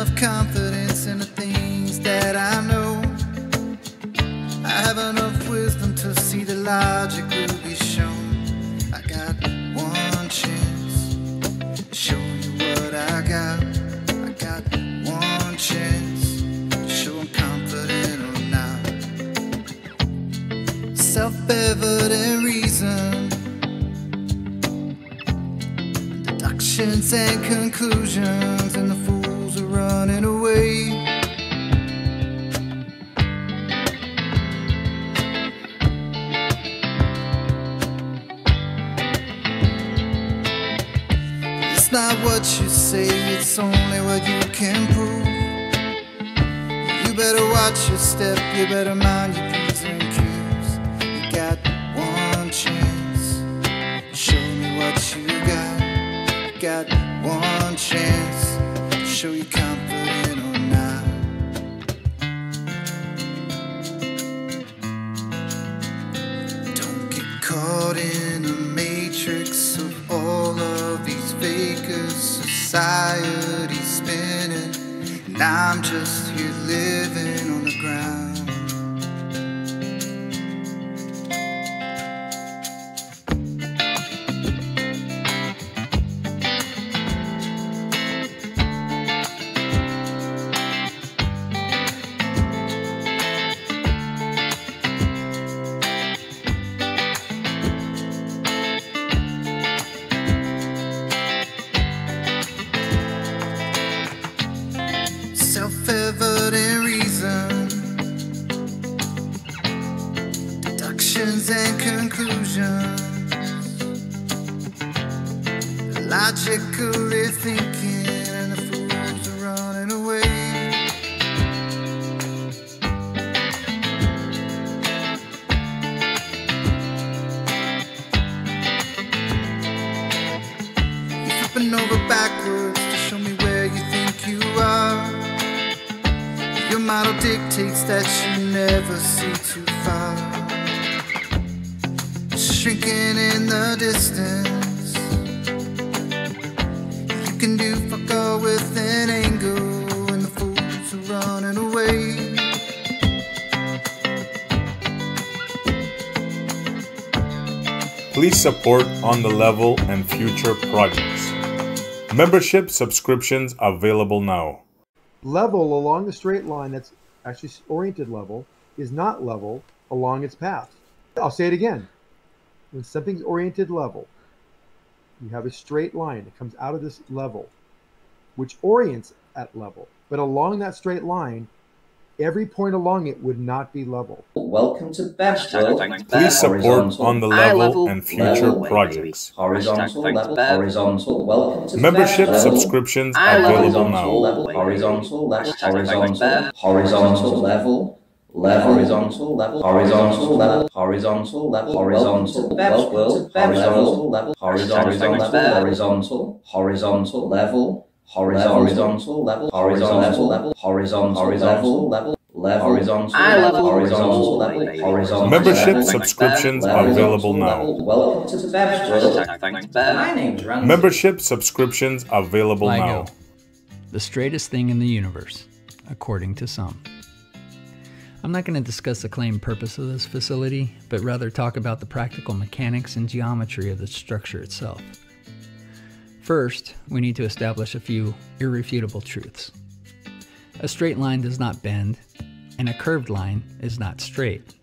enough confidence in the things that I know. I have enough wisdom to see the logic will be shown. I got one chance to show you what I got. I got one chance to show I'm confident or not. Self-evident reason, deductions and conclusions, and the fools are running away. It's not what you say, it's only what you can prove. You better watch your step, you better mind your P's and Q's. You got one chance, show me what you got. You got one chance to show you confident or not. Don't get caught in a matrix of all of these fakers. Society's spinning, and I'm just here living on the ground. Self-evident reason, deductions and conclusions, logically thinking, and the fools are running away. You're flipping over backwards to show me where you think you are. Your model dictates that you never see too far. Shrinking in the distance, you can do fuck all with an angle, and the fools are running away. Please support On the Level and future projects. Membership subscriptions available now. Level along the straight line that's actually oriented level is not level along its path. I'll say it again. When something's oriented level, you have a straight line that comes out of this level, which orients at level. But along that straight line, every point along it would not be level. Welcome to Bev's World. Please support On the Level and future projects. Horizontal level, horizontal. Welcome to Membership Bev's World. subscriptions available now. Horizontal level, horizontal level, horizontal level, horizontal level, horizontal level, horizontal Bev's World, horizontal level, horizontal level, horizontal level, horizontal level, horizontal level, horizontal level, horizontal level. Membership subscriptions available now. Welcome to Bev's World. My name's Randy. Membership subscriptions available now. LIGO, the straightest thing in the universe, according to some. I'm not going to discuss the claimed purpose of this facility, but rather talk about the practical mechanics and geometry of the structure itself. First, we need to establish a few irrefutable truths. A straight line does not bend, and a curved line is not straight.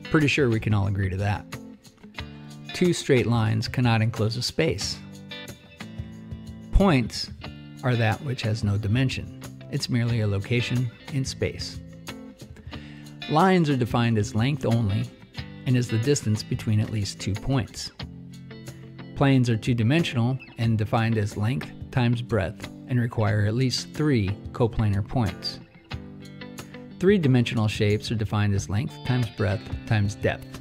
Pretty sure we can all agree to that. Two straight lines cannot enclose a space. Points are that which has no dimension. It's merely a location in space. Lines are defined as length only and is the distance between at least 2 points. Planes are two-dimensional and defined as length times breadth and require at least 3 coplanar points. Three-dimensional shapes are defined as length times breadth times depth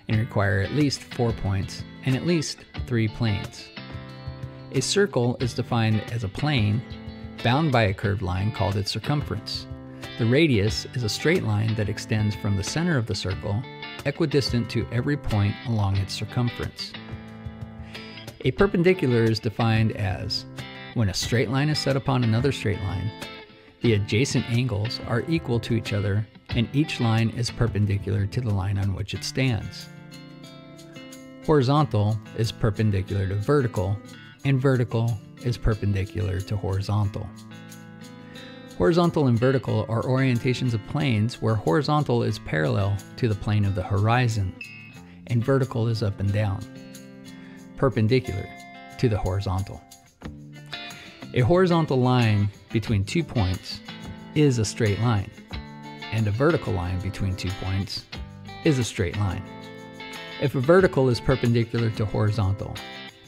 and require at least 4 points and at least 3 planes. A circle is defined as a plane bound by a curved line called its circumference. The radius is a straight line that extends from the center of the circle, equidistant to every point along its circumference. A perpendicular is defined as when a straight line is set upon another straight line, The adjacent angles are equal to each other, and each line is perpendicular to the line on which it stands. Horizontal is perpendicular to vertical, and vertical is perpendicular to horizontal. Horizontal and vertical are orientations of planes where horizontal is parallel to the plane of the horizon, and vertical is up and down, perpendicular to the horizontal. A horizontal line between 2 points is a straight line, and a vertical line between 2 points is a straight line. If a vertical is perpendicular to horizontal,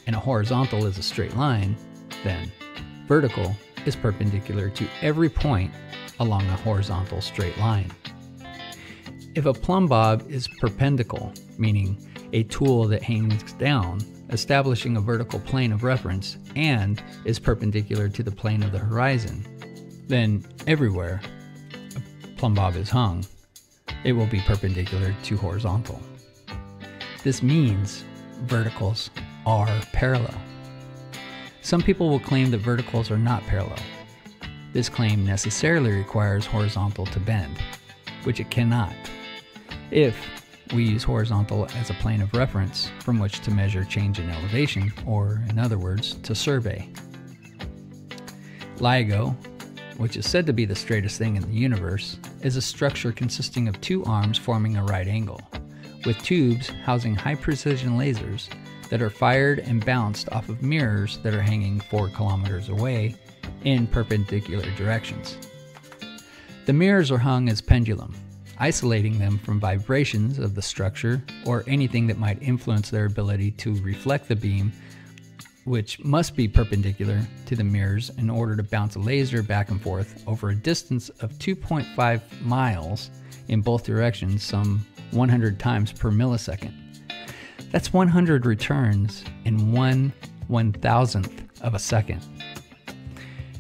and a horizontal is a straight line, then vertical is perpendicular to every point along a horizontal straight line. If a plumb bob is perpendicular, meaning a tool that hangs down, establishing a vertical plane of reference, and is perpendicular to the plane of the horizon, then everywhere a plumb bob is hung, it will be perpendicular to horizontal. This means verticals are parallel. Some people will claim that verticals are not parallel. This claim necessarily requires horizontal to bend, which it cannot, if we use horizontal as a plane of reference from which to measure change in elevation, or in other words, to survey. LIGO, which is said to be the straightest thing in the universe, is a structure consisting of 2 arms forming a right angle, with tubes housing high-precision lasers that are fired and bounced off of mirrors that are hanging 4 kilometers away in perpendicular directions. The mirrors are hung as pendulum, isolating them from vibrations of the structure or anything that might influence their ability to reflect the beam, which must be perpendicular to the mirrors in order to bounce a laser back and forth over a distance of 2.5 miles in both directions, some 100 times per millisecond. That's 100 returns in 1/1000th of a second.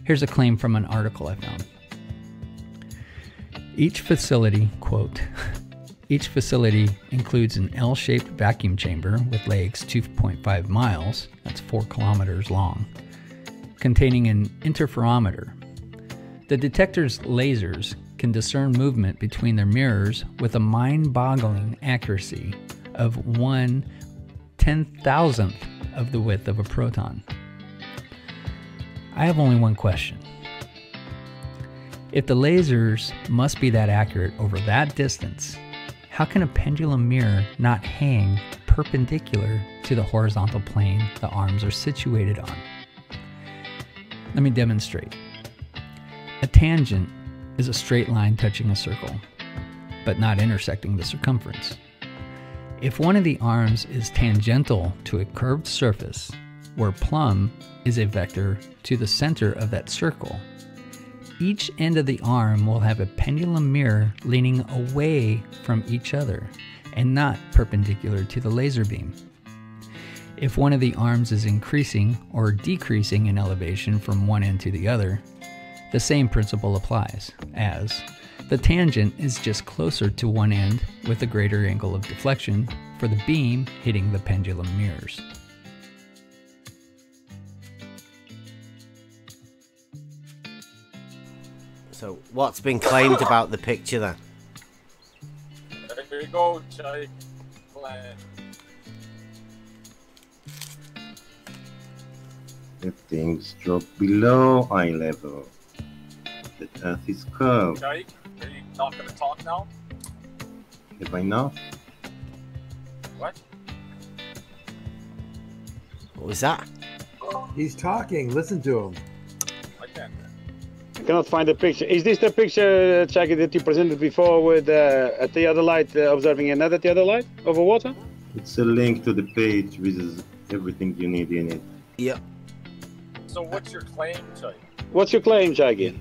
Here's a claim from an article I found. Each facility, quote, each facility includes an L-shaped vacuum chamber with legs 2.5 miles, that's 4 kilometers long, containing an interferometer. The detector's lasers can discern movement between their mirrors with a mind-boggling accuracy of 1/10,000th of the width of a proton. I have only one question. If the lasers must be that accurate over that distance, how can a pendulum mirror not hang perpendicular to the horizontal plane the arms are situated on? Let me demonstrate. A tangent is a straight line touching a circle, but not intersecting the circumference. If one of the arms is tangential to a curved surface, where plumb is a vector to the center of that circle, each end of the arm will have a pendulum mirror leaning away from each other and not perpendicular to the laser beam. If one of the arms is increasing or decreasing in elevation from one end to the other, the same principle applies, as the tangent is just closer to one end with a greater angle of deflection for the beam hitting the pendulum mirrors. So, what's been claimed about the picture then? There you go, Jake. The things drop below eye level. The earth is curved. Jake, are you not going to talk now? Have I not? What? What was that? He's talking. Listen to him. I can't. I cannot find the picture. Is this the picture, Jackie, that you presented before with at the other light, observing another at the other light over water? It's a link to the page with everything you need in it. Yep. So what's your claim, Jake? What's your claim, Jackie?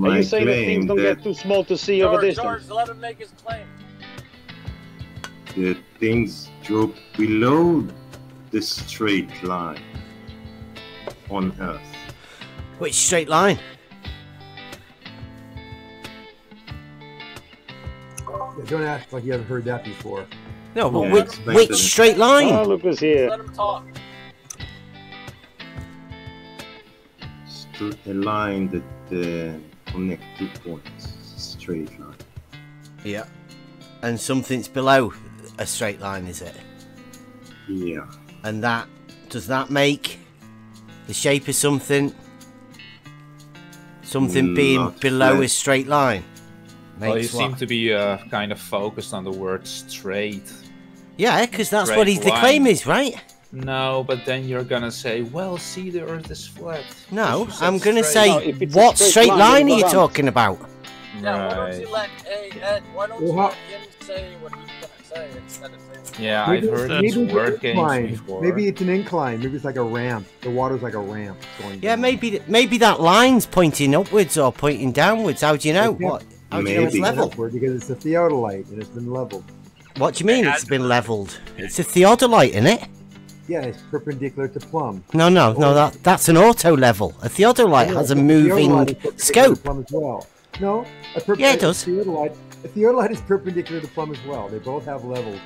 Are you saying that things don't get too small to see over distance? George, let him make his claim. The things drop below the straight line on Earth. Which straight line? Yeah, don't act like you haven't heard that before. No, but Yeah, which straight line? Oh, Lucas here. Let him talk. A line that connect 2 points. Straight line. Yeah. And something's below a straight line, is it? Yeah. And that, does that make the shape of something being below a straight line? Well, you seem to be kind of focused on the word straight. Yeah, because that's what the claim is, right? No, but then you're gonna say, well, see, the Earth is flat. No, I'm gonna say, what straight line are you talking about? Yeah, why don't you let why don't you let him say what he's gonna say instead of saying? Yeah, I've heard these word games before. Maybe it's an incline. Maybe it's like a ramp. The water's like a ramp going down. Yeah, maybe that line's pointing upwards or pointing downwards. How do you know? How do you know it's level? Because it's a theodolite and it's been leveled. What do you mean it's been leveled? It's a theodolite, isn't it? Yeah, it's perpendicular to plumb. No, that's an auto level. A theodolite has a moving scope. Plumb as well. No, yeah, it does. A theodolite is perpendicular to plumb as well. They both have levels.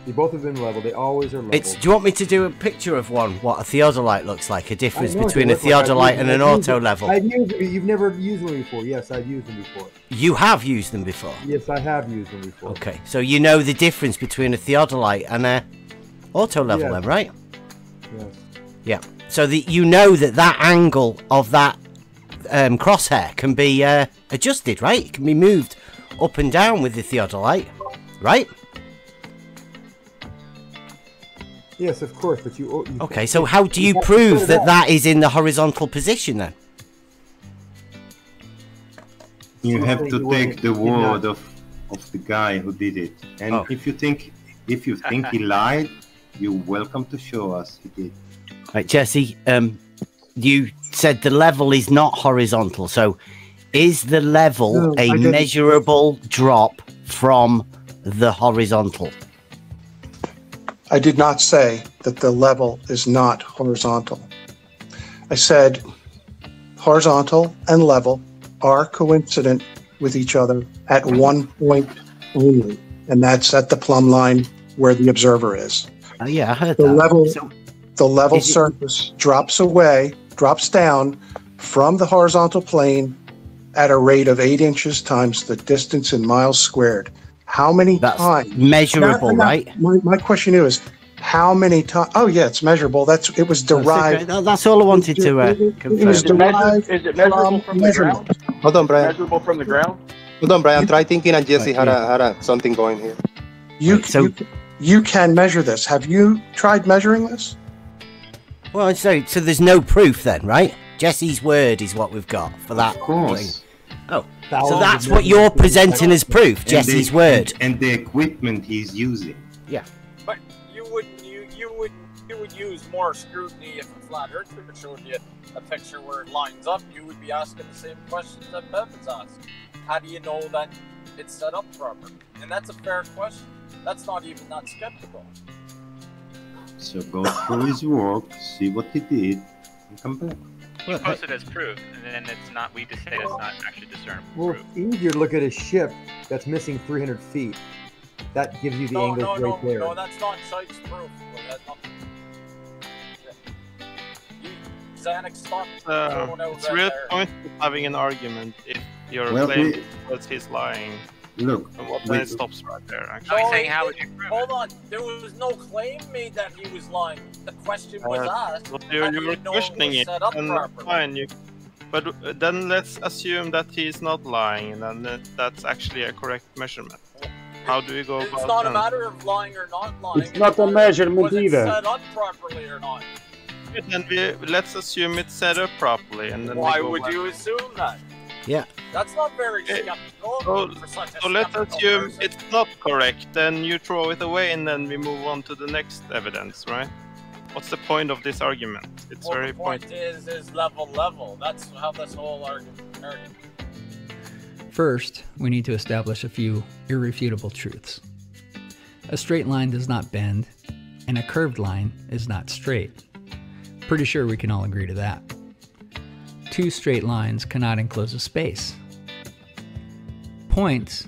They both have been leveled. They always are leveled. Do you want me to do a picture of what a theodolite looks like? A difference between a theodolite and an auto level? You've never used them before. Yes, I've used them before. You have used them before? Yes, I have used them before. Okay, so you know the difference between a theodolite and a auto level then, right? Yes. Yeah. So you know that angle of that crosshair can be adjusted, right? It can be moved up and down with the theodolite, right? Yes, of course, but you okay, so how do you prove that is in the horizontal position then? You have to take the word of the guy who did it, and if you think he lied, you're welcome to show us he did. Right, Jesse. You said the level is not horizontal, so is the level a measurable drop from the horizontal? I did not say that the level is not horizontal. I said horizontal and level are coincident with each other at one point only, and that's at the plumb line where the observer is. Yeah, I heard that. The level surface drops down from the horizontal plane at a rate of 8 inches times the distance in miles squared. How many times? Measurable, right? My question is, how many times? Oh, yeah, it's measurable. It was derived. That's all I wanted to confirm. It was derived is it measurable from the ground? Hold on, Brian. Measurable from the ground? Hold on, Brian. Try thinking, and Jesse had something going here. You can measure this. Have you tried measuring this? Well, so there's no proof then, right? Jesse's word is what we've got for that. Of course. Thing. Oh, so that's what you're presenting as proof, Jesse's word. And the equipment he's using. Yeah. But you would use more scrutiny if a flat earther showed you a picture where it lines up. You would be asking the same questions that Bev is asking. How do you know that it's set up properly? And that's a fair question. That's not even that skeptical. So go through his work, see what he did, and come back. You post it as proof, and then it's not. We just say it's not actually discernible. Well, it's easier to look at a ship that's missing 300 feet. That gives you the angles right there. No, that's not Sykes proof. Xanax, stop. It's a real point of having an argument if your claim that he's lying. Look, then it stops right there. Actually, saying how would you prove hold on, there was no claim made that he was lying. The question was asked. Well, you were questioning it, and fine. But then let's assume that he's not lying, and then that's actually a correct measurement. How do we go about that? It's not a matter of lying or not lying. It's not a measurement either. Was it set up properly or not? Then let's assume it's set up properly, and then why would you assume that? Yeah. That's not very skeptical. So let's assume it's not correct, then you throw it away and then we move on to the next evidence, right? What's the point of this argument? It's very the point is level. That's how this whole argument started. First, we need to establish a few irrefutable truths. A straight line does not bend, and a curved line is not straight. Pretty sure we can all agree to that. Two straight lines cannot enclose a space. Points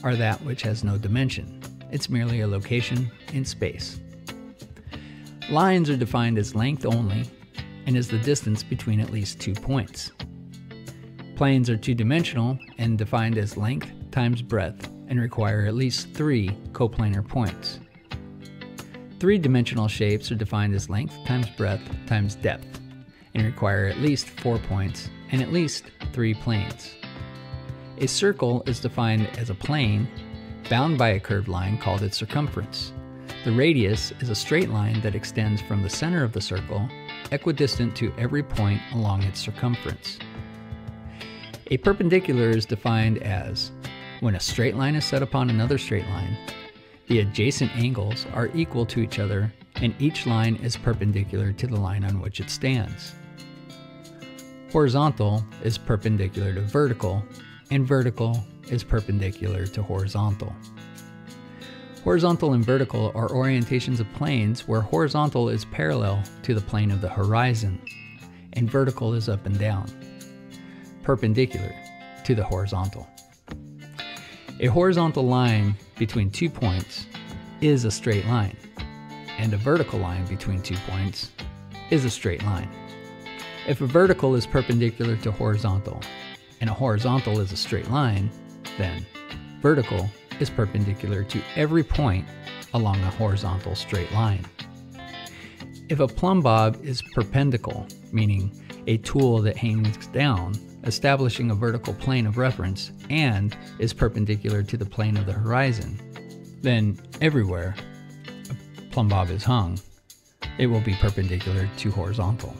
are that which has no dimension. It's merely a location in space. Lines are defined as length only and is the distance between at least 2 points. Planes are two-dimensional and defined as length times breadth and require at least 3 coplanar points. Three-dimensional shapes are defined as length times breadth times depth and require at least 4 points and at least 3 planes. A circle is defined as a plane bound by a curved line called its circumference. The radius is a straight line that extends from the center of the circle, equidistant to every point along its circumference. A perpendicular is defined as when a straight line is set upon another straight line, the adjacent angles are equal to each other and each line is perpendicular to the line on which it stands. Horizontal is perpendicular to vertical, and vertical is perpendicular to horizontal. Horizontal and vertical are orientations of planes where horizontal is parallel to the plane of the horizon, and vertical is up and down, perpendicular to the horizontal. A horizontal line between 2 points is a straight line, and a vertical line between 2 points is a straight line. If a vertical is perpendicular to horizontal, and a horizontal is a straight line, then vertical is perpendicular to every point along a horizontal straight line. If a plumb bob is perpendicular, meaning a tool that hangs down, establishing a vertical plane of reference, and is perpendicular to the plane of the horizon, then everywhere a plumb bob is hung, it will be perpendicular to horizontal.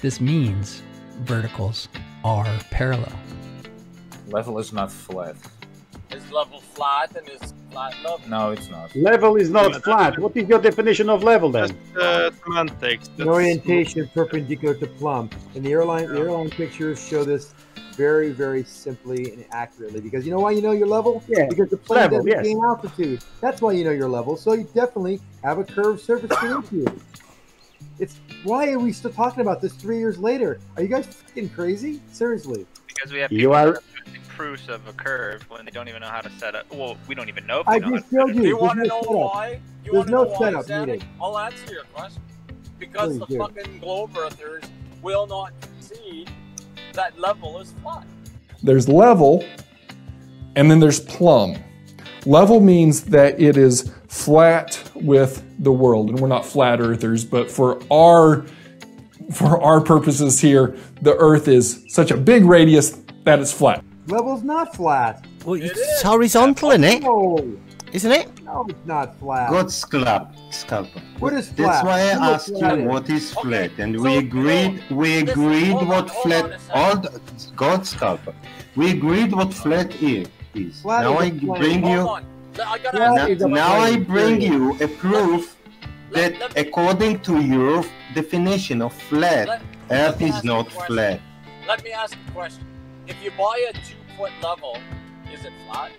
This means verticals are parallel. Level is not flat. Is level flat and is flat level? No, it's not. Level is not flat. What is your definition of level then? Semantics. An orientation perpendicular to plumb. And the airline pictures show this very, very simply and accurately. Because you know why you know your level? Yeah. Because the plane Level, doesn't yes. gain altitude. That's why you know your level. So you definitely have a curved surface beneath you. It's why are we still talking about this 3 years later? Are you guys fucking crazy? Seriously. Because we have people that are proofs of a curve when they don't even know how to set up. Well, we don't even know if they I know how to just showed set you. it You up. want to know why? You There's want to no know why, setup Sandy? needed. I'll answer your question. Because Please the do. fucking globe earthers will not concede that level is flat. There's level, and then there's plumb. Level means that it is flat with the world, and we're not flat earthers, but for our purposes here, the Earth is such a big radius that it's flat. Level's not flat. Well, it's horizontal, isn't it? No. Isn't it? No, it's not flat. God scalper. What is That's flat? why I Tell me asked you flat is. what is flat, and so, we agreed. hold What on flat? a second. All the, God scalper. We agreed what flat is. Flat Now is a I plane. bring you. Hold on. I gotta Flat ask is you a Now I plane, bring period. you a proof that, according to your definition of flat, Earth is not flat. Let me ask you a question. If you buy a 2-foot level, is it flat?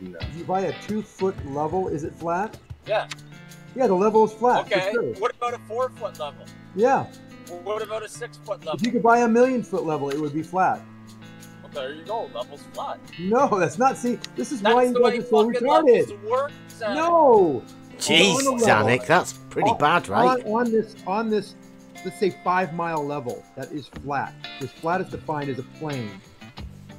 No. If you buy a 2-foot level, is it flat? Yeah. Yeah, the level is flat. Okay. For sure. What about a 4-foot level? Yeah. What about a 6-foot level? If you could buy a 1,000,000-foot level, it would be flat. Well, there you go. Level's flat. No, that's not. See, this is That's why the you way guys are so fucking retarded. levels work, Sam. No. Jeez, On the level. Zanuck, that's pretty bad, right? On this, let's say 5-mile level, that is flat. This flat is defined as a plane.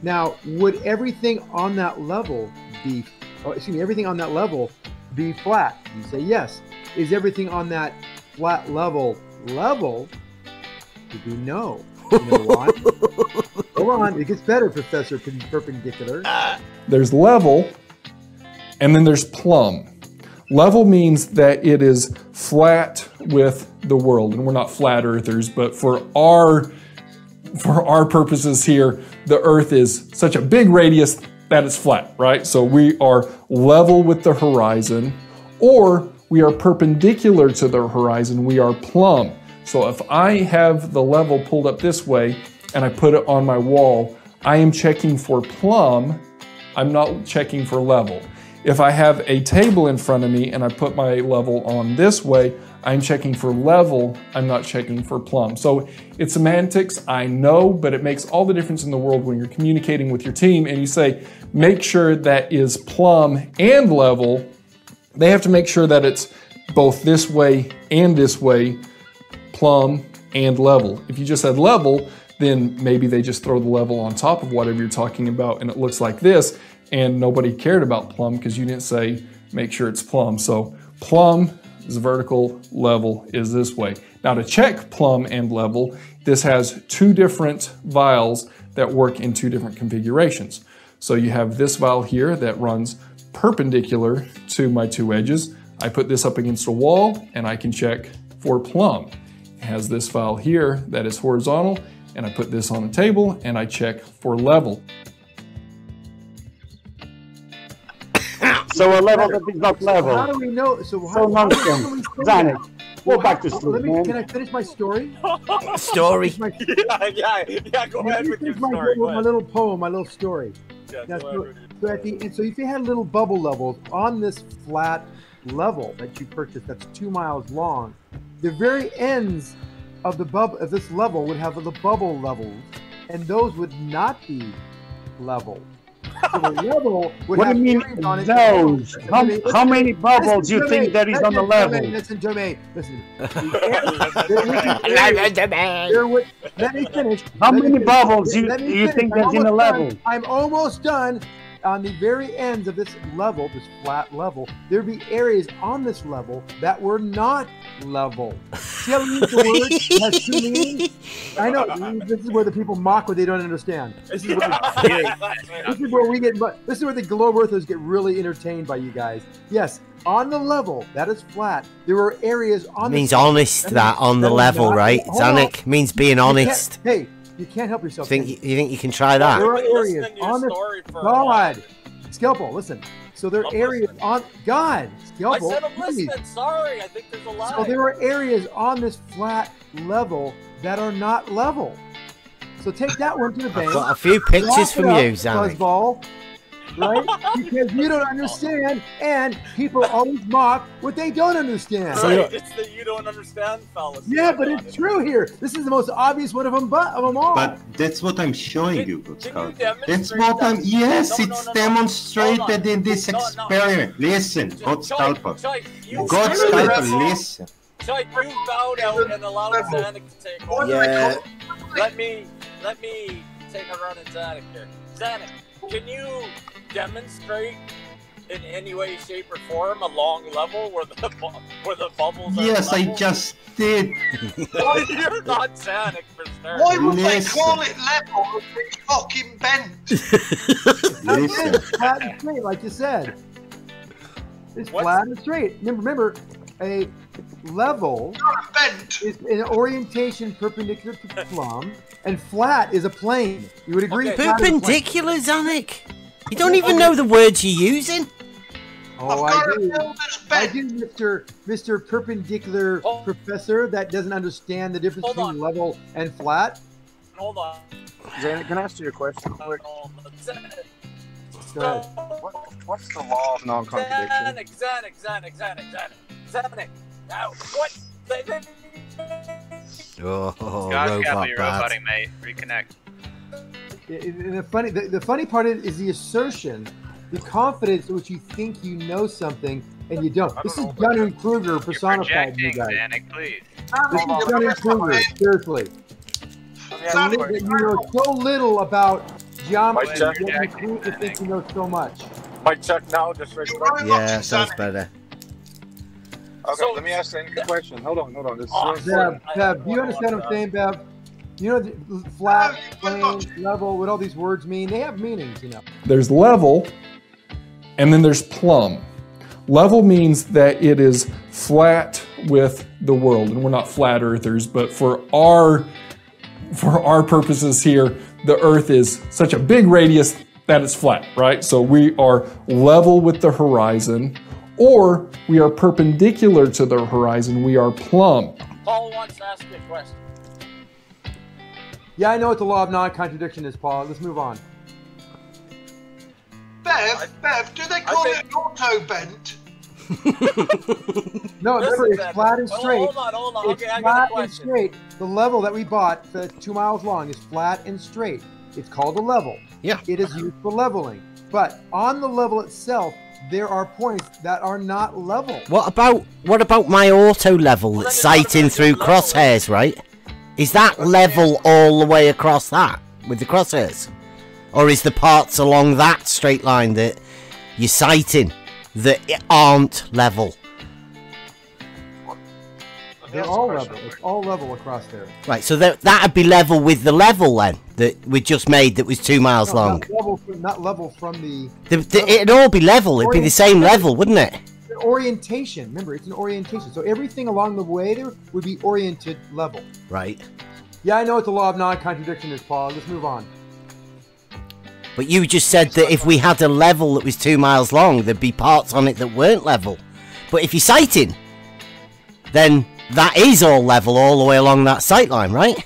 Now, would everything on that level be? Oh, excuse me, everything on that level be flat? You say yes. Is everything on that flat level? Would be no. You know why? Go on, it gets better, Professor Perpendicular. There's level, and then there's plumb. Level means that it is flat with the world, and we're not flat earthers, but for our purposes here, the Earth is such a big radius that it's flat, right? So we are level with the horizon, or we are perpendicular to the horizon, we are plumb. So if I have the level pulled up this way and I put it on my wall, I am checking for plumb, I'm not checking for level. If I have a table in front of me and I put my level on this way, I'm checking for level, I'm not checking for plumb. So it's semantics, I know, but it makes all the difference in the world when you're communicating with your team and you say, make sure that is plumb and level. They have to make sure that it's both this way and this way, plumb and level. If you just said level, then maybe they just throw the level on top of whatever you're talking about and it looks like this, and nobody cared about plumb because you didn't say make sure it's plumb. So plumb is vertical, level is this way. Now to check plumb and level, this has two different vials that work in two different configurations. So you have this vial here that runs perpendicular to my two edges. I put this up against a wall and I can check for plumb. It has this vial here that is horizontal, and I put this on a table and I check for level. So a level that is not level. How do we know? So nonsense. Zanik, go back to sleep, man. Can I finish my story? Story? Yeah, go ahead with your story. My little poem, my little story. Yeah, Now, so if you had little bubble levels on this flat level that you purchased that's 2 miles long, the very ends of the of this level would have the bubble levels, and those would not be level. So the level would what have do you areas on mean it. those? How many bubbles do you think there is on the level? Listen to me. Let me finish. How many bubbles do you think there's in the level? I'm almost done. On the very ends of this level, this flat level, there'd be areas on this level that were not level. See how we use the word? It has two meanings? I know. This is where the people mock what they don't understand. This is where we get. This is where the globe earthers get really entertained by you guys. Yes, on the level that is flat, there were areas on. It means honest that on the level, right? Zanik means being honest. Hey. You can't help yourself. You think you can try that? There are areas on the God, Scalpel. Listen. So there are areas on God, Scalpel. I said I'm listening. Sorry, I think there's a lie. So there are areas on this flat level that are not level. So take that one to the bank. I've got a few pictures from you, Zanik. Fuzzball, right? Because you don't understand, and people always mock what they don't understand. Right, it's that you don't understand, fellas. Yeah, but it's true here. This is the most obvious one of them all. But that's what I'm showing you, good Scout. That's demonstrate what I'm. Yes, No, it's no. demonstrated in this experiment. Listen, God Scalper. God Scalper, listen. Chuck, you bowed out and allowed Zanik to take over. Yeah. Let me take a run at Zanik here. Zanik, can you demonstrate in any way, shape, or form a long level where the bubbles are Yes, I level? just did. You're not Zanik for starters. Why would they call it level if it's fucking bent? It's flat and straight, like you said. It's flat and straight. Remember, a level is an orientation perpendicular to plumb, and flat is a plane. You would agree? Okay. Perpendicular, Zanik? You don't even know the words you're using? Oh, I do, Mr. Perpendicular Professor that doesn't understand the difference between level and flat. Hold on. Zanik, can I ask you a question quick? Go ahead. What's the law of non-contradiction? Zanik. Now, what? Oh, God's got robot me bad. roboting, mate. Reconnect. The funny part is the assertion, the confidence in which you think you know something and you don't. This is Dunning-Kruger personified, you guys. Zanik, please. This is Dunning-Kruger, seriously. You know so little about geometry, yet you claim to think you know so much. Mic check now, just right there. Yeah, sounds better. Okay, let me ask Zanik a question. Hold on. This is Bev, do you understand what I'm saying, Bev? You know, the flat, plane, level, what all these words mean? They have meanings, you know. There's level, and then there's plumb. Level means that it is flat with the world, and we're not flat earthers, but for our purposes here, the Earth is such a big radius that it's flat, right? So we are level with the horizon, or we are perpendicular to the horizon, we are plumb. Paul wants to ask you a question. Yeah, I know what the law of non-contradiction is, Paul. Let's move on. Bev, do they call it an auto bent? No, remember, it's flat and straight. Hold on. It's Okay, I got a flat and question. straight. The level that we bought that's 2 miles long is flat and straight. It's called a level. Yeah. It is used for leveling. But on the level itself, there are points that are not level. What about my auto level that's sighting through crosshairs, right? Is that level all the way across that with the crosshairs? Or is the parts along that straight line that you're sighting that aren't level? They're all level. It's all level across there. Right, so that'd be level with the level then that we just made that was 2 miles long. Not level from the... It'd all be level. It'd be the same level, wouldn't it? Orientation. Remember, it's an orientation. So everything along the way there would be oriented level. Right. Yeah, I know what the law of non-contradiction is, Paul. Let's move on. But you just said that if we had a level that was 2 miles long, there'd be parts on it that weren't level. But if you're sighting, then that is all level all the way along that sight line, right?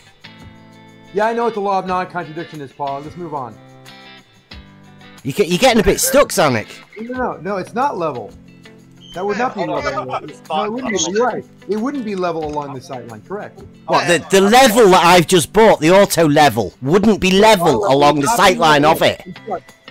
Yeah, I know what the law of non-contradiction is, Paul. Let's move on. You're getting a bit stuck, Sonic. No, it's not level. That would not be level. No, it wouldn't be. You're right. It wouldn't be level along the sight line. Correct. What, the level that I've just bought, the auto level, wouldn't be level along the sight line of it?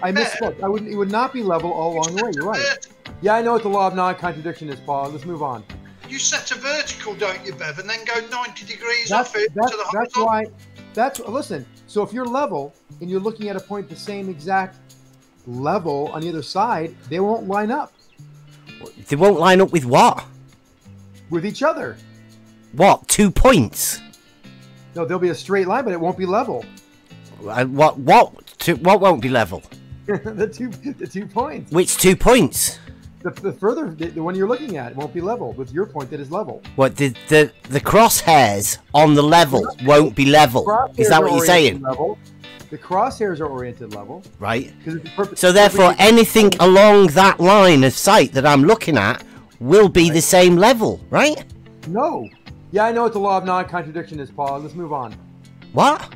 I misspoke. It would not be level all along the way. You're right. Yeah, I know what the law of non-contradiction is, Paul. Let's move on. You set a vertical, don't you, Bev, and then go 90 degrees off it to the horizontal. Listen, so if you're level and you're looking at a point the same exact level on the other side, they won't line up. They won't line up with what? With each other. What? 2 points? No, there'll be a straight line, but it won't be level. What won't be level? the 2 points. Which 2 points? The further, the one you're looking at won't be level with your point that is level. What, the crosshairs on the level won't be level? Is that what you're saying? Level. The crosshairs are oriented level. Right. So therefore, anything along that line of sight that I'm looking at will be the same level, right? No. Yeah, I know what the law of non-contradiction is, Paul. Let's move on. What?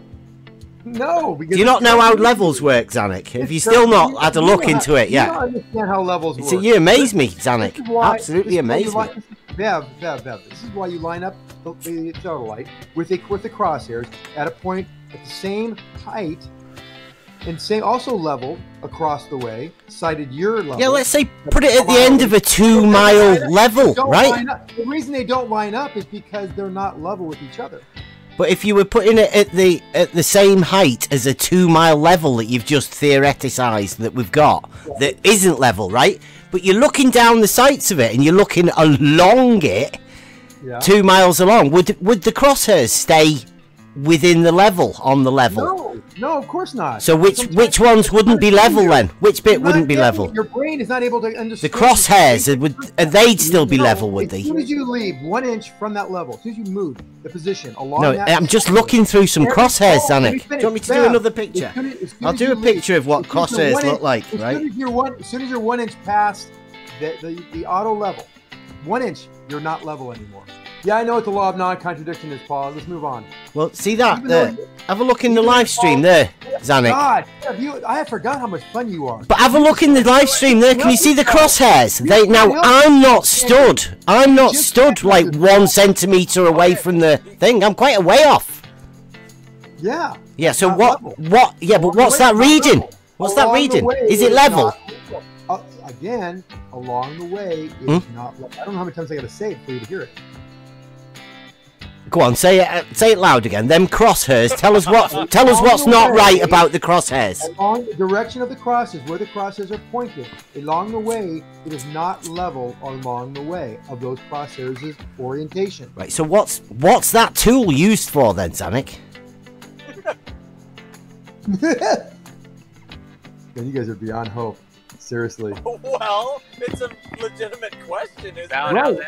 No. Because do you not know how levels work, Zanuck? Have you still not had a look into it yet? You don't understand how levels work. So you amaze me, Zanuck. Absolutely amaze me. Bev, this is why you line up the theodolite with the crosshairs at a point at the same height and same also level across the way, sighted your level. Yeah, let's say put it at the end of a 2 mile level, right? The reason they don't line up is because they're not level with each other. But if you were putting it at the same height as a 2 mile level that you've just theoreticized that we've got, that isn't level, right? But you're looking down the sights of it and you're looking along it, 2 miles along. Would the crosshairs stay within the level, on the level? No, of course not. So which ones wouldn't be level then? Which bit wouldn't be level? Your brain is not able to understand. The crosshairs, they'd still be level, would they? As soon as you leave 1 inch from that level, as soon as you move the position along that... I'm just looking through some crosshairs, Zanuck. Do you want me to do another picture? I'll do a picture of what crosshairs look like, right? As soon as you're 1 inch past the auto level, 1 inch, you're not level anymore. Yeah, I know what the law of non-contradiction is, Paul. Let's move on. Well, see that there. Have a look in the live stream there, Zanuck. God, I forgot how much fun you are. But have a look in the live stream there. Can you see the crosshairs? I'm not stood. I'm not stood like 1 centimeter away from the thing. I'm quite a way off. Yeah. Yeah. So what? Yeah, but what's that reading? What's that reading? Is it level? Again, along the way is not level. I don't know how many times I got to say it for you to hear it. Go on, say it loud again. Them crosshairs. Tell us what's not right about the crosshairs. Along the direction of the crosses, where the crosses are pointed, along the way, it is not level along the way of those crosshairs' orientation. Right. So what's that tool used for then, Zanuck? Man, you guys are beyond hope. Seriously. Well, it's a legitimate question, isn't it? Right.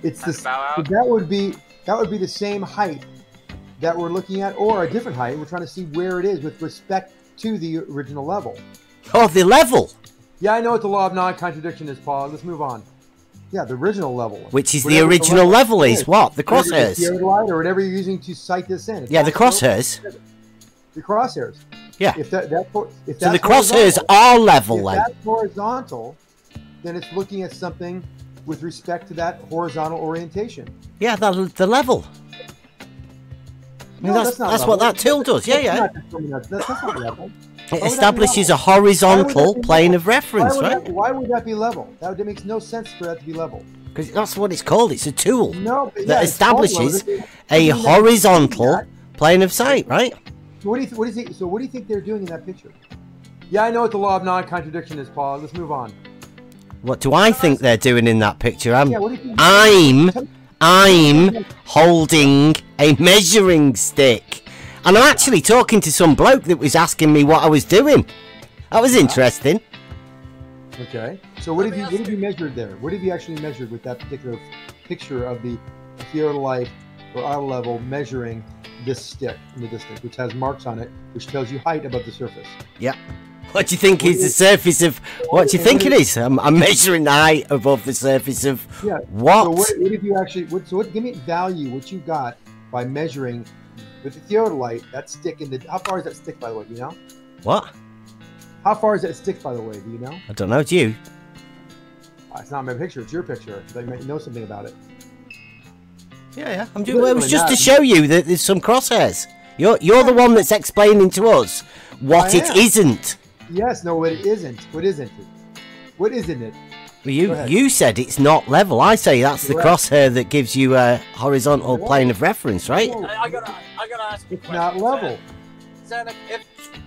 It's the that would be the same height that we're looking at, or a different height. We're trying to see where it is with respect to the original level. Oh, the level. Yeah, I know what the law of non-contradiction is, Paul. Let's move on. Yeah, the original level. Which is the original level is what? The crosshairs. The light or whatever you're using to sight this in. Yeah, the crosshairs. The crosshairs. Yeah. If that's so the crosshairs are level then. If that's horizontal, then it's looking at something with respect to that horizontal orientation. Yeah, the level. I mean, that's what that tool does. Yeah. That's not level. It establishes a horizontal plane of reference, right? Why would that be level? That makes no sense for that to be level. Because that's what it's called. It's a tool that establishes a horizontal plane of sight, right? So what do you think they're doing in that picture? Yeah, I know what the law of non-contradiction is, Paul. Let's move on. What do I think they're doing in that picture? I'm holding a measuring stick. And I'm actually talking to some bloke that was asking me what I was doing. That was interesting. Okay. So what have you measured there? What have you actually measured with that particular picture of the theodolite or auto level measuring this stick in the distance, which has marks on it, which tells you height above the surface? Yeah. What do you think is the surface of? What do you think it is? I'm measuring the height above the surface of what? So what did you actually? Give me value. What you got by measuring with the theodolite that stick in the? How far is that stick, by the way? Do you know? What? How far is that stick, by the way? Do you know? I don't know. Do you? It's not my picture. It's your picture. You might know something about it. Yeah. I'm doing. Well, it was just to show you that there's some crosshairs. You're the one that's explaining to us what it isn't. Yes, no, what it isn't. What isn't it? What isn't it? Well, you said it's not level. I say that's the crosshair that gives you a horizontal plane of reference, right? I gotta ask you a question. It's not level. Zanuck,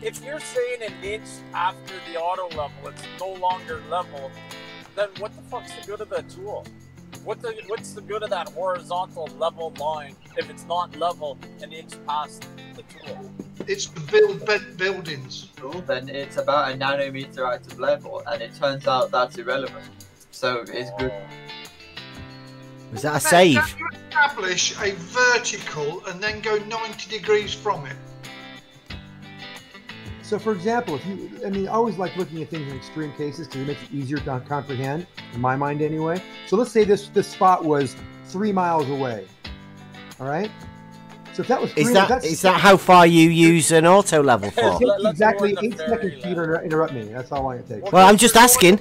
if you're saying an inch after the auto level, it's no longer level, then what the fuck's the good of the tool? What's the good of that horizontal level line if it's not level an inch past the tool? It's to build buildings. Then it's about a nanometer out of level, and it turns out that's irrelevant. So it's good. Was that a save? Can you establish a vertical and then go 90 degrees from it? So, for example, I always like looking at things in extreme cases because it makes it easier to comprehend, in my mind anyway. So let's say this spot was 3 miles away. All right. So if that was is that how far you use an auto level for? Exactly 8 seconds to interrupt me. That's how long it takes. Well, I'm just asking.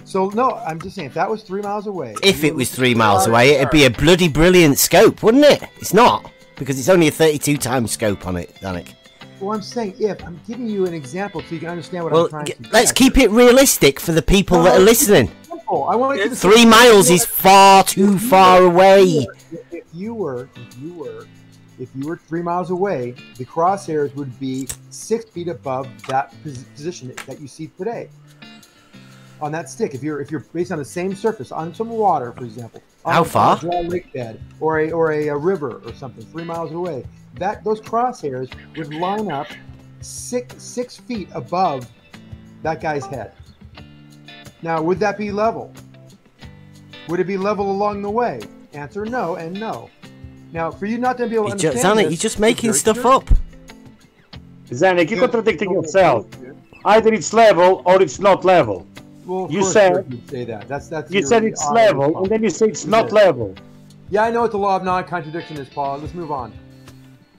So no, I'm just saying if that was 3 miles away. If it was 3 miles away, it'd be a bloody brilliant scope, wouldn't it? It's not, because it's only a 32 times scope on it, Danik. Well, I'm saying I'm giving you an example so you can understand what I'm trying to say. Let's keep it realistic for the people that are listening. I want you to 3 miles is far too far away. If you were 3 miles away, the crosshairs would be 6 feet above that position that you see today on that stick. If you're based on the same surface on some water, for example, how far? A dry lake bed or a river or something, 3 miles away. Those crosshairs would line up 6 feet above that guy's head. Now, would that be level? Would it be level along the way? Answer no and no. Now, for you not to be able to understand Zanuck, you're just making stuff up. Zanuck, you're contradicting yourself. Either it's level or it's not level. Well, you said you'd say that. That's you said it's level, and then you say it's not level. Yeah, I know what the law of non-contradiction is, Paul. Let's move on.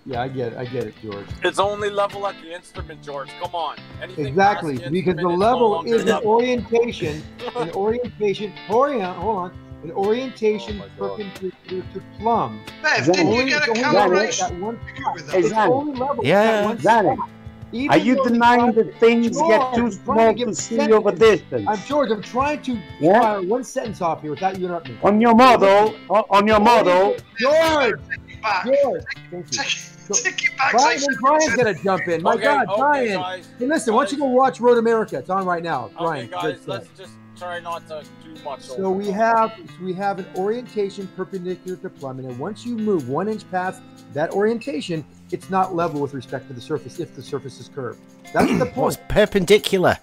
Yeah, I get it, George. It's only level at the instrument, George. Come on. Anything exactly, because the level is an orientation. An orientation. Hold on. An orientation perpendicular to plumb. Bev, didn't you get a calibration? Yeah. Are you denying that things get too small to see over distance? George, I'm trying to fire one sentence off here without you interrupting me. On your model, George, take it back. Brian's gonna jump in. My God, Brian! Hey, listen, why don't you go watch Road America? It's on right now. Brian, guys, let's just try not to do much. So we have an orientation perpendicular to plumb, and then once you move 1 inch past that orientation, it's not level with respect to the surface if the surface is curved. That's the point. What's perpendicular?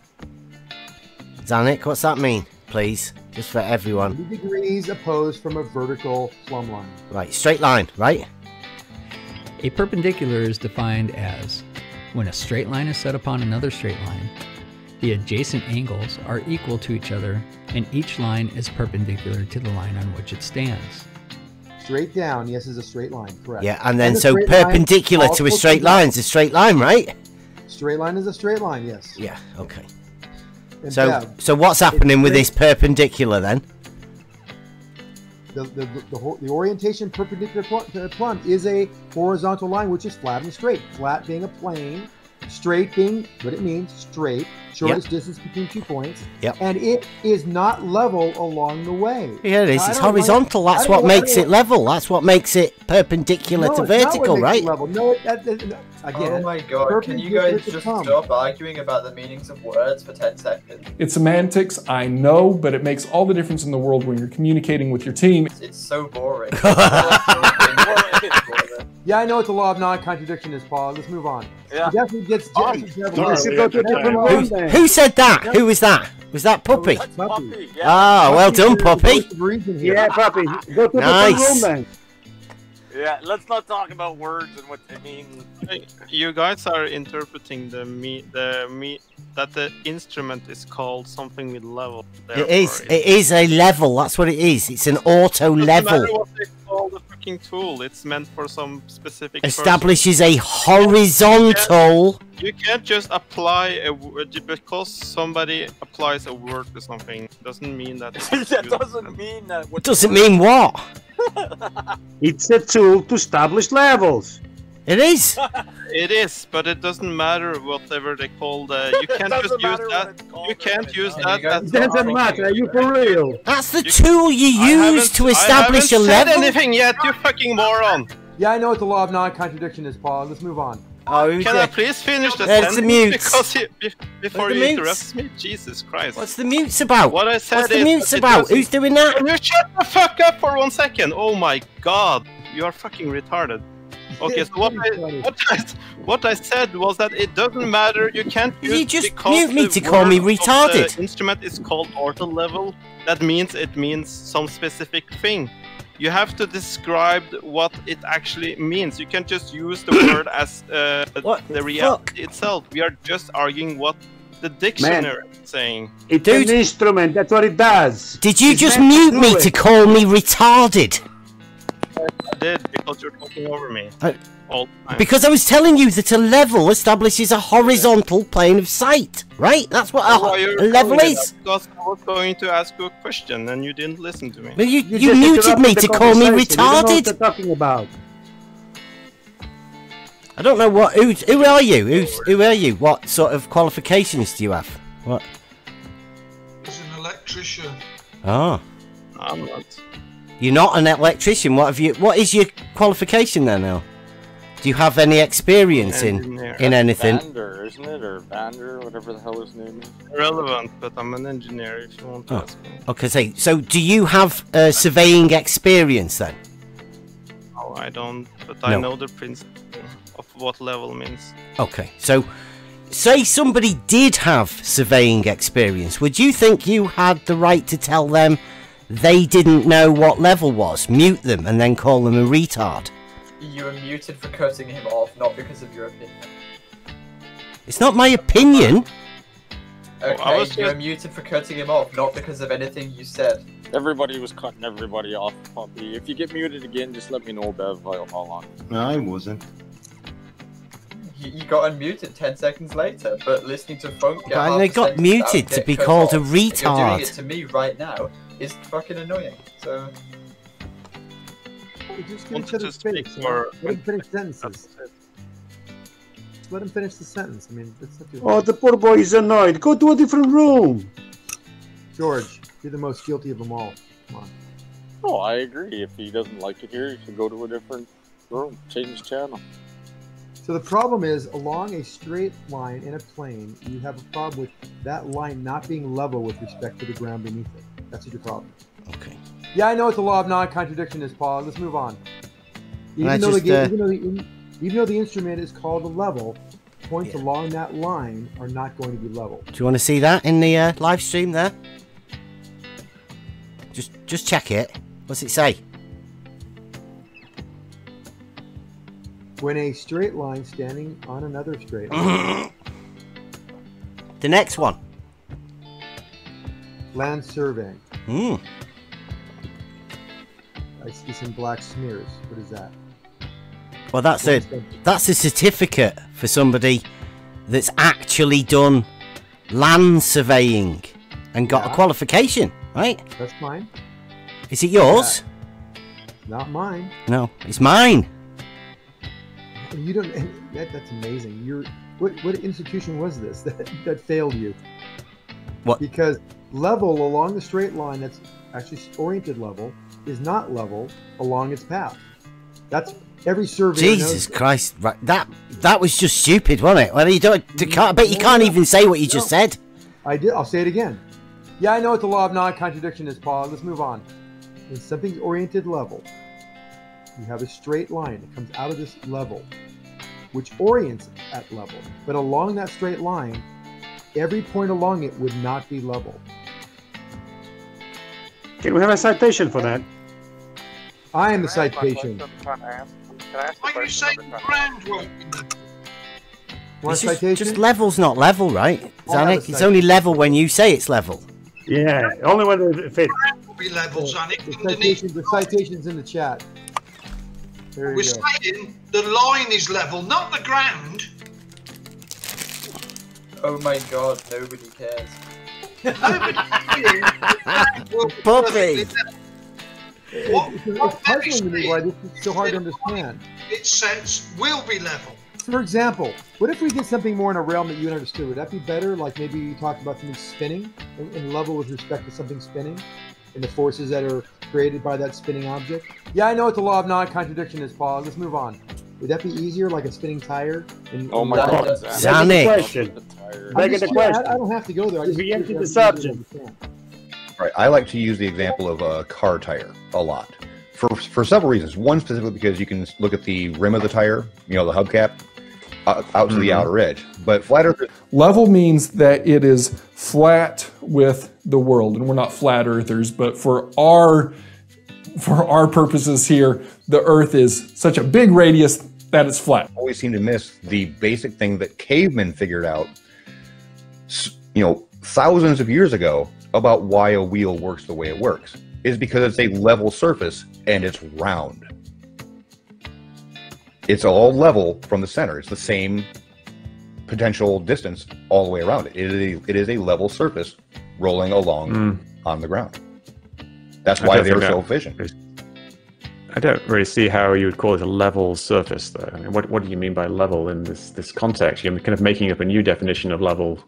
Zanuck, what's that mean, please? Just for everyone. 90 degrees opposed from a vertical plumb line. Right, straight line, right? A perpendicular is defined as when a straight line is set upon another straight line, the adjacent angles are equal to each other, and each line is perpendicular to the line on which it stands. Straight down, yes, is a straight line, correct. Yeah, and then so perpendicular to a straight line is a straight line, right? Straight line is a straight line, yes. Yeah, okay. So what's happening with this perpendicular then? The orientation perpendicular to plumb is a horizontal line which is flat and straight. Flat being a plane, Straight being what it means, straight, shortest distance between 2 points. Yep. And it is not level along the way. Yeah, it is. It's horizontal. That's what makes it level. That's what makes it perpendicular to vertical, right? Level. No, Again, oh my god, can you perpendicular guys to just thumb. stop arguing about the meanings of words for 10 seconds? It's semantics, I know, but it makes all the difference in the world when you're communicating with your team. It's so boring. Yeah, I know what the law of non-contradiction is, Paul. Let's move on. Yeah. It definitely gets Who said that? Who was that? Was that Puppy? Puppy. Ah, well done, Puppy. Yeah, Puppy. Go to Nice. the room then. Yeah, let's not talk about words and what they mean. You guys are interpreting that the instrument is called something with level. It is. It is a level. That's what it is. It's an auto Doesn't matter level. what they call the fucking tool. It's meant for some specific. Establishes a horizontal. You can't just apply a word because somebody applies a word to something. Doesn't mean that. That doesn't mean that. Doesn't mean what? It's a tool to establish levels. It is. It is, but it doesn't matter whatever they call the. You can't just use that. You can't use that. It doesn't matter. Are you for real? That's the tool you use to establish a I haven't level. said anything yet, you fucking moron. Yeah, I know what the law of non-contradiction is, Paul. Let's move on. Oh, Can I please finish the It's the sentence mutes. before the you mutes. interrupt me? Jesus Christ. What's the mutes about? What I said What's the is mutes that it about? doesn't- Who's doing that? Can you shut the fuck up for 1 second? Oh my god, you are fucking retarded. Okay, so what I said was that it doesn't matter. You can't use You just because mute me the to call me word of retarded. The instrument is called ortho level. That means it means some specific thing. You have to describe what it actually means. You can't just use the word as the reality itself. We are just arguing what the dictionary is saying. It's an instrument. That's what it does. Did you It's just meant to mute do me it. to call me retarded? I did because you're talking over me all the time. Because I was telling you that a level establishes a horizontal plane of sight, right? That's what Why you're a level calling it is. that? Because I was going to ask you a question and you didn't listen to me. But you just muted me interrupted to the call me conversation. You don't know what retarded. they're talking about. I don't know what. Who are you? Who are you? What sort of qualifications do you have? What? He's an electrician. Oh, I'm not. you're not an electrician. What have you? What is your qualification then, now? Do you have any experience in anything? Vander, isn't it? Or Vander, whatever the hell his name is. Irrelevant, but I'm an engineer if you want to Oh. ask me. Okay, so do you have surveying experience then? No, I don't, but I No. know the principle of what level means. Okay, so say somebody did have surveying experience, would you think you had the right to tell them they didn't know what level was, mute them, and then call them a retard? You were muted for cutting him off, not because of your opinion. It's not my opinion. Okay, you were muted for cutting him off, not because of anything you said. Everybody was cutting everybody off, Puppy. If you get muted again, just let me know, Bev. I'll on. No, I wasn't. You got unmuted 10 seconds later, but listening to Funk get But half they a got sentence muted out, to get be cut called a off, and You're doing retard. it to me right now is fucking annoying. So Just give Want each other to space. speak for- Let him finish sentences. Just let him finish the sentence. I mean, that's not too Oh, the poor boy is annoyed. Go to a different room. George, you're the most guilty of them all. Come on. No, I agree. If he doesn't like it here, he should go to a different room. Change channel. So the problem is, along a straight line in a plane, you have a problem with that line not being level with respect to the ground beneath it. That's your problem. Okay. Yeah, I know what the law of non-contradiction is, Paul. Let's move on. Can I Even though, just, even though the instrument is called a level, points along that line are not going to be level. Do you want to see that in the live stream there? Just check it. What's it say? When a straight line standing on another straight line. The next one. Land surveying. Hmm. I see some black smears. What is that? Well, that's a certificate for somebody that's actually done land surveying and got a qualification, right? That's mine. Is it yours? Not mine. No, it's mine. You don't. That's amazing. what institution was this that failed you? What? Because level along the straight line that's actually oriented level is not level along its path. That's every survey. Jesus Christ! Right, that was just stupid, wasn't it? Well, you don't. I bet you can't even say what you just said. I did. I'll say it again. Yeah, I know what the law of non-contradiction is, Paul. Let's move on. When something's oriented level, you have a straight line that comes out of this level, which orients at level. But along that straight line, every point along it would not be level. Can we have a citation for that? I am the citation. Why you say ground won't be level? Just level's not level, right? Zanik, it's only level when you say it's level. Yeah, only when it fits. Will be level, Zanik. The citation's in the chat. There you We're go. saying the line is level, not the ground. Oh my god, nobody cares. Puppy. It's puzzling to me why this is so hard to understand. It says will be level. For example, what if we did something more in a realm that you understood? Would that be better? Like maybe you talked about something spinning in level with respect to something spinning and the forces that are created by that spinning object? Yeah, I know what the law of non-contradiction is, Paul. Let's move on. Would that be easier, like a spinning tire? Oh my God, Zanik. I don't have to go there. I just empty the subject. Right. I like to use the example of a car tire a lot for several reasons. One, specifically because you can look at the rim of the tire, you know, the hubcap, out to the outer edge. But flat Earth. Level means that it is flat with the world, and we're not flat earthers, but for our purposes here, the Earth is such a big radius that it's flat. Always seem to miss the basic thing that cavemen figured out, you know, thousands of years ago about why a wheel works the way it works. Is because it's a level surface and it's round. It's all level from the center. It's the same potential distance all the way around it. It is a level surface rolling along on the ground. That's why they're so efficient. I don't really see how you would call it a level surface, though. I mean, what do you mean by level in this context? You're kind of making up a new definition of level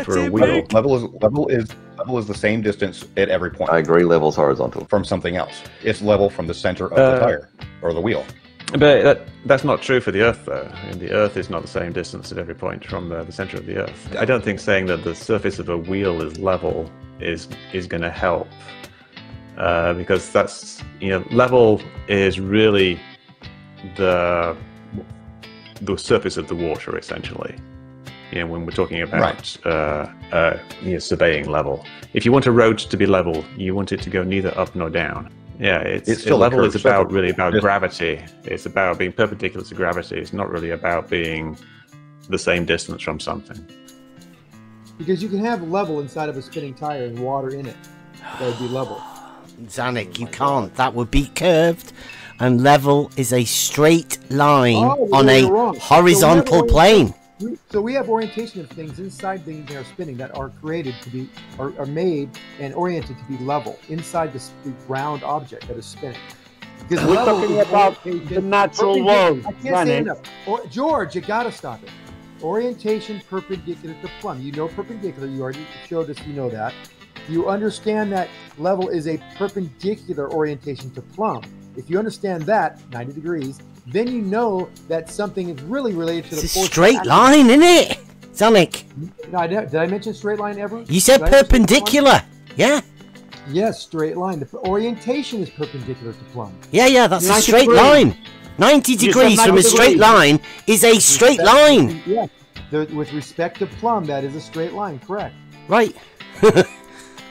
for a wheel. Level is the same distance at every point. I agree. Level's horizontal from something else. It's level from the center of the tire or the wheel. But that's not true for the Earth, though. I mean, the Earth is not the same distance at every point from the center of the Earth. I don't think saying that the surface of a wheel is level is going to help. Because that's, you know, level is really the surface of the water, essentially. You know, when we're talking about surveying level. If you want a road to be level, you want it to go neither up nor down. Yeah, it's still level is really about gravity. It's about being perpendicular to gravity. It's not really about being the same distance from something. Because you can have level inside of a spinning tire and water in it. That would be level. Zanik, you can't. That would be curved. And level is a straight line on a horizontal plane. So we have orientation of things inside things that are spinning that are created to be, are made and oriented to be level inside the round object that is spinning. Because we're talking about the natural world. I can't say enough. George, you gotta stop it. Orientation perpendicular to plumb. You know perpendicular. You already showed us. You know that. You understand that level is a perpendicular orientation to plumb. If you understand that, 90 degrees, then you know that something is really related to the force. It's a straight line, isn't it? Zanik. No, did I mention straight line ever? You said perpendicular. Yeah. Yes, straight line. The orientation is perpendicular to plumb. Yeah, that's a straight line. 90 degrees from a straight line is a straight line. Yeah. With respect to plumb, that is a straight line, correct. Right.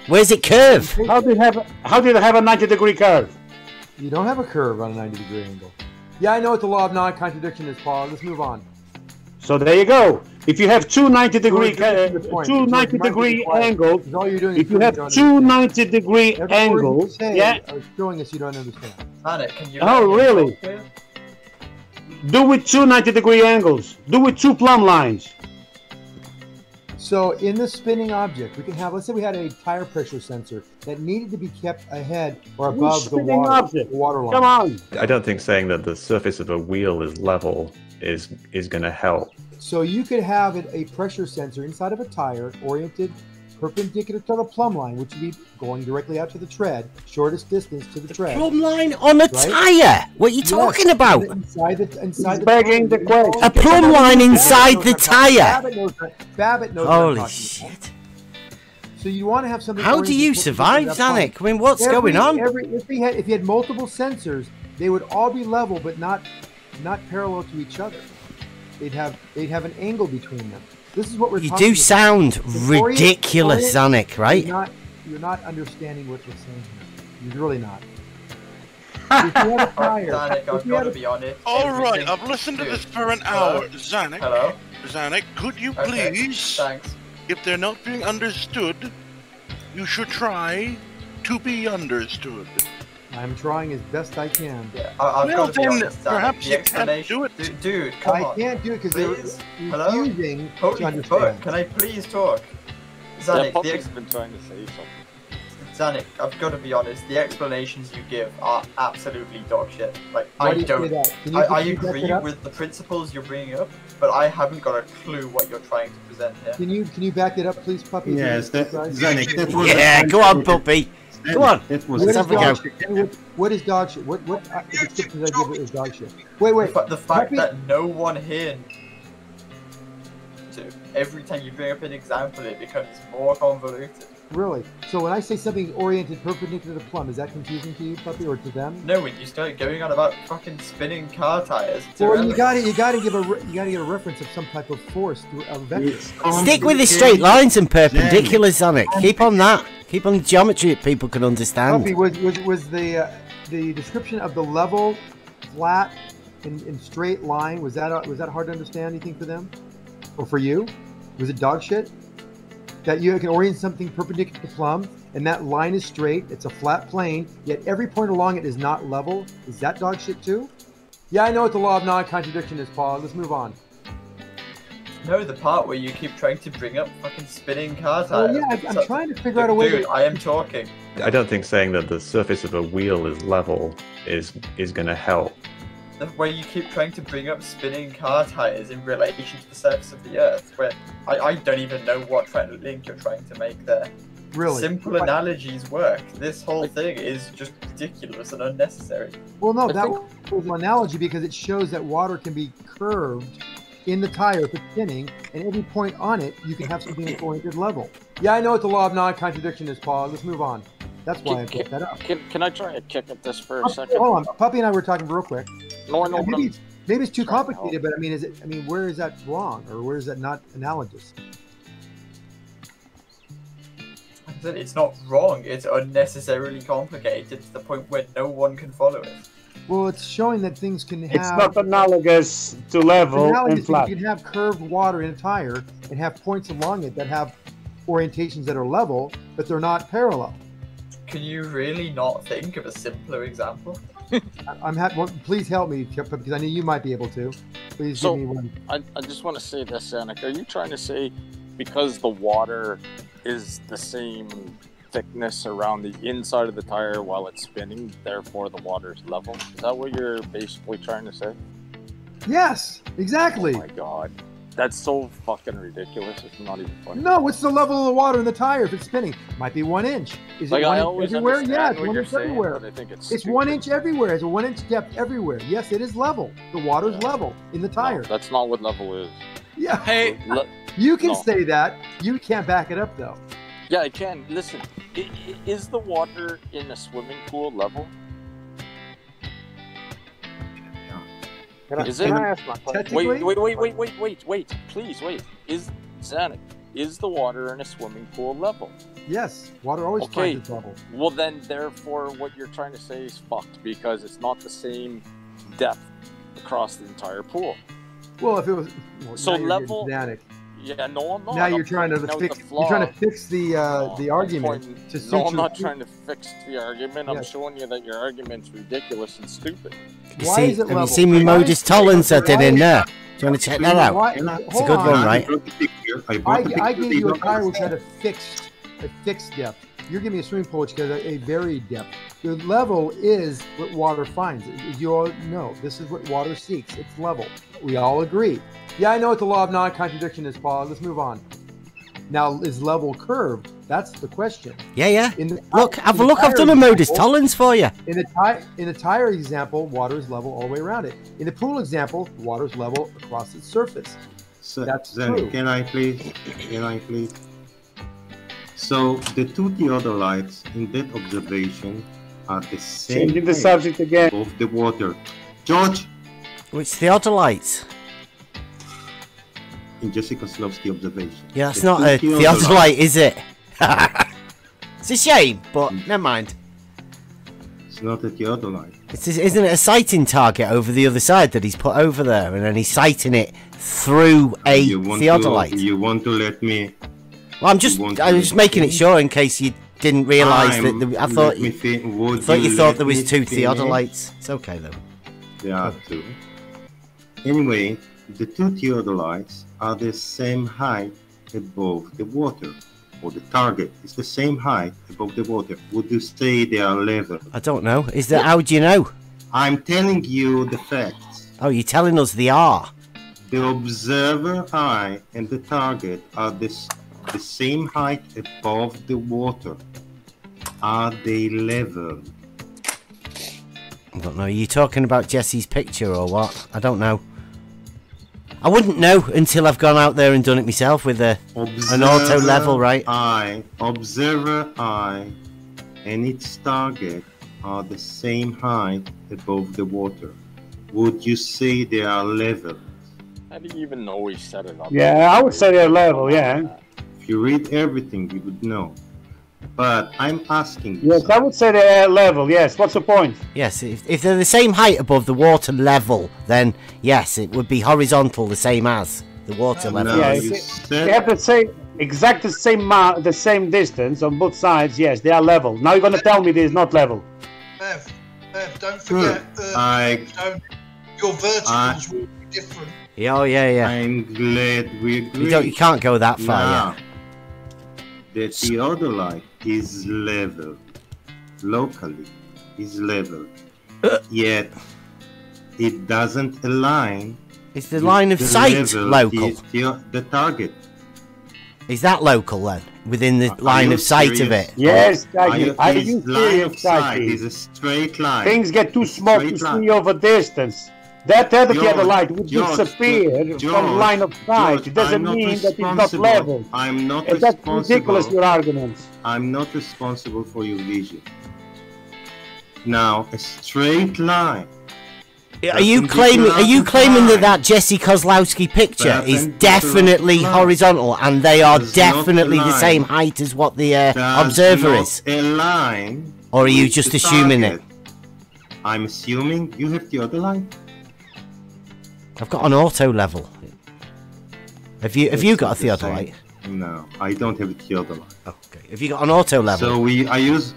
Where's it curve? How did it have a 90-degree curve? You don't have a curve on a 90-degree angle. Yeah, I know what the law of non-contradiction is, Paul. Let's move on. So there you go. If you have two 90-degree angles, if you have two 90-degree angles, showing us you don't understand. Oh, really? Do with two 90-degree angles. Do with two plumb lines. So in the spinning object, we can have, let's say we had a tire pressure sensor that needed to be kept ahead or above the water line. Come on. I don't think saying that the surface of a wheel is level is going to help. So you could have a pressure sensor inside of a tire oriented perpendicular to the plumb line, which would be going directly out to the tread, shortest distance to the tread. Plumb line on a tire? What are you talking about? Inside the begging the question. A plumb line inside the tire? Babbitt knows Holy shit. So you want to have something. How do you survive, Zanuck? I mean, what's going on? If you had multiple sensors, they would all be level, but not parallel to each other. They'd have an angle between them. This is what we're talking about. You do sound ridiculous, Zanuck, right? You're not understanding what we're saying here. You're really not. If you had a tire, Zanuck, I've got to be honest. All right, I've listened to this for an hour. Zanuck, hello? Zanuck, could you please, thanks. If they're not being understood, you should try to be understood. I'm trying as best I can. Yeah, I've got to be honest, perhaps the you can't do it. Dude, come on. I can't do it because they're refusing to Holy understand. fuck, can I please talk? Zanuck, Poppy's been trying to say something. Zanuck, I've got to be honest, the explanations you give are absolutely dog shit. Like, Why I do you don't. say that? Can I you back agree it up? with the principles you're bringing up, but I haven't got a clue what you're trying to present here. Can you back it up, please, Puppy? Yes, Zanuck, that was Yeah, go on, Puppy. Go on. Let's have a go. What is dog shit? What descriptions I give it is dog shit? Wait. The fact that no one here. Every time you bring up an example, it becomes more convoluted. Really? So when I say something oriented perpendicular to plumb, is that confusing to you, Puppy, or to them? No, when you start going on about fucking spinning car tires. Well, you gotta give a reference of some type of force through a vector. Stick with the straight lines and perpendiculars, Zanuck. Keep on that. Keep on the geometry that people can understand. Puppy, was the description of the level, flat, and straight line, was that hard to understand? Anything for them, or for you? Was it dog shit? That you can orient something perpendicular to plumb, and that line is straight, it's a flat plane, yet every point along it is not level. Is that dog shit too? Yeah, I know what the law of non-contradiction is, Paul. Let's move on. No, the part where you keep trying to bring up fucking spinning car tires. Oh yeah, I'm trying to figure out a way. Dude, I am talking. I don't think saying that the surface of a wheel is level is going to help. The way you keep trying to bring up spinning car tires in relation to the surface of the Earth, where I don't even know what link you're trying to make there. Really? Simple analogies work. This whole thing is just ridiculous and unnecessary. Well, no, that was an analogy because it shows that water can be curved in the tire if it's spinning, and every point on it, you can have something that's oriented level. Yeah, I know what the law of non-contradiction is, Paul. Let's move on. That's why I brought that up. Can I try a kick at this for a second? Hold on, Puppy and I were talking real quick. No, I know. Maybe it's too complicated, but I mean, where is that wrong, or where is that not analogous? It's not wrong. It's unnecessarily complicated to the point where no one can follow it. Well, it's showing that things can have. It's not analogous to level and flat. You can have curved water in a tire and have points along it that have orientations that are level, but they're not parallel. Can you really not think of a simpler example? Please help me, because I know you might be able to. Please give me one. I just want to say this, Zanuck. Are you trying to say because the water is the same thickness around the inside of the tire while it's spinning, therefore the water is level? Is that what you're basically trying to say? Yes, exactly. Oh my god. That's so fucking ridiculous. It's not even funny. No, what's the level of the water in the tire if it's spinning? Might be 1 inch. Is it 1 inch everywhere? Yeah, it's 1 inch everywhere. But I think it's 1 inch everywhere. It's a 1 inch depth everywhere. Yes, it is level. The water's level in the tire. No, that's not what level is. Yeah. Hey, you can say that. You can't back it up though. Yeah, I can. Listen, is the water in a swimming pool level? Is it? Wait, please wait. Zanuck, is the water in a swimming pool level? Yes, water always finds its level. Well then, therefore, what you're trying to say is fucked because it's not the same depth across the entire pool. Well, if it was so level. Yeah, no, I'm not. Now you're trying to fix. You're trying to fix the argument. I'm not trying to fix the argument. I'm showing you that your argument's ridiculous and stupid. Have you seen me modus tolerance I did in there? Do you want to check that out? It's a good one, right? I gave you a tire which had a fixed depth. you're giving me a swimming pool which has a varied depth. The level is what water finds. As you all know, this is what water seeks. It's level. We all agree. Yeah, I know what the law of non-contradiction is, Paul. Let's move on. Now, is level curved? That's the question. Yeah. Look, I've done a modus tollens for you. In the tire example, water is level all the way around it. In the pool example, water is level across its surface. So, that's then, true. Can I please? So the two theodolites in that observation are the same. Changing the subject again. Of the water. George. Which theodolites? In Jesse Kozlowski observation. Yeah, that's not a theodolite, is it? It's a shame, but never mind. It's not a theodolite. Isn't it a sighting target over the other side that he's put over there, and then he's sighting it through a theodolite? You want to let me? Well, I'm just making it sure in case you didn't realise that. I thought you thought there was two theodolites. It's okay though. There are two. Anyway, the two theodolites are the same height above the water, or the target is the same height above the water. Would you say they are level? I don't know. Is that how do you know? I'm telling you the facts. Oh, you're telling us they are. The observer eye and the target are the same height above the water. Are they level? I don't know. Are you talking about Jesse's picture or what? I don't know. I wouldn't know until I've gone out there and done it myself with an auto level, right? Observer eye and its target are the same height above the water. Would you say they are level? How do you even know he set it up? Yeah, I would say they're level, yeah. If you read everything, you would know. But I'm asking you. Yes, I would say they're level, yes. What's the point? Yes, if they're the same height above the water level, then yes, it would be horizontal, the same as the water level. Yeah, they have the same distance on both sides, yes, they are level. Now you're going to tell me they're not level. Bev, don't forget, your verticals will be different. Yeah. I'm glad we agree. You can't go that far, yeah. The theodolite is level. Locally, is level. Yet, it doesn't align. Is the line of sight local? The target. Is that local then? Within the line of sight of it? Yes, I use line of sight is a straight line. Things get too small to see over distance. That theodolite would disappear from the line of sight. It doesn't mean that it's not level. I'm not responsible. That's ridiculous, your arguments. I'm not responsible for your vision. Now, a straight line. Are you claiming that Jesse Kozlowski picture is definitely horizontal and they are definitely the same height as what the observer is? Or are you just assuming it? I'm assuming you have the other line. I've got an auto level. Have you got a theodolite? No, I don't have a theodolite. Okay. Have you got an auto level? So I use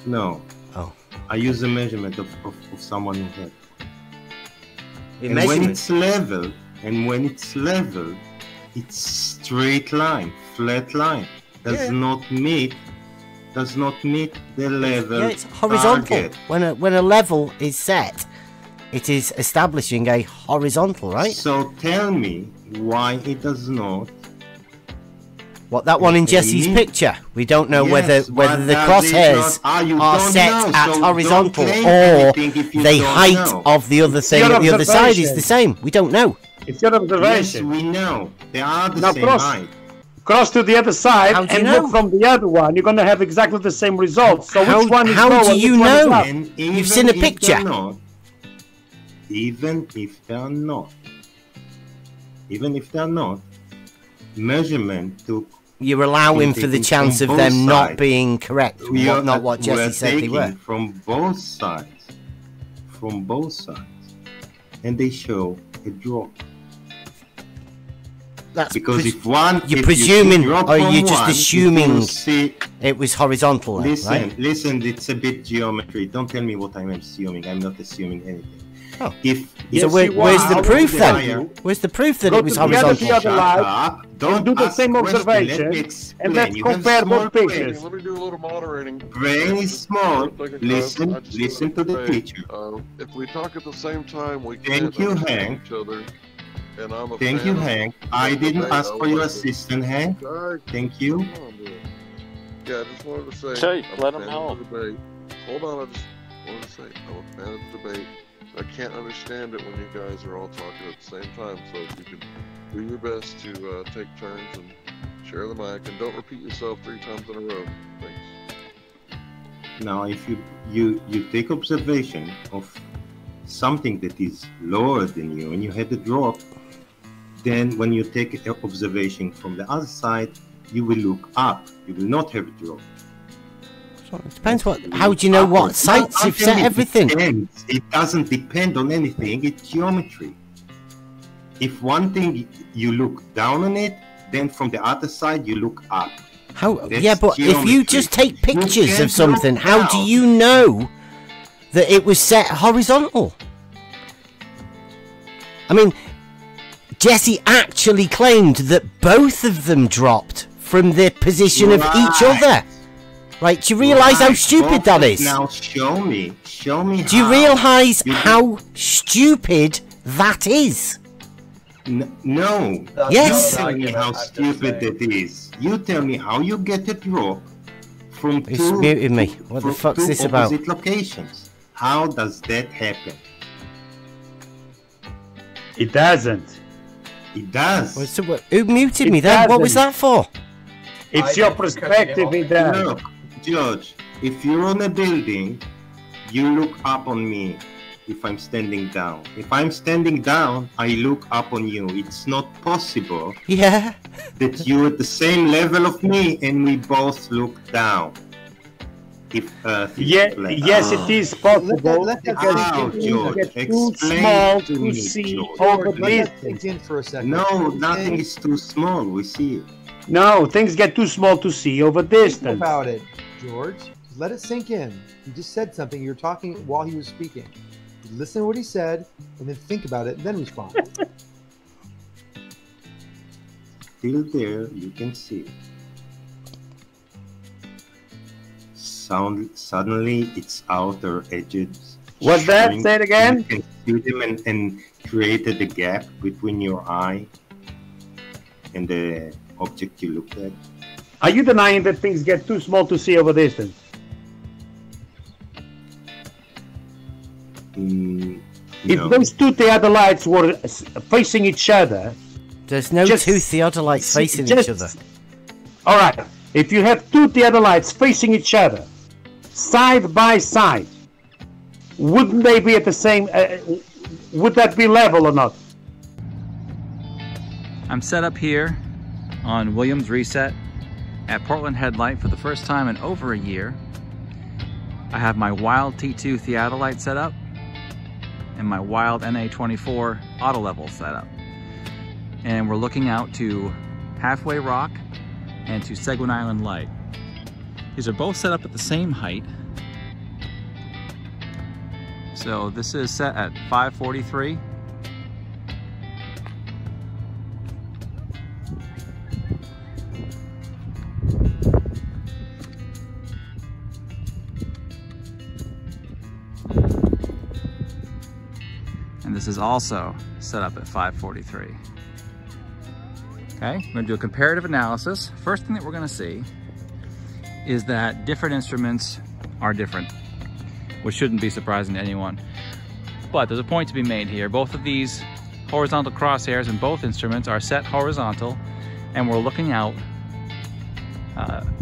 the measurement of someone who had. And when it's level, it's straight line, flat line. Does not meet the level. Yeah, it's horizontal. Target. When a level is set, it is establishing a horizontal, right? So tell me why it does not. What, that one in Jesse's picture? We don't know whether the crosshairs are set at horizontal or the height of the other thing at the other side is the same. We don't know. It's your observation. Yes, we know. They are the same height. Cross to the other side and look from the other one. You're going to have exactly the same results. So which one is how do you know? You've seen a picture. Even if they are not, measurement took. You're allowing for the chance of them not being correct, not what Jesse said they were. From both sides, and they show a drop. That's because if one, you're presuming, or you're just assuming it was horizontal. Listen, right? Listen. It's a bit geometry. Don't tell me what I'm assuming. I'm not assuming anything. Oh. So where's the proof then? Where's the proof that it was horizontal? The other light, don't do the same observation, and let's compare both pictures. Let me do a little moderating. Brain is small. Listen to the teacher. If we talk at the same time, we can't understand each other. And I'm a Thank you, Hank. I didn't ask for your assistant, Hank. Thank you. Yeah, I just wanted to say. Jake, let him help. Hold on, I just wanted to say I'm a fan of the debate. I can't understand it when you guys are all talking at the same time. So if you can do your best to take turns and share the mic, and don't repeat yourself 3 times in a row. Thanks. Now, if you take observation of something that is lower than you and you had a drop, then when you take an observation from the other side, you will look up. You will not have a drop. It depends how do you know what sites you've set everything? It doesn't depend on anything, it's geometry. If one thing you look down on it, then from the other side you look up. Yeah, but geometry. If you just take pictures of something, how do you know that it was set horizontal? I mean, Jesse actually claimed that both of them dropped from the position of each other. Right, do you realise how stupid that is? Now show me Do you realise how stupid that is? No. Yes. You tell me how stupid it is. You tell me how you get a drop from He's muted me. What the fuck's this about? Opposite locations. How does that happen? It doesn't. It does. Well, so who muted me then? What was that for? It's your perspective, it does. Look, George, if you're on a building, you look up on me if I'm standing down. If I'm standing down, I look up on you. It's not possible that you're at the same level of me and we both look down. If Earth is flat. Yes, it is possible. How, George? Explain to me, George. No, nothing is too small. We see it. No, things get too small to see over distance. Think about it, George. Just let it sink in. He just said something. You're talking while he was speaking. You listen to what he said, and then think about it, and then respond. Still there, you can see. Suddenly, its outer edges. What's that? Say it again. You can see them and created a gap between your eye and the object you looked at. Are you denying that things get too small to see over distance? No. If those two theodolites were facing each other... There's no two theodolites facing each other. Alright, if you have two theodolites facing each other, side by side, wouldn't they be at the same... would that be level or not? I'm set up here on Williams Reset at Portland Headlight for the first time in over a year. I have my Wild T2 theodolite set up and my Wild NA24 auto level set up. And we're looking out to Halfway Rock and to Seguin Island Light. These are both set up at the same height. So this is set at 543. And this is also set up at 543. Okay, we're gonna do a comparative analysis. First thing that we're gonna see is that different instruments are different, which shouldn't be surprising to anyone. But there's a point to be made here. Both of these horizontal crosshairs in both instruments are set horizontal, and we're looking out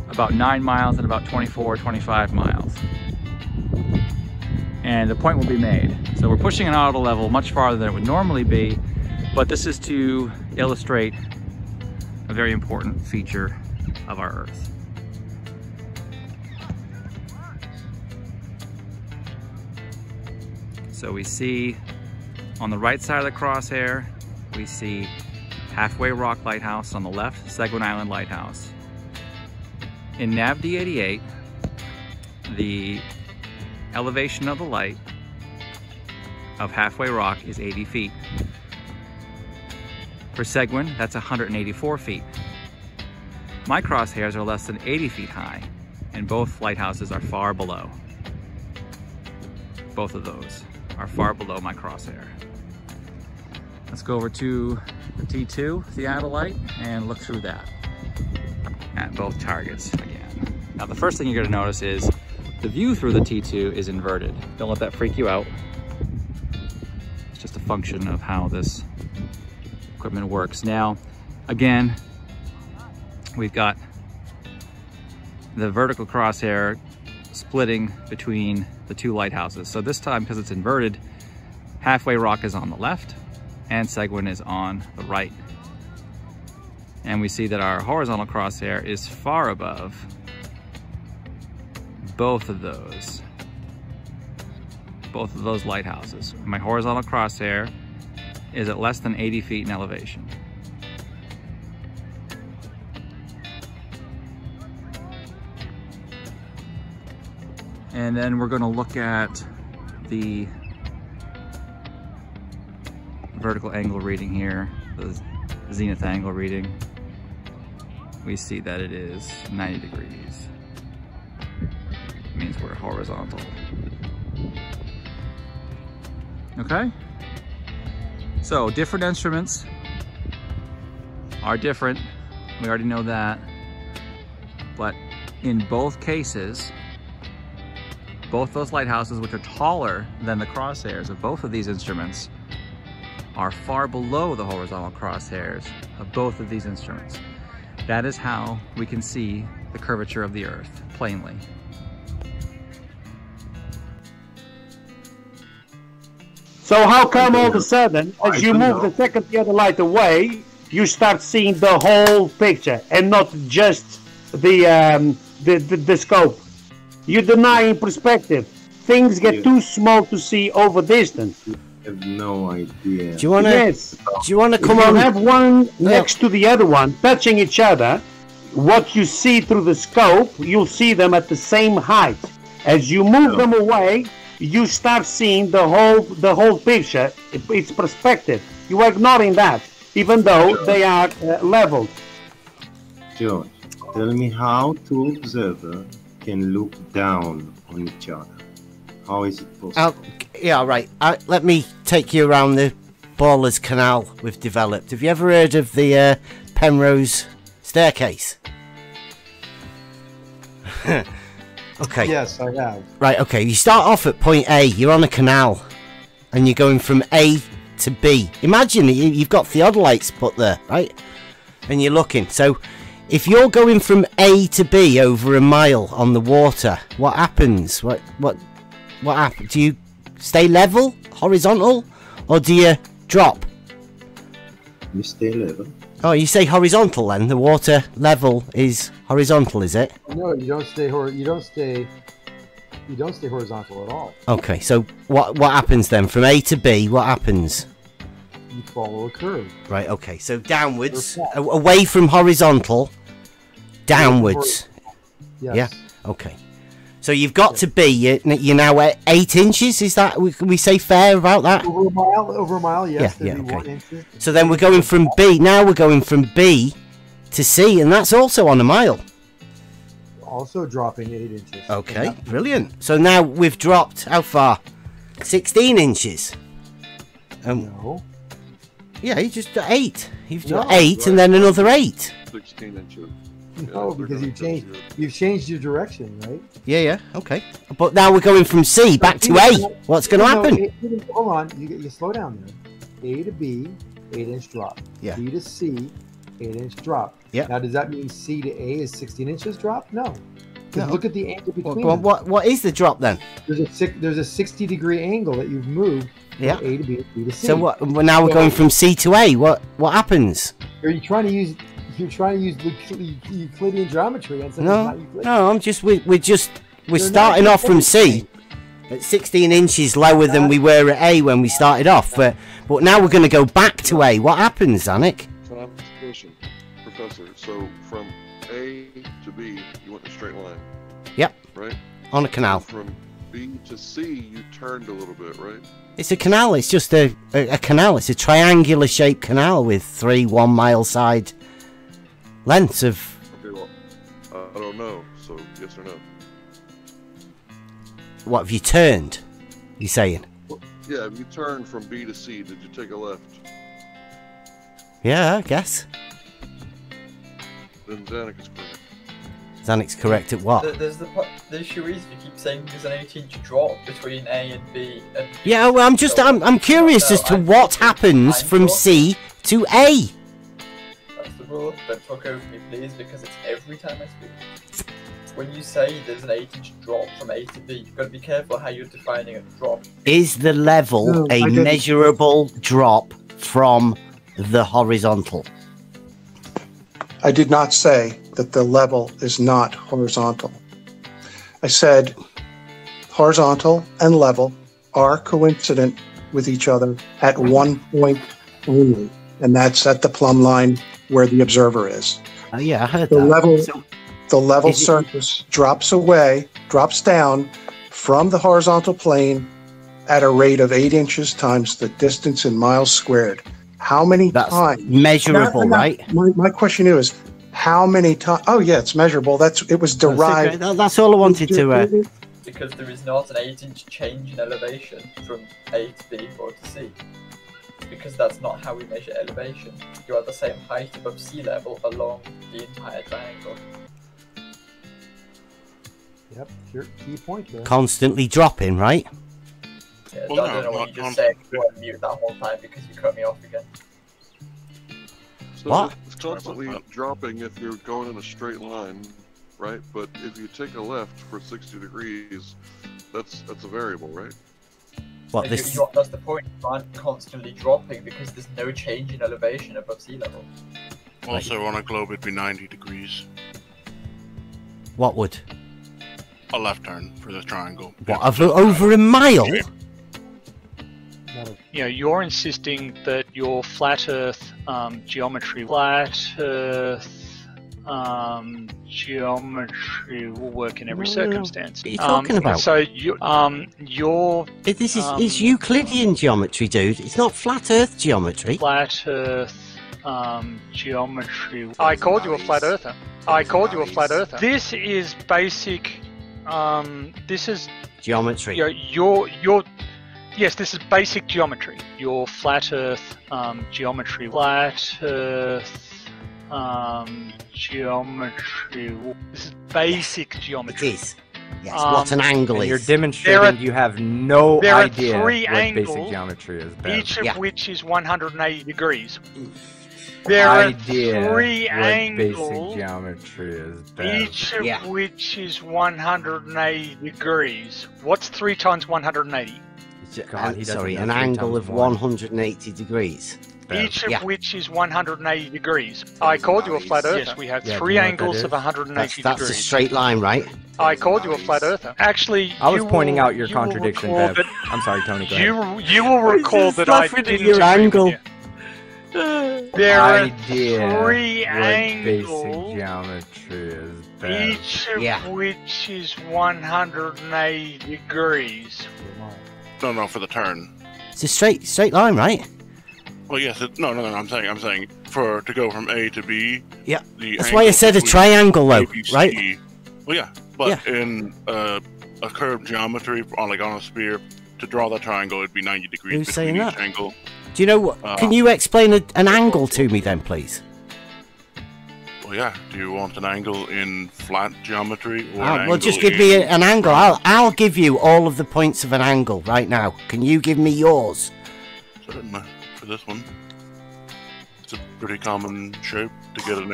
about 9 miles and about 24, 25 miles. And the point will be made. So we're pushing an auto level much farther than it would normally be, but this is to illustrate a very important feature of our Earth. So we see on the right side of the crosshair, we see Halfway Rock Lighthouse, on the left, Seguin Island Lighthouse. In NAV-D88, the elevation of the light of halfway rock is 80 feet. For Seguin, that's 184 feet. My crosshairs are less than 80 feet high, and both lighthouses are far below. Both of those are far below my crosshair. Let's go over to the T2 theodolite and look through that at both targets again. Now the first thing you're going to notice is the view through the T2 is inverted. Don't let that freak you out. It's just a function of how this equipment works. Now, again, we've got the vertical crosshair splitting between the two lighthouses. So this time, because it's inverted, halfway rock is on the left and Seguin is on the right. And we see that our horizontal crosshair is far above both of those lighthouses. My horizontal crosshair is at less than 80 feet in elevation. And then we're going to look at the vertical angle reading here, the zenith angle reading. We see that it is 90 degrees. It means we're horizontal. Okay? So different instruments are different. We already know that. But in both cases, both those lighthouses, which are taller than the crosshairs of both of these instruments, are far below the horizontal crosshairs of both of these instruments. That is how we can see the curvature of the Earth plainly. So how come all of a sudden, as you move the second theodolite away, you start seeing the whole picture and not just the scope? You deny in perspective. Things get too small to see over distance. I have no idea. Do you want to? Yes. Do you want to come if on? You have one next to the other one, touching each other. What you see through the scope, you'll see them at the same height. As you move them away, you start seeing the whole picture. It's perspective. You are ignoring that, even though they are leveled. George, tell me how two observers can look down on each other. How is it possible? Yeah, right. Let me take you around the Ballers Canal we've developed. Have you ever heard of the Penrose staircase? Okay. Yes, I have. Right, okay. You start off at point A. You're on a canal. And you're going from A to B. Imagine you've got theodolites put there, right? And you're looking. So, if you're going from A to B over a mile on the water, what happens? What happens? Do you stay level, horizontal, or do you drop? You stay level. Oh, you say horizontal then. The water level is horizontal, is it? No, you don't stay horizontal at all. Okay, so what happens then from A to B? What happens? You follow a curve. Right. Okay. So downwards, away from horizontal, downwards. Yes. Yeah. Okay. So you've got to be. You're now at 8 inches. Is that we say fair about that? Over a mile. Yes. Yeah. Okay. So then we're going from B. Now we're going from B to C, and that's also on a mile. Also dropping 8 inches. Okay. Brilliant. So now we've dropped how far? 16 inches. No. Yeah, you just 8. You've done 8 and then another 8. 16 inches. No, because you've changed your direction, right? Yeah, okay. But now we're going from C back to A. What's going to happen? Hold on, you slow down there. A to B, 8-inch drop. Yeah. B to C, 8-inch drop. Yeah. Now, does that mean C to A is 16 inches drop? No. No. Look at the angle between Well, them. what is the drop then? There's a 60-degree angle that you've moved from Yeah. A to B, B to C. So what? Well, now we're going from C to A. What happens? Are you trying to use? You're trying to use Euclidean geometry on something No, not Euclidean. no. We're starting off from C at 16 inches lower than we were at A when we started off. But now we're going to go back to A. What happens, Anik? So I have a question, Professor. So from A to B, you went in a straight line. Yep. Right. On a canal. From B to C, you turned a little bit, right? It's a canal. It's just a canal. It's a triangular shaped canal with 3 1-mile side lengths of. Okay, well, I don't know. So yes or no? What have you turned? You saying? Yeah, if you turned from B to C, did you take a left? Yeah, I guess. Then Zanuck is correct. Zanuck's correct at what? The issue is you keep saying there's an 8-inch drop between A and B. Yeah, well, I'm curious as to what happens from C to A. That's the rule. Don't talk over me, please, because it's every time I speak. When you say there's an 8-inch drop from A to B, you've got to be careful how you're defining a drop. Is the level a measurable drop from the horizontal? I did not say that the level is not horizontal. I said horizontal and level are coincident with each other at one point only, and that's at the plumb line where the observer is. Oh yeah, I heard the that. level. The level surface drops down from the horizontal plane at a rate of 8 inches times the distance in miles squared. How many times? Measurable, right? My question is, how many times? Oh yeah, it's measurable. It was derived. That's all I wanted to. Because there is not an 8-inch change in elevation from A to B or to C. Because that's not how we measure elevation. You are the same height above sea level along the entire triangle. Yep, your key point there. Constantly dropping, right? Yeah, I don't know what you just said. You were on mute that whole time because you cut me off again. So what? It's constantly dropping if you're going in a straight line, right? But if you take a left for 60 degrees, that's a variable, right? What this? That's the point. You aren't constantly dropping because there's no change in elevation above sea level. Also, on a globe, it'd be 90 degrees. What would? A left turn for the triangle. What, over a mile? You know, you're insisting that your flat Earth geometry, geometry will work in every circumstance. What are you talking about? So your this is Euclidean geometry, dude. It's not flat Earth geometry. Flat Earth geometry. I called you a flat earther. I called you a flat earther. This is basic. This is geometry. Yes, this is basic geometry. Your flat Earth geometry. Flat Earth geometry. This is basic geometry. It is. Yes, what an angle is. You're demonstrating you have no idea what basic geometry is. Each of which is 180 degrees. There are 3 angles, basic geometry is each of which is 180 degrees. What's 3 times 180? Sorry, an angle of 180 degrees. Each of which is 180 degrees. I called you a flat earther. Yes, we have 3 angles of 180 degrees. That's a straight line, right? I called you a flat earther. Actually, I was pointing out your contradiction, Bev. I'm sorry, Tony. Go ahead. You will recall that I didn't your angle. There are 3 angles, basic geometry is each of which is 180 degrees. No, for the turn. It's a straight line, right? Well, yes. No. I'm saying to go from A to B. Yeah. That's why I said a triangle, though, right? Well, yeah, but in a curved geometry, on a sphere, to draw that triangle, it'd be 90 degrees. Who's saying that? Angle. Do you know what? Can you explain an angle to me then, please? Well, yeah. Do you want an angle in flat geometry? Or well, just give me an angle. I'll give you all of the points of an angle right now. Can you give me yours? Certainly. For this one, it's a pretty common shape to get an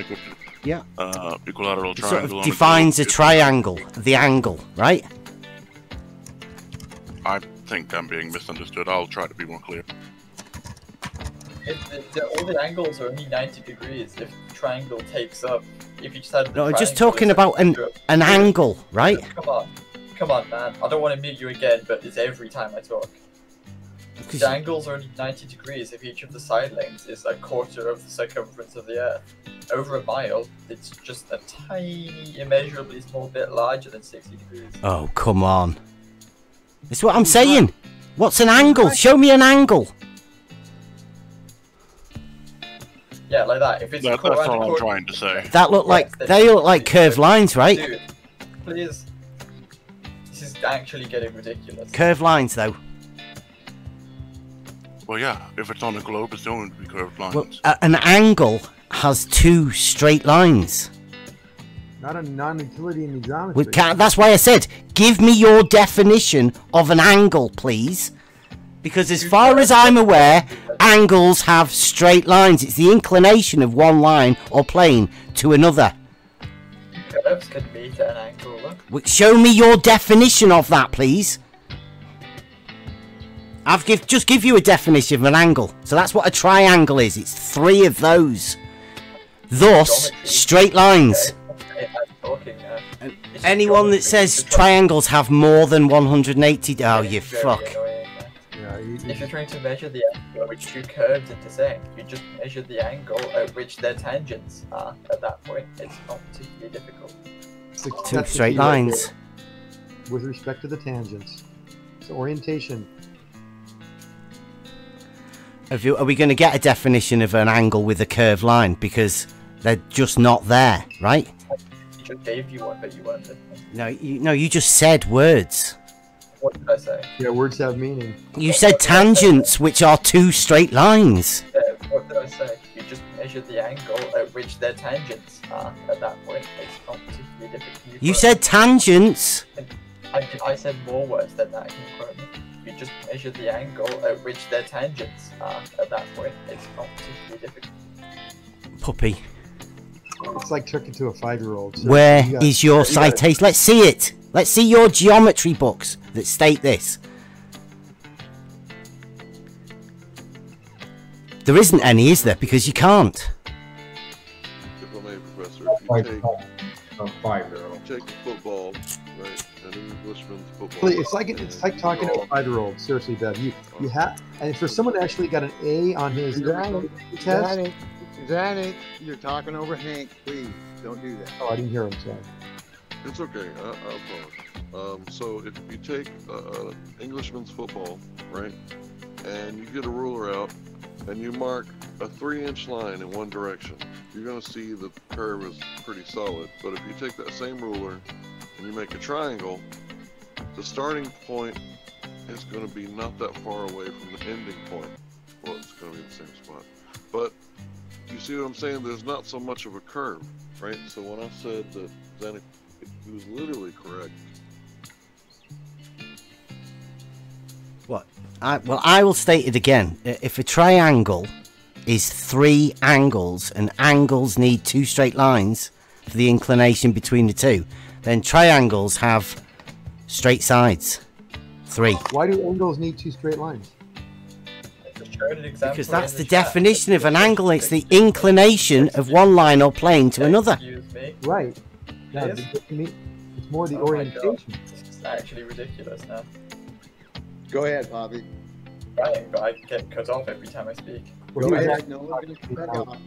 equilateral triangle. Sort of defines a triangle, the angle, right? I think I'm being misunderstood. I'll try to be more clear. All the angles are only 90 degrees if the triangle takes up. If you just had No, just talking about an angle, right? Come on, man. I don't want to mute you again, but it's every time I talk. The angles are only 90 degrees if each of the side lengths is a quarter of the circumference of the Earth. Over a mile, it's just a tiny, immeasurably small bit larger than 60 degrees. Oh, come on. That's what I'm saying. What's an angle? Show me an angle. Yeah, like that. If it's That's all I'm trying to say. That look like they look like curved lines, right? Dude, please. This is actually getting ridiculous. Curved lines, though. Well, yeah. If it's on a globe, it's going to be curved lines. Well, an angle has two straight lines. Not a non-utility in the geometry. That's why I said, give me your definition of an angle, please. Because as far as I'm aware, angles have straight lines. It's the inclination of one line or plane to another. Curves can meet an angle, look. Show me your definition of that, please. Just give you a definition of an angle. So that's what a triangle is. It's three of those. Thus, straight lines. And anyone that says triangles have more than 180... Oh, you fuck. If you're trying to measure the angle at which two curves intersect, you just measure the angle at which their tangents are. At that point, it's not particularly difficult. Two straight lines. With respect to the tangents. It's orientation. Are we going to get a definition of an angle with a curved line? Because they're just not there, right? I just gave you one, but you weren't listening. No, you just said words. What did I say? Yeah, words have meaning. You said tangents, which are two straight lines. Yeah, what did I say? You just measure the angle at which their tangents are. At that point, it's not particularly difficult. You said tangents. I said more words than that. Can you quote me? You just measure the angle at which their tangents are. At that point, it's not particularly difficult. Puppy. It's like tricking to a 5-year-old. So Where is your citation? Let's see it. Let's see your geometry books that state this. There isn't any, is there? Because you can't. If I may, Professor, if you take a 5-year-old, take a football, right, an Englishman's football. It's like talking to a 5-year-old. Seriously, Bev, you have, and for someone that actually got an A on his test. Danny, you're talking over Hank. Please don't do that. Oh, I didn't hear him. Sorry. It's okay. I'll pause. So if you take Englishman's football, right, and you get a ruler out and you mark a 3-inch line in one direction, you're going to see the curve is pretty solid. But if you take that same ruler and you make a triangle, the starting point is going to be not that far away from the ending point. Well, it's going to be the same spot. But you see what I'm saying? There's not so much of a curve, right? So when I said that Zanuck, he was literally correct. What? I will state it again. If a triangle is 3 angles and angles need 2 straight lines for the inclination between the two, then triangles have straight sides. 3. Why do angles need 2 straight lines? Because that's the definition of an angle. It's the inclination of one line or plane to another. Right. Yeah, it's more the orientation. This is actually ridiculous now. Go ahead, Bobby. Right, but I get cut off every time I speak. Go ahead. No one gets cut off.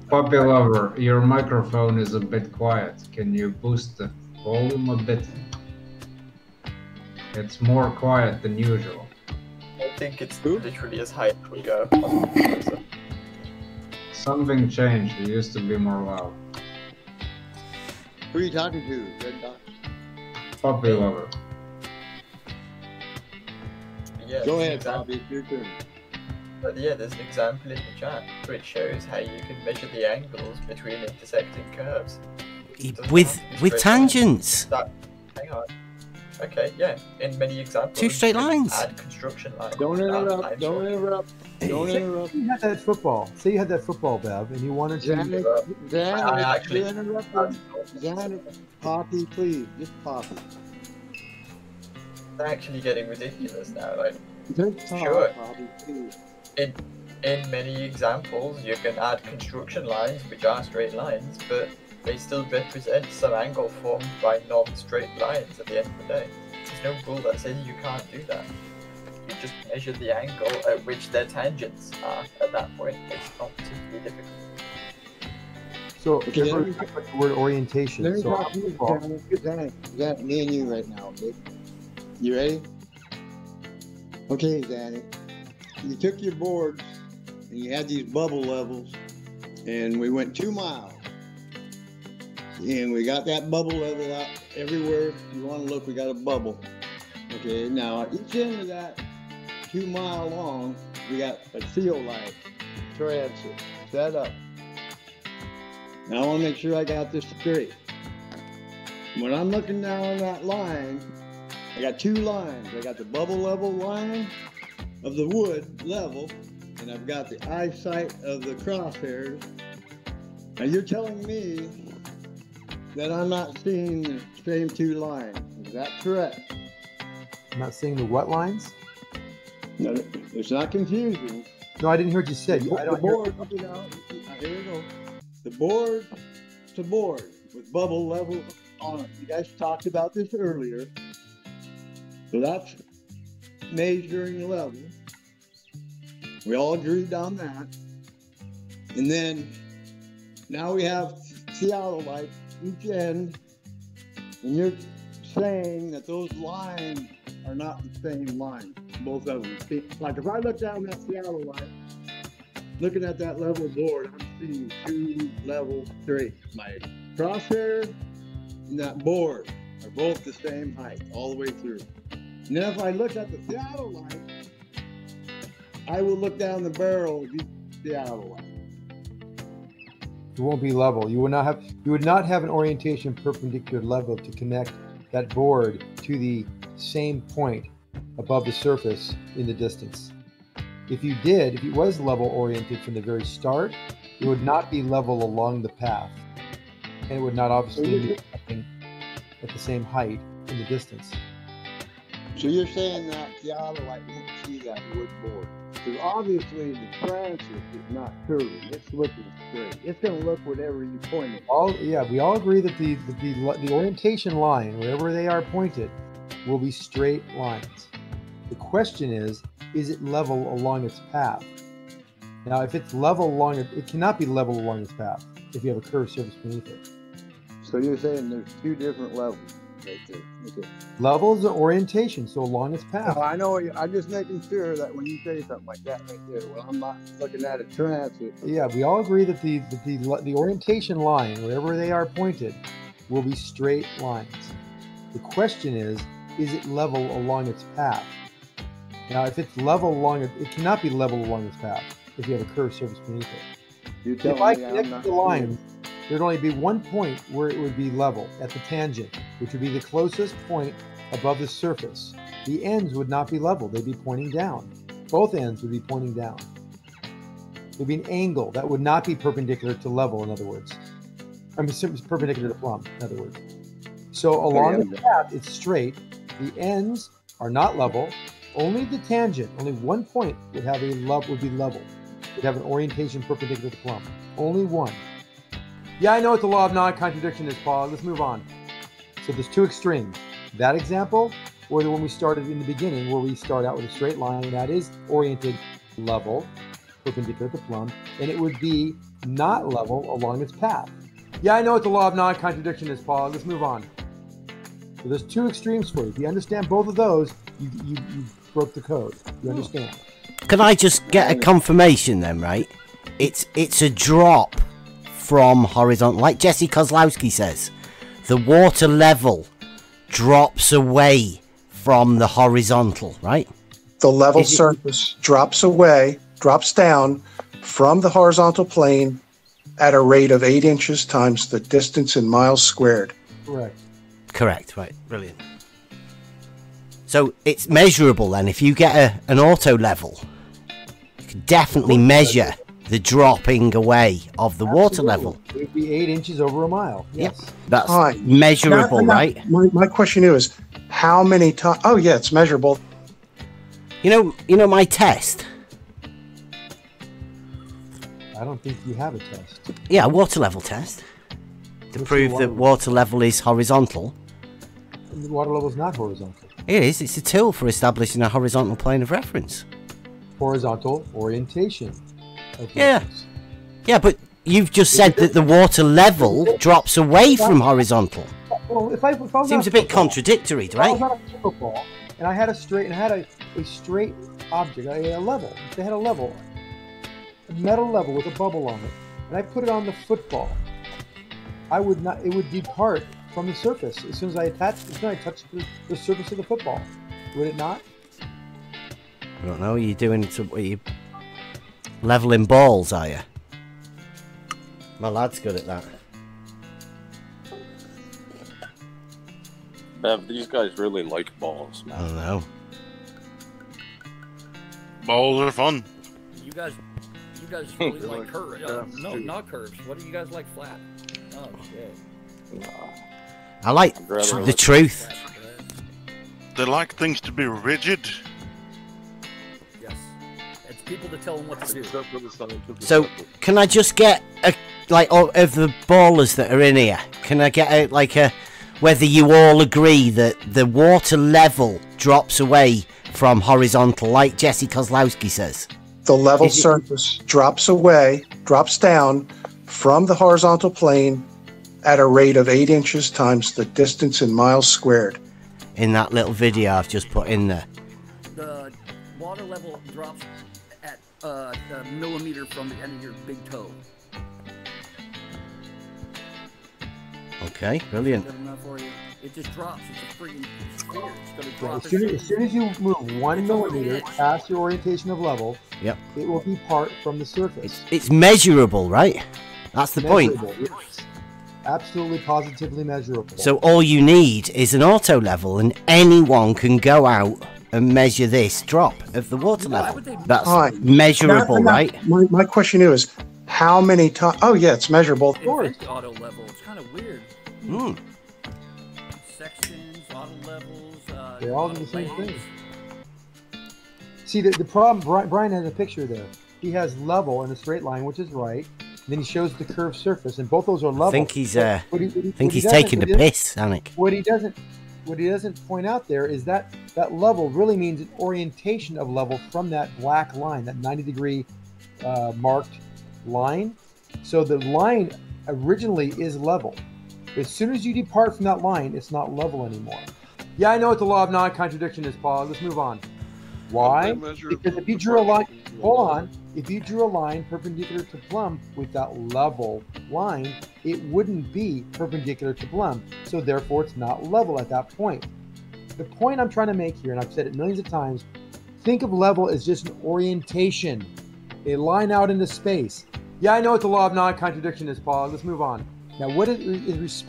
Puppy lover, your microphone is a bit quiet. Can you boost the volume a bit? It's more quiet than usual. I think it's literally as high as we go. Something changed. It used to be more loud. Who are you talking to, Red Dot? Puppy lover. Yeah, go ahead, Bobby. Your turn. But yeah, there's an example in the chat which shows how you can measure the angles between intersecting curves. With tangents. Hang on. Okay, yeah. In many examples, 2 straight lines. Add construction lines. Don't interrupt. Don't interrupt. Don't interrupt. You had that football. Say you had that football, Bev, and you wanted to. Zanuck, Poppy, please, just Poppy. It's actually getting ridiculous now. Like, Talk, sure. Poppy, please. In many examples, you can add construction lines, which are straight lines, but they still represent some angle formed by non-straight lines at the end of the day. There's no rule that says you can't do that. You just measure the angle at which their tangents are. At that point, it's not particularly difficult. So, okay, the word orientation. Let me talk to you, Zanuck, me and you right now, okay? You ready? Okay, Danny. You took your boards and you had these bubble levels, and we went 2 miles. And we got that bubble level out everywhere you want to look. We got a bubble. Okay, now at each end of that 2 mile long, we got a theolite transit set up. Now I want to make sure I got this straight. When I'm looking down that line, I got 2 lines. I got the bubble level line of the wood level, and I've got the eyesight of the crosshairs. Now you're telling me that I'm not seeing the same 2 lines. Is that correct? I'm not seeing the what lines? No, it's not confusing. No, I didn't hear what you said. The board, here we go. The board to board with bubble level on it. You guys talked about this earlier. So that's measuring the level. We all agreed on that. And then now we have theodolite each end, and you're saying that those lines are not the same line, both of them. See, like if I look down that theodolite, looking at that level board, I'm seeing 2 levels straight. My crosshair and that board are both the same height all the way through. And then if I look at the theodolite, I will look down the barrel of each theodolite. It won't be level. You would not have an orientation perpendicular level to connect that board to the same point above the surface in the distance. If you did, if it was level oriented from the very start, it would not be level along the path, and it would not obviously be at the same height in the distance. So you're saying that theodolite won't see that wood board? Because obviously the transit is not curving; it's looking straight. It's going to look whatever you point it. We all agree that the orientation line, wherever they are pointed, will be straight lines. The question is it level along its path? Now, if it's level along it, it cannot be level along its path if you have a curved surface beneath it. So you're saying there's 2 different levels right there. Okay. Level is the orientation, so along its path. No, I know. I'm just making sure that when you say something like that right there, well, I'm not looking at a transit. Yeah, we all agree that the orientation line, wherever they are pointed, will be straight lines. The question is it level along its path? Now, if it's level along it, it cannot be level along its path if you have a curved surface beneath it. If I connect the line, there'd only be one point where it would be level at the tangent, which would be the closest point above the surface. The ends would not be level, they'd be pointing down. Both ends would be pointing down. There'd be an angle that would not be perpendicular to level, in other words. I mean, perpendicular to plumb, in other words. So along the path, it's straight. The ends are not level. Only the tangent, only one point would have a would be level. Would have an orientation perpendicular to plumb. Only one. Yeah, I know what the law of non-contradiction is, Paul. Let's move on. So there's 2 extremes. That example, or the one we started in the beginning, where we start out with a straight line, and that is oriented level, perpendicular to plumb, and it would be not level along its path. Yeah, I know what the law of non-contradiction is, Paul. Let's move on. So there's 2 extremes for you. If you understand both of those, you broke the code. You understand? Can I just get a confirmation then, right? It's a drop from horizontal. Like Jesse Kozlowski says, the water level drops away from the horizontal, right? The level surface drops down from the horizontal plane at a rate of 8 inches times the distance in miles squared. Correct, right. Brilliant. So it's measurable then. If you get an auto level, you can definitely measure the dropping away of the water level. It would be 8 inches over a mile. Yes. Yep. That's measurable, right? My question is, how many times? Oh, yeah, it's measurable. You know my test. I don't think you have a test. Yeah, a water level test to prove that water level is horizontal. The water level is not horizontal. It is. It's a tool for establishing a horizontal plane of reference. Horizontal orientation. Yeah. Yeah, but you've just said that the water level drops away from horizontal. Well, if I was seems a bit contradictory, right? If I was on a pickleball and I had a straight object, a level. They had a level, a metal level with a bubble on it, and I put it on the football. It would depart from the surface as soon as I touched the surface of the football. Would it not? I don't know. Are you doing some? Are you leveling balls? Are you? My lad's good at that. Bev, these guys really like balls, man. I don't know. Balls are fun. You guys really like curves. No, not curves. What do you guys like flat? Oh shit. I like the truth. They like things to be rigid. Yes. It's people to tell them what to do. So, can I just get of the ballers that are in here? Can I get whether you all agree that the water level drops away from horizontal, like Jesse Kozlowski says? The level surface drops down from the horizontal plane at a rate of 8 inches times the distance in miles squared. In that little video I've just put in there. The water level drops at a millimeter from the end of your big toe. Okay, brilliant. Good enough for you. It just drops. It's a freaking sphere. It's going to drop. As soon as you move 1 millimeter past your orientation of level, yep, it will depart from the surface. It's measurable, right? That's the point. Yes. Absolutely, positively measurable. So all you need is an auto level, and anyone can go out and measure this drop of the water level. That's measurable, right? My question is, how many times? Oh yeah, it's measurable. Of course. Auto level. It's kind of weird. Hmm. Sections, auto levels. They're all the same thing. See, the problem, Brian has a picture there. He has level in a straight line, which is right. And then he shows the curved surface, and both those are level. I think he's taking the piss, Anik. What he doesn't point out there is that level really means an orientation of level from that black line, that 90-degree marked line. So the line originally is level. As soon as you depart from that line, it's not level anymore. Yeah, I know what the law of non-contradiction is, Paul. Let's move on. Why? Because if you drew a line, if you drew a line perpendicular to plumb with that level line, it wouldn't be perpendicular to plumb. So therefore, it's not level at that point. The point I'm trying to make here, and I've said it millions of times, think of level as just an orientation, a line out into space. Yeah, I know what the law of non-contradiction is, Paul. Let's move on. Now, what it is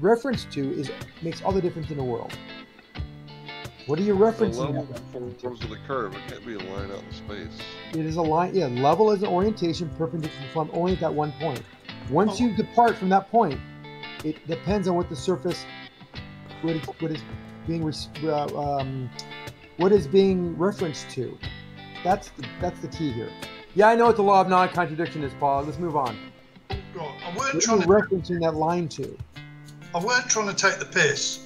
reference to makes all the difference in the world. What are you referencing? The level in terms of the curve, it can't be a line out in space. It is a line, yeah. Level is an orientation perpendicular to plumb only at that one point. Once you depart from that point, it depends on what the surface, what is being referenced to. That's the key here. Yeah, I know what the law of non-contradiction is, Paul. Let's move on. Right. I weren't what trying are you referencing that line to? I weren't trying to take the piss.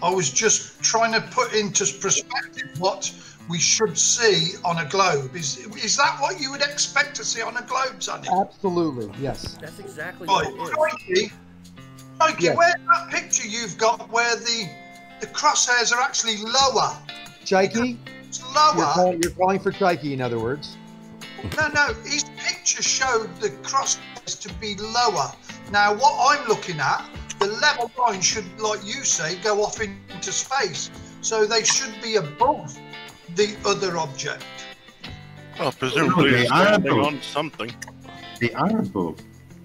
I was just trying to put into perspective what we should see on a globe. Is that what you would expect to see on a globe, Sonny? Absolutely, yes. That's exactly right. what it is. Mikey, yes. Where's that picture you've got where the crosshairs are actually lower? Chikey? It's lower. You're calling for Chikey, in other words. No, his picture showed the crosshairs to be lower. Now, what I'm looking at, the level line should, like you say, go off into space. So they should be above the other object. Well, presumably it's standing on something. They are above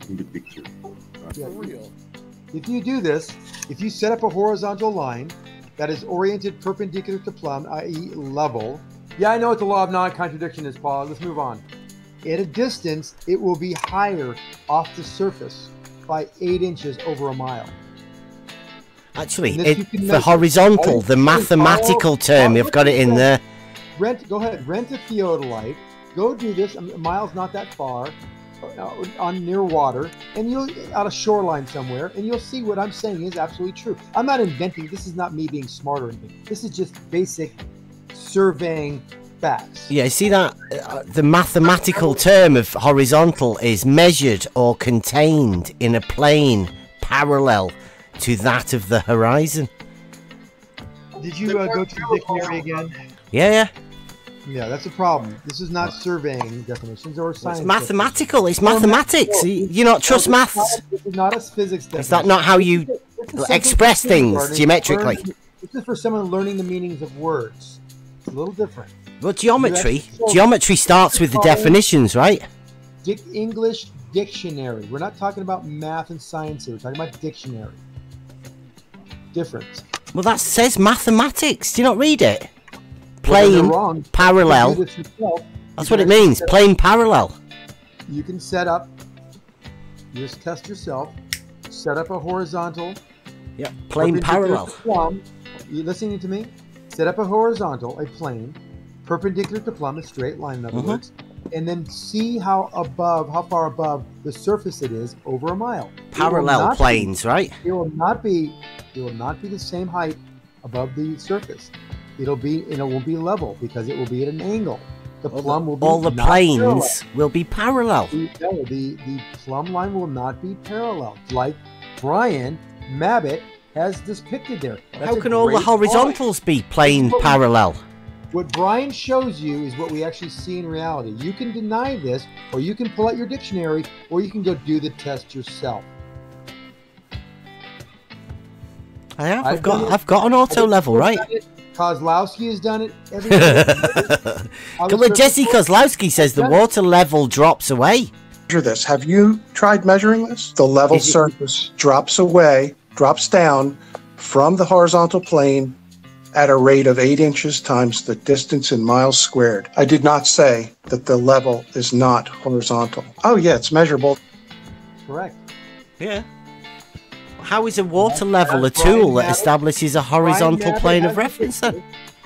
in the picture. Yeah, if you do this, if you set up a horizontal line that is oriented perpendicular to plumb, i.e. level. Yeah, I know what the law of non-contradiction is, Paul. Let's move on. At a distance, it will be higher off the surface by 8 inches over a mile. Actually, the horizontal, the mathematical term, you've got it in there. Go ahead, rent a theodolite. Go do this. A mile's not that far, on near water, and you'll out a shoreline somewhere, and you'll see what I'm saying is absolutely true. I'm not inventing. This is not me being smart or anything. This is just basic surveying facts. Yeah, see that the mathematical term of horizontal is measured or contained in a plane parallel to that of the horizon. Did you go to the dictionary again? Yeah. Yeah, that's a problem. This is not surveying definitions or science. It's mathematical. It's mathematics. You not trust maths? This is not a physics definition. Is that not how you express things geometrically? This is for someone learning the meanings of words. It's a little different. Well, geometry starts with the definitions, right? English dictionary. We're not talking about math and science here. We're talking about dictionary. Different. Well, that says mathematics. Do you not read it? Plane parallel. That's what it means. Plane parallel. You can set up. Just test yourself. Set up a horizontal. Yeah, plane parallel. Plumb. You listening to me? Set up a horizontal, a plane, perpendicular to plumb, a straight line, in other words, and then see how far above the surface it is over a mile. Parallel planes, right? It will not be the same height above the surface. It won't be level because it will be at an angle. The plumb will be all the planes will be parallel. No, the plumb line will not be parallel, like Brian Mabbott has depicted there. How can all the horizontals be plane parallel? What Brian shows you is what we actually see in reality. You can deny this, or you can pull out your dictionary, or you can go do the test yourself. I have. I've got an auto level, right? Kozlowski has done it. Jesse Kozlowski says the water level drops away. Measure this. Have you tried measuring this? The level surface drops down from the horizontal plane at a rate of 8 inches times the distance in miles squared. I did not say that the level is not horizontal. Oh yeah, it's measurable. Correct. Yeah. How is a water level a tool that establishes a horizontal plane of reference then?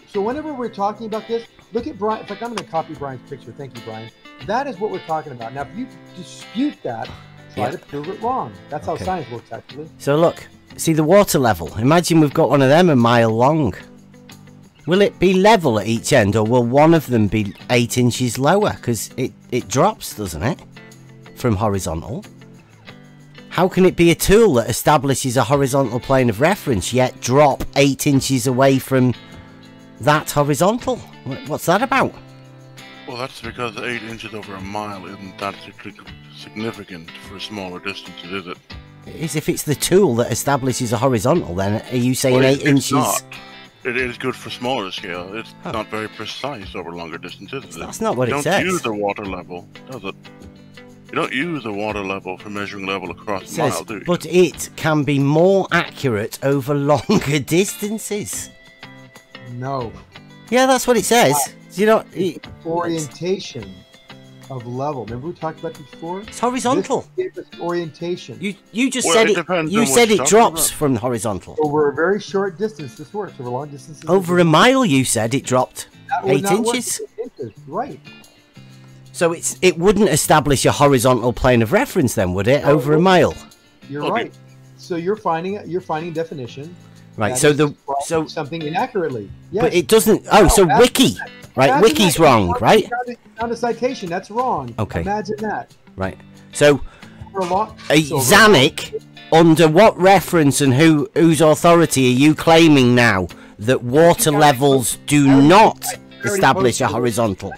So whenever we're talking about this, look at Brian. In fact, I'm going to copy Brian's picture. Thank you, Brian. That is what we're talking about. Now, if you dispute that, try to prove it wrong. That's how science works, actually. So look, see the water level. Imagine we've got one of them a mile long. Will it be level at each end, or will one of them be 8 inches lower? Because it drops, doesn't it, from horizontal? How can it be a tool that establishes a horizontal plane of reference, yet drop 8 inches away from that horizontal? What's that about? Well, that's because 8 inches over a mile isn't that significant for smaller distances, is it? It is if it's the tool that establishes a horizontal, then are you saying 8 inches? Not. It is good for smaller scale. It's not very precise over longer distances, is it? That's not what it says. You don't use the water level, does it? You don't use the water level for measuring level across a mile, do you? But it can be more accurate over longer distances. No. Yeah, that's what it says. You know, orientation of level. Remember we talked about this before? It's horizontal. This orientation. You just said it. You said it drops from the horizontal. Over a very short distance, this works. Over long distances. Over a mile, you said it dropped 8 inches. Right. So it wouldn't establish a horizontal plane of reference then, would it? Over a mile. You're right. So you're finding definition. Right. So something inaccurately. Yes. But it doesn't. Oh, so Wiki. Right. Wiki's wrong. Right. Found a citation. That's wrong. Okay. Imagine that. Right. So a Zanuck, under what reference and whose authority are you claiming now that water levels do not establish a horizontal?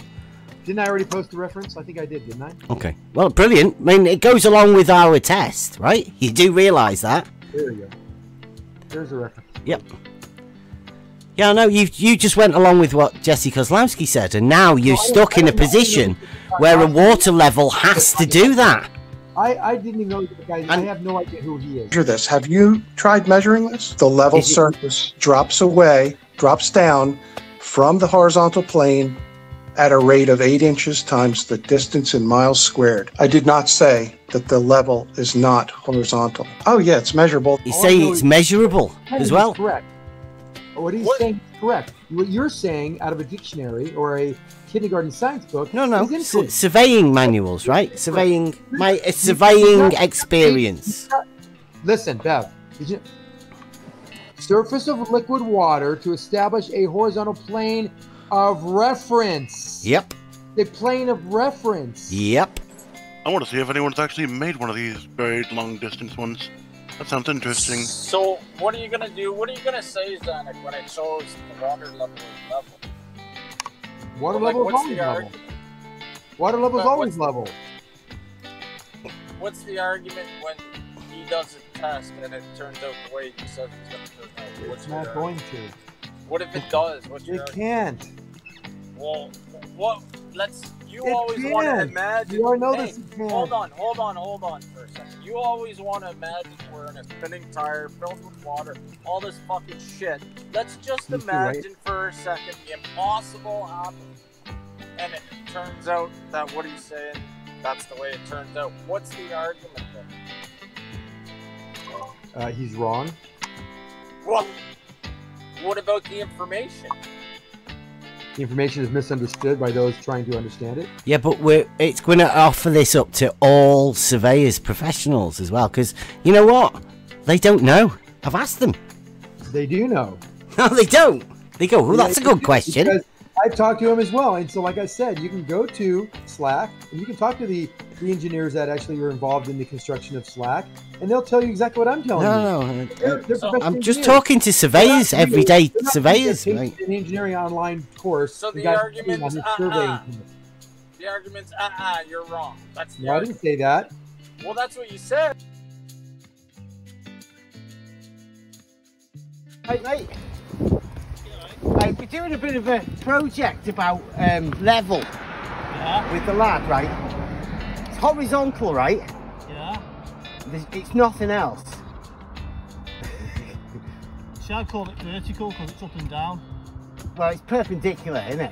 Didn't I already post the reference? I think I did, didn't I? Okay. Well, brilliant. I mean, it goes along with our test, right? You do realise that. There you go. There's a reference. Yep. Yeah, no, you just went along with what Jesse Kozlowski said, and now you're stuck in a position where a water level has to do that. I didn't even know the guy. I have no idea who he is. Measure this. Have you tried measuring this? The level surface drops down from the horizontal plane at a rate of 8 inches times the distance in miles squared. I did not say that the level is not horizontal. Oh yeah, it's measurable. You say it's measurable as well? Correct. What he's saying is correct. What you're saying out of a dictionary or a kindergarten science book. No. Surveying manuals, right? Surveying experience. Listen, Bev. Surface of liquid water to establish a horizontal plane of reference. Yep. The plane of reference. Yep. I want to see if anyone's actually made one of these buried long distance ones. That sounds interesting. So, what are you gonna do? What are you gonna say, Zanuck, when it shows the water level is level? Water Like, level is what's always the level. argument? Water level is But always level. What's the argument when he does a test and it turns out the way he says it's gonna turn out? What's It's your not going to. What if it does? What's your It argument? can't. Well, what? You It always want to can. imagine. You already know Hey, this, it can. hold on for a second. You always want to imagine we're in a spinning tire filled with water, all this fucking shit. Let's just Me too, right? imagine for a second the impossible happens, and it turns out that what he's saying, that's the way it turns out. What's the argument then? He's wrong. What about the information? The information is misunderstood by those trying to understand it. Yeah, but it's going to offer this up to all surveyors, professionals as well, because you know what? They don't know. I've asked them. They do know. No, they don't. They go, well, that's a good question. Because I've talked to him as well. And so, like I said, you can go to Slack and you can talk to the engineers that actually were involved in the construction of Slack, and they'll tell you exactly what I'm telling you. No, They're professional I'm just engineers. talking to surveyors, They're not- everyday they're not surveyors. taking Right? an engineering online course. So You the guys argument, on his surveying team. the argument's, you're wrong. That's the No, I argument. didn't say that. Well, that's what you said. Right, mate. Right, we're doing a bit of a project about level with the lad, right? It's horizontal, right? Yeah. It's nothing else. See, I call it vertical because it's up and down. Well, it's perpendicular, isn't it?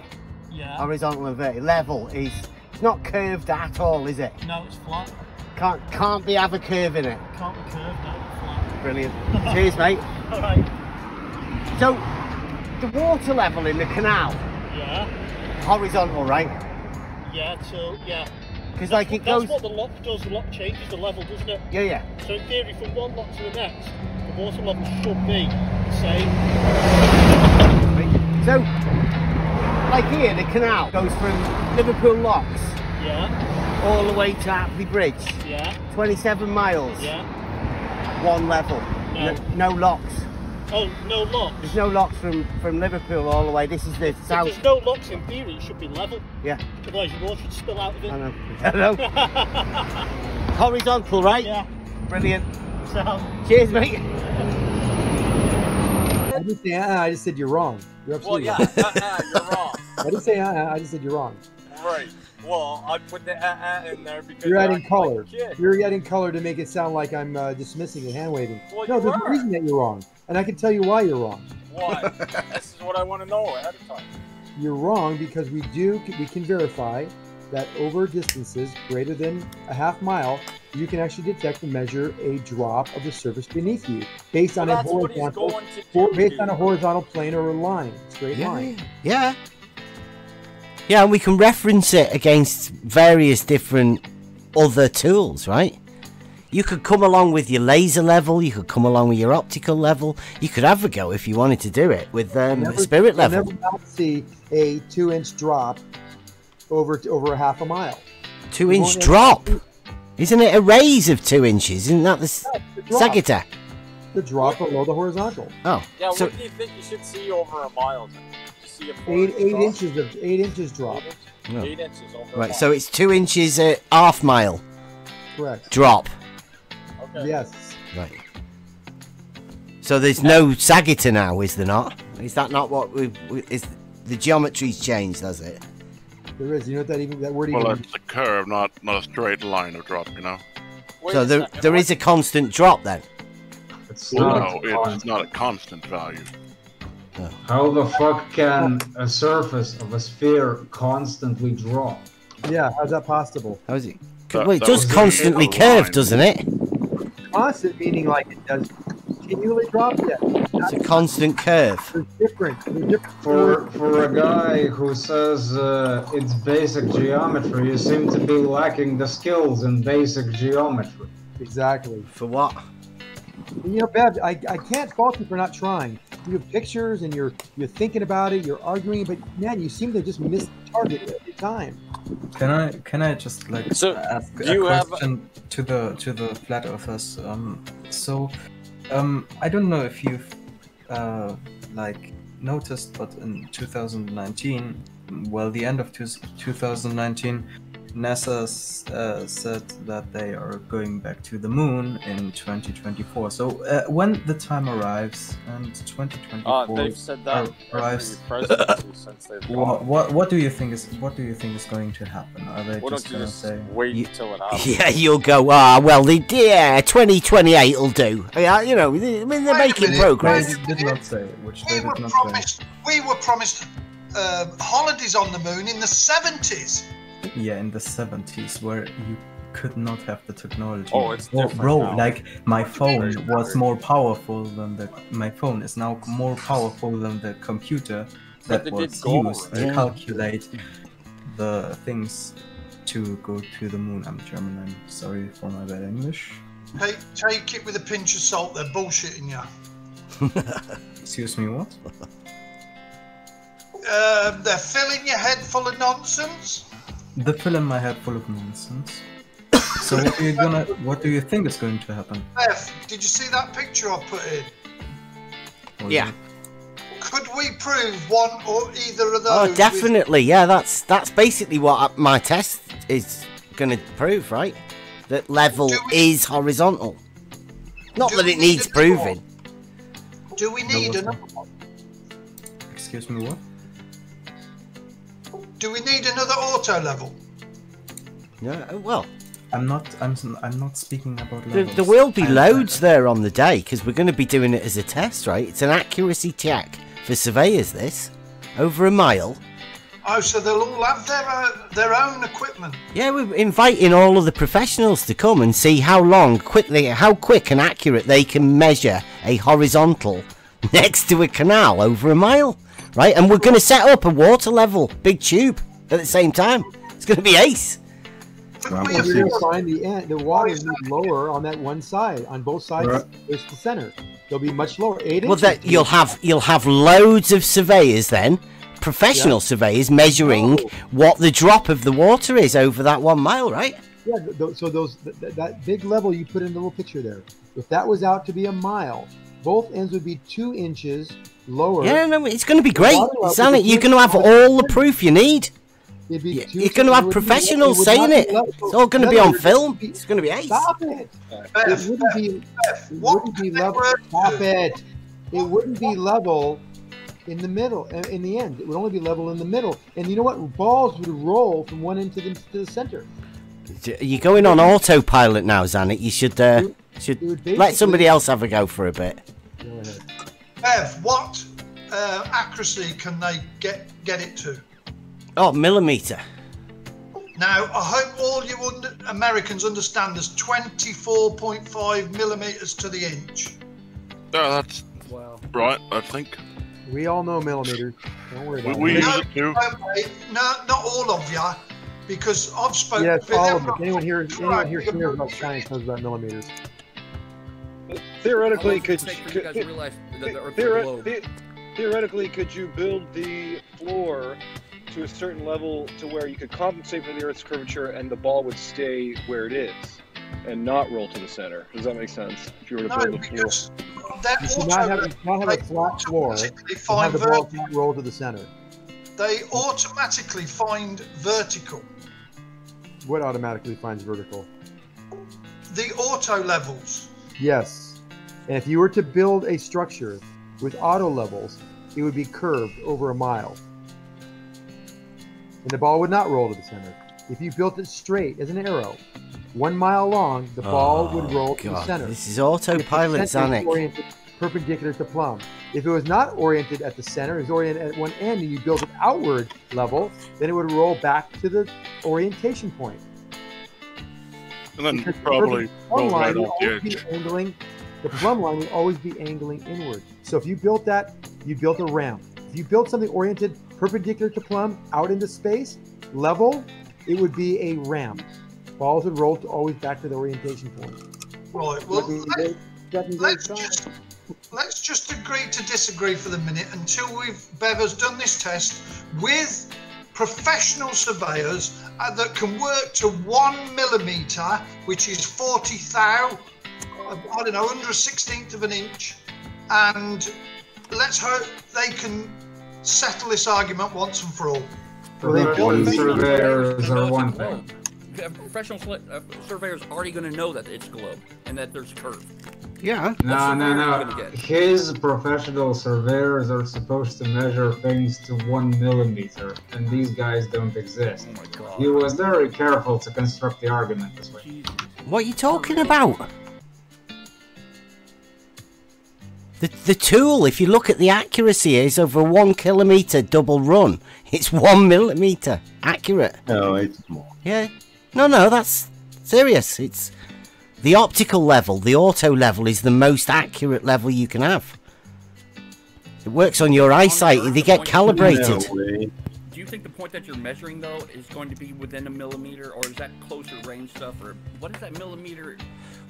Yeah. Horizontal and vertical. Level is it's not curved at all, is it? No, it's flat. Can't have a curve in it. Can't be curved, no, it's flat. Brilliant. Cheers, mate. All right. So, the water level in the canal, Yeah. horizontal, right? Yeah, so, yeah. 'Cause, like, it goes- That's what the lock does. The lock changes the level, doesn't it? Yeah, yeah. So, in theory, from one lock to the next, the water level should be the same. So, like here, the canal goes from Liverpool Locks Yeah. all the way to Apley Bridge. Yeah. 27 miles. Yeah. One level. No. No locks. Oh, no locks? There's no locks from Liverpool all the way. This is the If south. there's no locks, in theory, it should be level. Yeah. Otherwise, your water should spill out of it. I know. I know. Horizontal, right? Yeah. Brilliant. So. Cheers, mate. I didn't say I just said you're wrong. You're Well, absolutely yeah, wrong. you're wrong. I didn't say I just said you're wrong. Right. Well, I put the in there because You're adding acting color. Like a kid. You're adding color to make it sound like I'm dismissing and hand waving. Well, no, you there's a are. reason that you're wrong, and I can tell you why you're wrong. Why? This is what I want to know ahead of time. You're wrong because we can verify that over distances greater than a half mile, you can actually detect and measure a drop of the surface beneath you based on Well, a that's what he's horizontal, going to do, based on a horizontal plane or a line, straight line. Yeah. Yeah, and we can reference it against various different other tools, right? You could come along with your laser level, you could come along with your optical level, you could have a go if you wanted to do it with spirit level. You'll never see a 2-inch drop over a half a mile. 2-inch drop? Isn't it a raise of 2 inches? Isn't that the Sagittar? The drop below the horizontal. Oh, Yeah, so what do you think you should see over a mile? To see a 8 drop? inches drop. 8 inches over a right, mile. so it's 2 inches a half mile Correct. drop. Okay. Yes. Right. So there's no Sagittar now, is there not? Is that not what is the geometry's changed, does it? There is. You know what that word Well, even it's a curve, not a straight line of drop, you know? So there is a constant drop then? No, it's not a constant value. How the fuck can a surface of a sphere constantly drop? Yeah, how's that possible? How is it? Well, it does constantly curve, doesn't it? Constant meaning like it does continually drop. Yeah. It's a constant curve. They're different. For a guy who says it's basic geometry, you seem to be lacking the skills in basic geometry. Exactly. For what? You know, Bev, I can't fault you for not trying. You have pictures and you're thinking about it, you're arguing, but man, you seem to just miss the target every time. Can I just like ask a question to the flat earthers? I don't know if you've like noticed, but in 2019, well, the end of 2019, NASA said that they are going back to the moon in 2024. So when the time arrives and 2024 they've said that arrives, every presidency since they've gone. what do you think is going to happen? Are they Why just don't you going to just say wait till it happens? Yeah, you'll go, well, 2028 will do. Yeah, you know, they're making progress. They did not say, which they did not say. We were promised holidays on the moon in the 70s. Yeah, in the 70s, where you could not have the technology. Oh, it's different bro, now. like my phone was more powerful than my phone is now more powerful than the computer that was used to calculate the things to go to the moon. I'm German, I'm sorry for my bad English. Hey, take it with a pinch of salt, they're bullshitting you. Excuse me, what? They're filling your head full of nonsense. They're filling my head full of nonsense. So what do you think is going to happen? Beth, did you see that picture I put in? Yeah. Could we prove one or either of those? Oh, definitely. Yeah, that's basically what my test is going to prove, right? That level is horizontal. Not that it needs proving. Do we need another one? Excuse me, what? Do we need another auto level? Yeah, well, I'm not speaking about there levels. will be loads there on the day because we're going to be doing it as a test, right? It's an accuracy check for surveyors. This over a mile. Oh, so they'll all have their own equipment. Yeah, we're inviting all of the professionals to come and see how quick and accurate they can measure a horizontal next to a canal over a mile, right? And we're going to set up a water level big tube at the same time. It's going to be ace. You're going to find the water is lower on that one side. On both sides, there's the center. They'll be much lower. 8 inches. Well, you'll have loads of surveyors then, professional surveyors measuring what the drop of the water is over that 1 mile, right? Yeah. So that big level you put in the little picture there, if that was out to be a mile, both ends would be 2 inches lower. Yeah, no, it's going to be great. Sonic, you're going to have all the proof you need. You're going to have professionals saying it. It's all going to be on film. It's going to be ace. Stop it! It wouldn't be level. Stop it! It wouldn't be level in the middle. In the end, it would only be level in the middle. And you know what? Balls would roll from one end to the center. You're going on autopilot now, Zanik. You should let somebody else have a go for a bit. Go ahead. Bev, what accuracy can they get it to? Oh, millimeter. Now, I hope all you Americans understand there's 24.5 millimeters to the inch. That's right, I think. We all know millimeters. Don't worry about it. We use it too. No, not all of you, because I've spoken. Yes, all of them. Anyone here cares about science knows about millimeters. Theoretically, theoretically, could you build the floor to a certain level to where you could compensate for the Earth's curvature and the ball would stay where it is and not roll to the center? Does that make sense? If you were to build a floor. You should not have a flat floor and have the ball not roll to the center. They automatically find vertical. What automatically finds vertical? The auto levels. Yes. And if you were to build a structure with auto levels, it would be curved over a mile. And the ball would not roll to the center. If you built it straight as an arrow, 1 mile long, the ball would roll to the center. This is autopilot, Zanik. Oriented perpendicular to plumb. If it was not oriented at the center, it was oriented at one end, and you built it outward level, then it would roll back to the orientation point. And then probably roll right off the edge. The plumb line would always be angling inward. So if you built that, you built a ramp. If you built something oriented perpendicular to plumb out into space, level, it would be a ramp. Balls would roll always back to the orientation point. Right, well, let's just agree to disagree for the minute until Bev has done this test with professional surveyors that can work to 1 millimetre, which is 40 thou, I don't know, under a 16th of an inch, and let's hope they can settle this argument once and for all. Professional surveyors are one thing. Professional surveyors are already going to know that it's globe and that there's curve. Yeah. No. His professional surveyors are supposed to measure things to 1 millimeter, and these guys don't exist. Oh my God. He was very careful to construct the argument this way. What are you talking about? The tool, if you look at the accuracy, is over 1 kilometer double run. It's 1 millimeter accurate. No, it's more. Yeah. No, that's serious. It's the optical level, the auto level, is the most accurate level you can have. It works on your eyesight. They get calibrated. Do you think the point that you're measuring though is going to be within a millimeter, or is that closer range stuff, or what is that millimeter?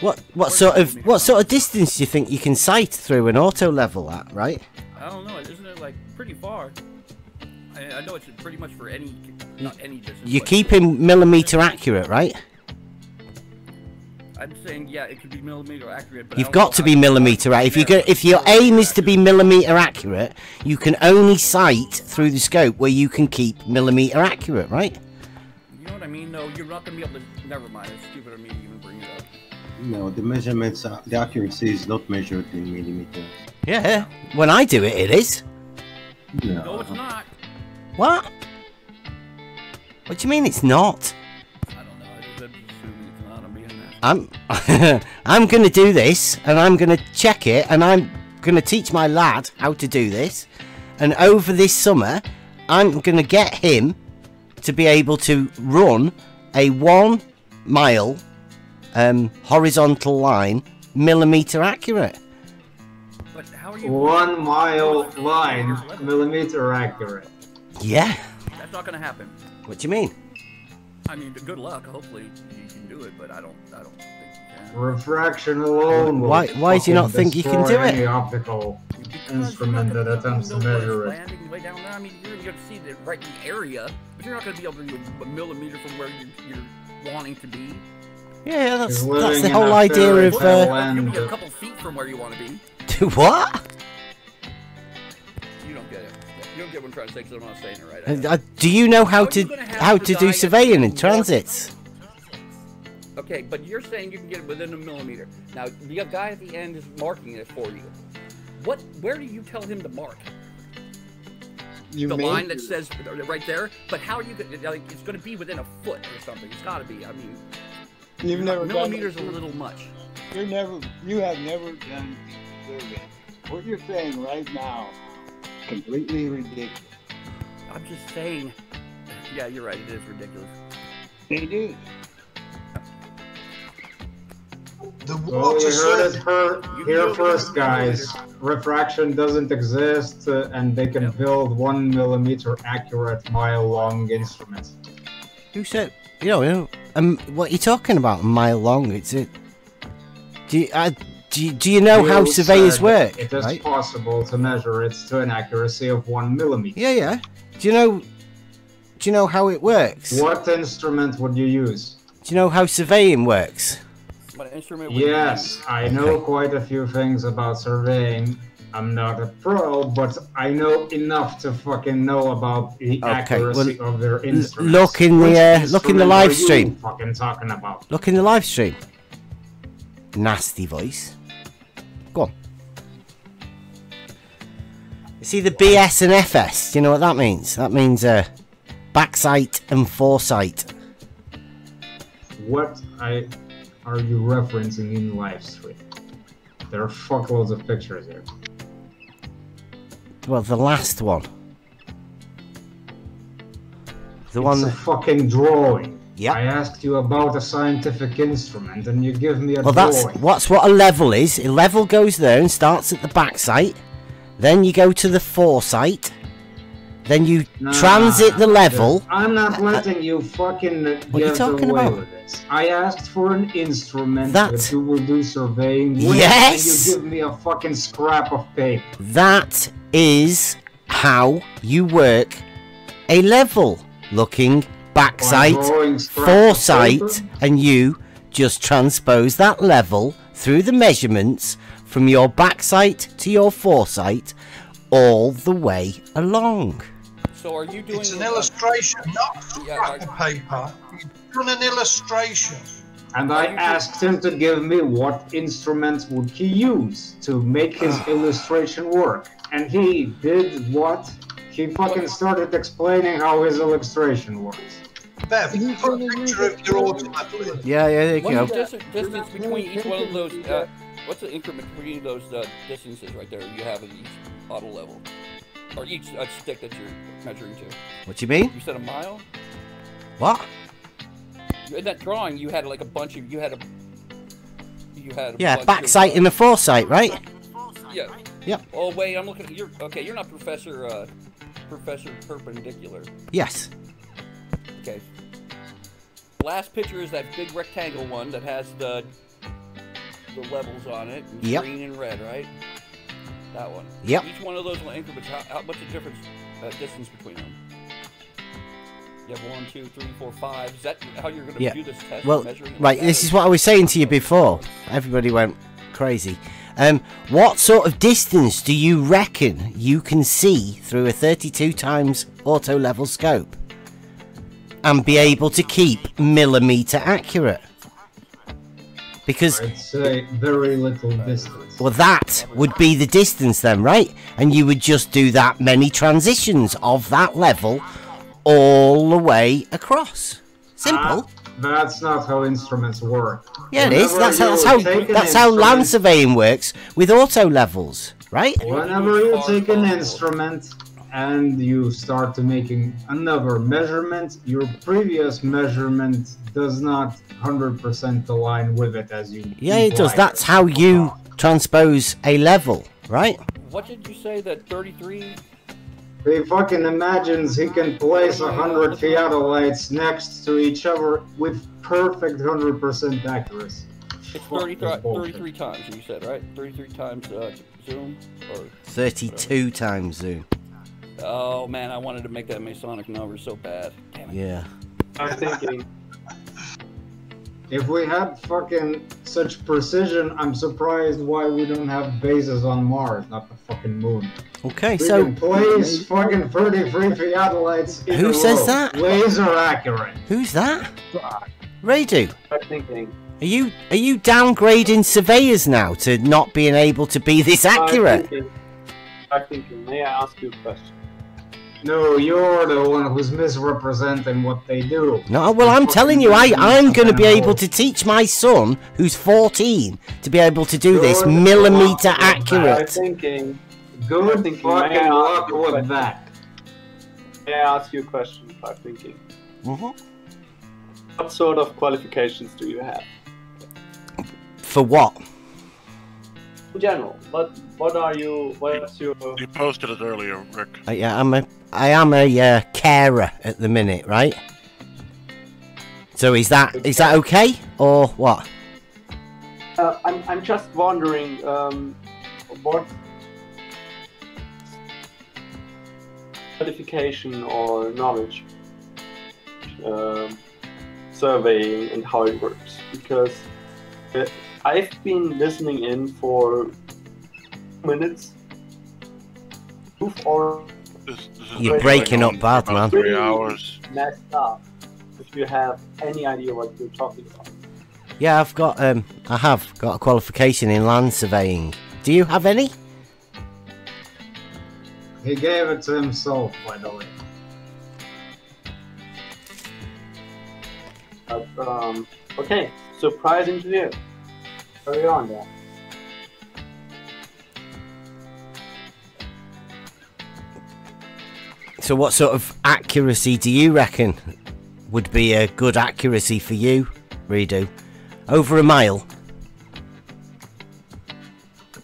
What sort of distance do you think you can sight through an auto level at, right? I don't know. Isn't it like pretty far? I know it's pretty much for any, not any distance. You're keeping millimeter accurate, right? I'm saying, yeah, it could be millimeter accurate, but You've got to be millimeter accurate. If your aim is to be millimeter accurate, you can only sight through the scope where you can keep millimeter accurate, right? You know what I mean? No, you're not going to be able to... Never mind, it's stupid of me to even bring it up. No, the measurements, the accuracy is not measured in millimeters. Yeah, when I do it, it is. No, it's not. What? What do you mean it's not? I'm gonna do this, and I'm gonna check it, and I'm gonna teach my lad how to do this, and over this summer I'm gonna get him to be able to run a 1 mile horizontal line millimeter accurate. But how are you 1 mile line millimeter accurate. Yeah. That's not gonna happen. What do you mean? I mean, good luck. Hopefully you can do it, but I don't think you can. Refraction alone will Why do you not think you can do destroy any it? optical instrument that attempts to measure it. Landing way down there. I mean, you're going to see the right in the area, but you're not going to be able to do a millimeter from where you're wanting to be. Yeah, that's the whole idea of. You'll be a couple feet from where you want to be. Do what? You don't get it. You don't get what I'm trying to say because I'm not saying it right. Do you know how to do surveying in transits? Okay, but you're saying you can get it within a millimeter. Now, the guy at the end is marking it for you. Where do you tell him to mark? The line that says right there? But how are you going to, like, it's going to be within a foot or something. It's got to be. I mean, you've never millimeters a little much. You have never done survey. What you're saying right now, completely ridiculous. I'm just saying, yeah, you're right, it is ridiculous. It is. Well, you heard it here first, guys. Refraction doesn't exist, and they can build 1 millimeter accurate mile-long instruments. Who said? What are you talking about? A mile long? It's it. Do you know how surveyors work? It is possible to measure it to an accuracy of 1 millimeter. Yeah. Do you know how it works? What instrument would you use? Do you know how surveying works? What instrument would you Yes, I know quite a few things about surveying. I'm not a pro, but I know enough to fucking know about the accuracy of their instruments. Look in the live stream. Fucking talking about. Look in the live stream. Nasty voice. Go on. You see the BS and FS? Do you know what that means? That means backsight and foresight. What are you referencing in live stream? There are fuckloads of pictures here. Well, the last one. It's a fucking drawing. Yeah. I asked you about a scientific instrument, and you give me a drawing. That's what a level is. A level goes there and starts at the backsight. Then you go to the foresight. Then you transit the level. I'm not letting you fucking get away with this. I asked for an instrument that you will do surveying with, and you give me a fucking scrap of paper. That is how you work a level. looking, backsight, foresight, and you just transpose that level through the measurements from your backsight to your foresight all the way along. So are you doing? It's an illustration, not scrap of paper. You've done an illustration. And I asked him to give me what instruments would he use to make his illustration work. And he did what? He fucking started explaining how his illustration works. Bev, you put a picture of your auto level in. Yeah, there you go. What's the distance between each one of those? What's the increment between those distances right there you have in each auto level? Or each stick that you're measuring to? What do you mean? You said a mile? What? In that drawing, you had like a bunch of yeah, backsight and a foresight, right? Yeah. Yep. Oh wait, I'm looking at you're okay. You're not Professor Perpendicular. Yes. Okay. Last picture is that big rectangle one that has the levels on it, in Yep. green and red, right? That one. Yep. Each one of those increments, how much a difference distance between them? You have 1, 2, 3, 4, 5. Is that how you're going to do this test? Well, measuring right. This is what I was saying to you before. Everybody went crazy. What sort of distance do you reckon you can see through a 32 times auto level scope and be able to keep millimeter accurate? Because I'd say very little distance. well, that would be the distance then, right? And you would just do that many transitions of that level all the way across. Simple. That's not how instruments work. Yeah, it is. That's how land surveying works with auto levels, right? Whenever you take an instrument and you start to making another measurement, your previous measurement does not 100% align with it as you. Yeah, it does. That's how you transpose a level, right? What did you say that 33? He fucking imagines he can place 100 theodolites next to each other with perfect 100% accuracy. It's 33 times, you said, right? 33 times zoom? Or 32 times zoom. Oh man, I wanted to make that Masonic number so bad. Damn it. Yeah. I'm thinking. If we had fucking such precision, I'm surprised why we don't have bases on Mars, not the fucking moon. Okay, we so can place fucking 33 theodolites in who a says row. that? Laser accurate. Who's that? Radu. I'm thinking. Are you downgrading surveyors now to not being able to be this accurate? I'm thinking. May I ask you a question? No, you're the one who's misrepresenting what they do. No, well, I'm telling you, I'm going to be able to teach my son, who's 14, to be able to do this millimeter accurate. I'm thinking. Good fucking luck with that. May I ask you a question? I'm thinking. What sort of qualifications do you have? For what? In general, what are you? What's your? You posted it earlier, Rick. Yeah, I am a carer at the minute, right? So is that okay or what? I'm just wondering what qualification or knowledge surveying and how it works, because I've been listening in for minutes. You're breaking up bad, man. 3 hours. Messed up. If you have any idea what you're talking about. Yeah, I have got a qualification in land surveying. Do you have any? He gave it to himself, by the way. Okay, surprising to you. Carry on, then. So what sort of accuracy do you reckon would be a good accuracy for you, Redo? Over a mile?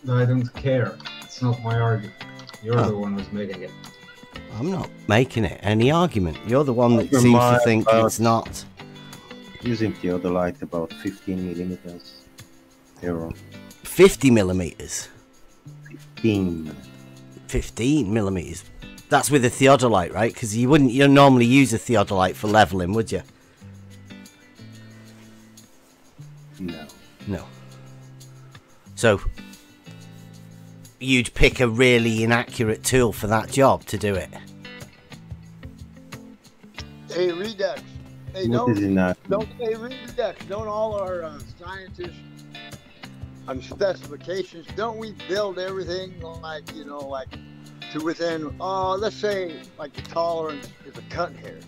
I don't care. It's not my argument. You're the one who's making it. I'm not making it any argument. You're the one that seems to think it's not. Using theodolite about 15 millimeters. Error. 50 millimeters? 15. 15 millimeters. That's with a theodolite, right? Because you wouldn't normally use a theodolite for leveling, would you? No. No. So you'd pick a really inaccurate tool for that job to do it. Hey, Redux. Hey, What is inaccurate? Hey, Redux. Don't all our scientists on specifications, don't we build everything like, you know, like to within, let's say, like the tolerance is a cut hair.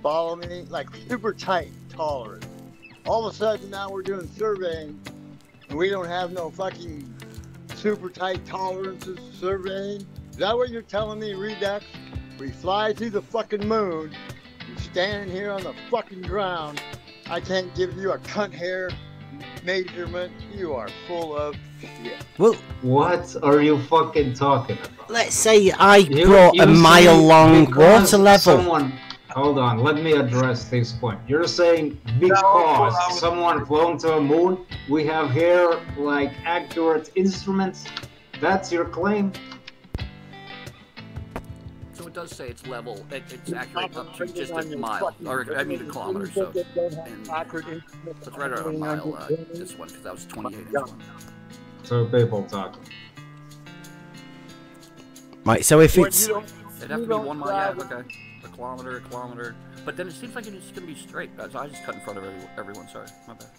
Follow me? Like super tight tolerance. All of a sudden now we're doing surveying and we don't have no fucking super tight tolerances surveying. Is that what you're telling me, Redux? We fly to the fucking moon, you're standing here on the fucking ground, I can't give you a cunt hair measurement. You are full of shit. Well, what are you fucking talking about? Let's say I brought a mile-long water level. Hold on, let me address this point. You're saying because someone flown to a moon, we have here like accurate instruments? That's your claim? So it does say it's level. It's accurate up to just a mile, or I mean a kilometer. So and it's right around a mile. This one, because that was 28 inch. So people talking. Right. So if it's it'd have to be 1 mile. Yeah. Okay. A kilometer. But then it seems like it's going to be straight. So I just cut in front of everyone. Sorry, my bad.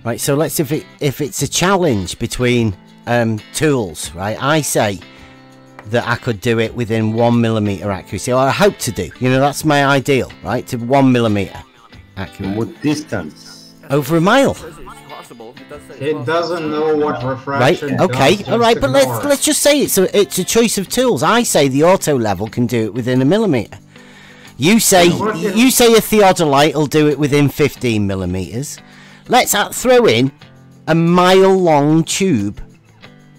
right. So let's if it's a challenge between tools, right? I say that I could do it within 1 millimeter accuracy, or I hope to do. You know, that's my ideal, right? To 1 millimeter accuracy. What distance? Over a mile. It doesn't know what refraction. Right. Okay. Does, All right. But let's just say it's a choice of tools. I say the auto level can do it within a millimeter. You say a theodolite will do it within 15 millimeters. Let's throw in a mile-long tube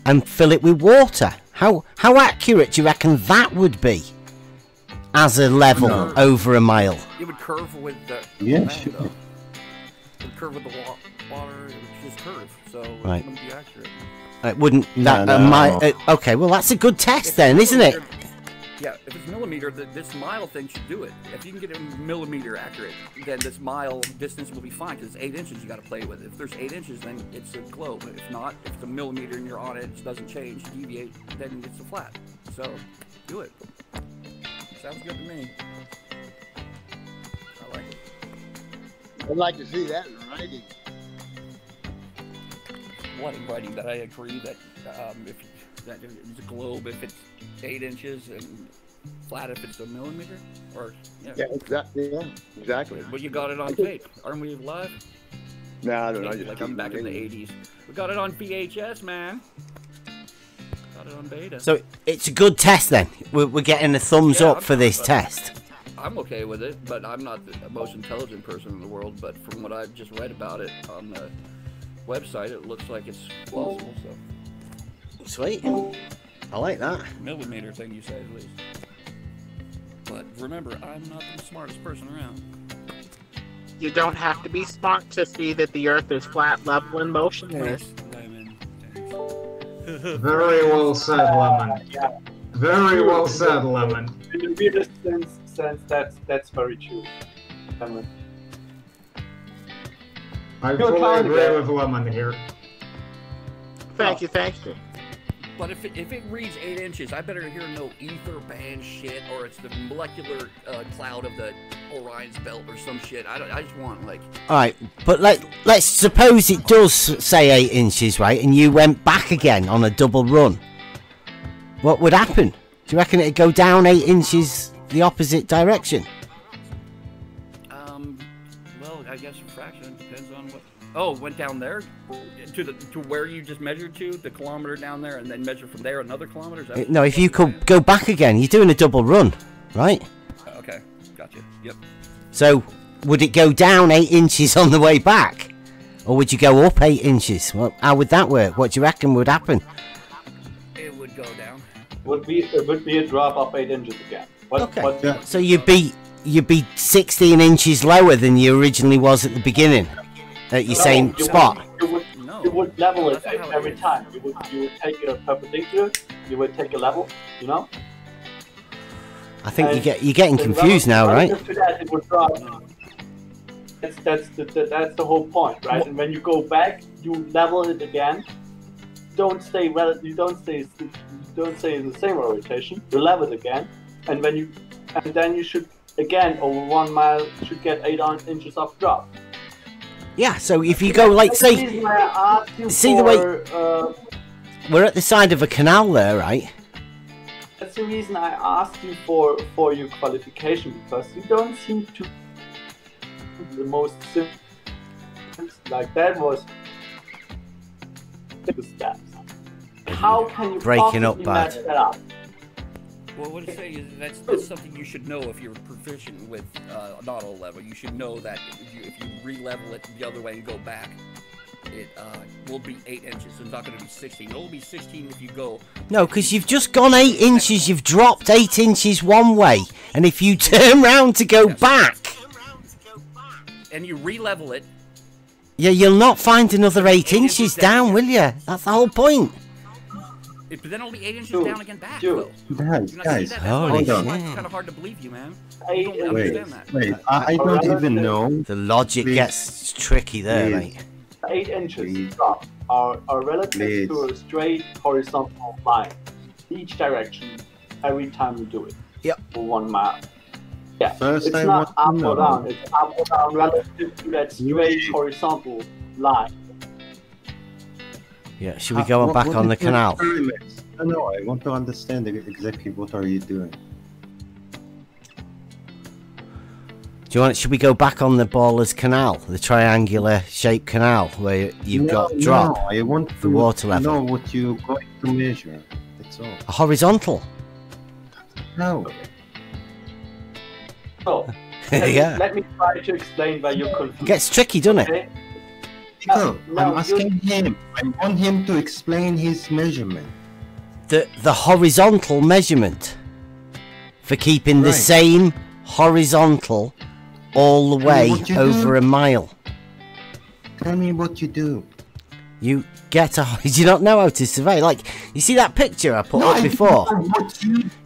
and fill it with water. How accurate do you reckon that would be as a level over a mile? It would curve with the It would curve with the water. It would just curve, so Right. it wouldn't be accurate. It wouldn't. No. Okay, well that's a good test then, isn't it? Yeah, if it's millimeter, this mile thing should do it. If you can get it millimeter accurate, then this mile distance will be fine, because it's 8 inches you got to play with. If there's 8 inches, then it's a globe. If not, if it's a millimeter and you're on it, it doesn't change, deviate, then it's a flat. So, do it. Sounds good to me. I like it. I'd like to see that in writing. What in writing? That I agree that that it's a globe if it's 8 inches and flat if it's a millimeter, or Yeah, exactly. But you got it on tape, aren't we live? No, I don't know. Like I'm back in the 80s. We got it on VHS, man. Got it on beta. So it's a good test then. We're getting a thumbs up for this test. I'm okay with it, but I'm not the most intelligent person in the world. But from what I've just read about it on the website, it looks like it's plausible. So. Sweet. I like that. Millimeter thing you said, at least. But remember, I'm not the smartest person around. You don't have to be smart to see that the Earth is flat, level, and motionless. Very well said, Lemon. Very well said, Lemon. In the weirdest sense, that's very true. I fully agree with Lemon here. Thank you. But if it reads 8 inches, I better hear no ether band shit, or it's the molecular cloud of the Orion's belt or some shit. I just want like. All right, but let's suppose it does say 8 inches, right? And you went back again on a double run. What would happen? Do you reckon it'd go down 8 inches the opposite direction? Well, I guess refraction depends on what. Oh, went down there to where you just measured to, the kilometer down there, and then measure from there another kilometer. Is that No, if you could go back again, you're doing a double run, right? Okay, gotcha. Yep. So would it go down 8 inches on the way back, or would you go up 8 inches? Well, how would that work? What do you reckon would happen? It would go down. It would be a drop of 8 inches again. Okay. So you'd be 16 inches lower than you originally was at the beginning, at your same spot. You would level it every time. You would take a perpendicular. You would take a level. You know. I think you're getting confused now, right? After that, it would drop. That's the whole point, right? And when you go back, you level it again. Don't stay in the same orientation. You level it again, and then you should again over 1 mile should get 8 inches of drop. Yeah. So if you go like say, see the way we're at the side of a canal there, right? That's the reason I asked you for your qualification, because you don't seem to the most simple. Like that was the steps. How can you breaking up mess bad? That up? Well, what I'm saying is that's something you should know if you're proficient with auto level. You should know that if you re-level it the other way and go back, it will be 8 inches. It's not going to be 16. It will be 16 if you go. No, because you've just gone 8 inches. You've dropped 8 inches one way, and if you turn round to go back, and you re-level it. Yeah, you'll not find another 8 inches down, will you? That's the whole point. But then it'll be 8 inches down again back, though. Guys, holy hold on. It's kind of hard to believe you, man. You don't understand that. Wait, I don't even know. The logic gets tricky there, mate. 8 inches drop are relative to a straight horizontal line, each direction, every time you do it. Yep. For 1 mile. Yeah. First, it's I not up want to or know. down. It's up or down relative to that straight horizontal line. Yeah, should we go back on the canal? No, I want to understand exactly what are you doing. Do you want? Should we go back on the Ballers Canal, the triangular shaped canal where you've got drop? No, I want the water level. know what you're going to measure. That's all. A horizontal. No. So, Yeah. let me try to explain why you're confused. Gets tricky, doesn't it? Okay? No, No, I'm asking him. I want him to explain his measurement. The horizontal measurement for keeping the same horizontal all the way what you over do. a mile. Tell me what you do. You get a. Do you not know how to survey? Like, you see that picture I put up before?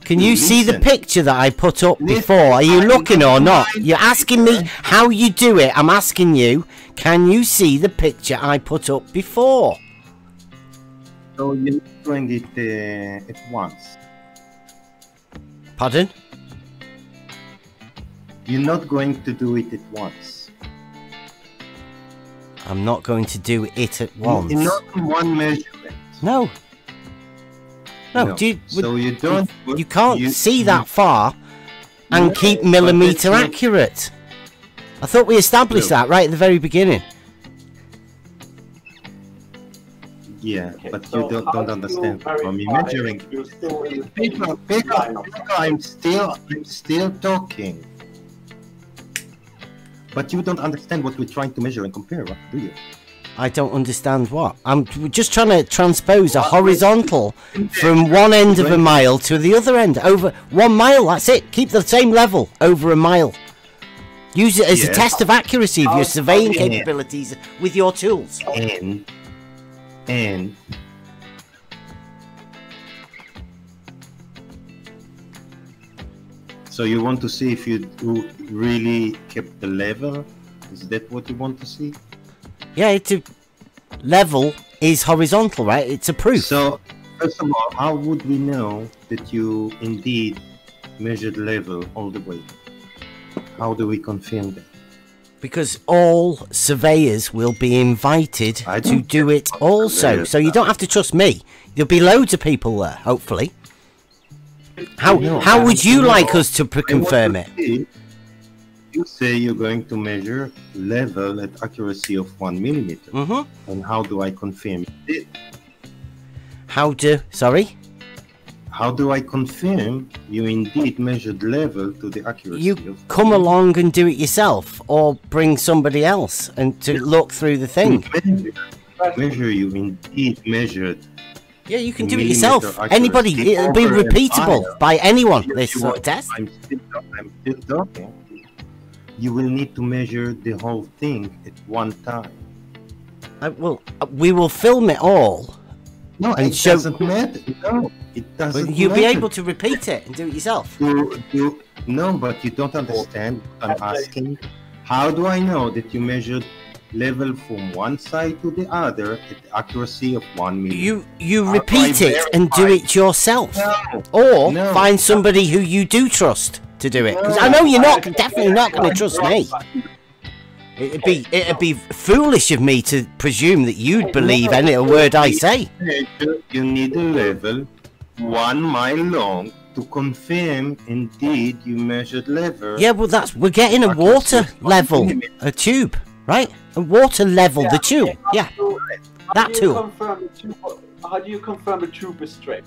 Can you see the picture that I put up before? Are you looking or not? You're asking me how you do it. I'm asking you, can you see the picture I put up before? So you're not doing it at once. Pardon? You're not going to do it at once. I'm not going to do it at once. Not in one measurement. No. No, do you, So you don't. you can't see that far and No, keep but millimeter it's not- accurate. I thought we established that right at the very beginning. Yeah, Okay, but so you don't how do you understand from me verify measuring. you're still in the People, I'm still talking. But you don't understand what we're trying to measure and compare, do you? I don't understand what. I'm just trying to transpose a horizontal from one end of a mile to the other end. Over 1 mile, that's it. Keep the same level over a mile. Use it as a Yes. test of accuracy of your surveying Yeah. capabilities with your tools. And so you want to see if you really kept the level? Is that what you want to see? Yeah, it's a level is horizontal, right? It's a proof. So, first of all, how would we know that you indeed measured level all the way? How do we confirm that? Because all surveyors will be invited to do it also. So you don't have to trust me. There'll be loads of people there, hopefully. How would you like us to confirm it? You say you're going to measure level at accuracy of 1 millimeter. Mm-hmm. And how do I confirm it? Sorry? How do I confirm you indeed measured level to the accuracy You of come along and do it yourself, or bring somebody else and to look through the thing. measure you indeed measured? Yeah, you can do it millimeter yourself. accuracy Anybody, it'll be over a repeatable mile. by anyone, If this you sort want- of test. I'm still talking. You will need to measure the whole thing at one time. We will film it all. No, and it doesn't matter. No. It doesn't But you'll be matter. able to repeat it and do it yourself. No, but you don't understand what I'm asking. How do I know that you measured level from one side to the other at the accuracy of 1 millimeter? You repeat it and do it yourself, or find somebody who you do trust to do it. Because I know you're definitely not going to trust me. It'd be foolish of me to presume that you'd believe any word I say. You need a level 1 mile long to confirm indeed you measured level. Yeah, well, we're getting a water level, a tube, right? A water level, the tube. Yeah, that tool. How do you confirm the tube is straight?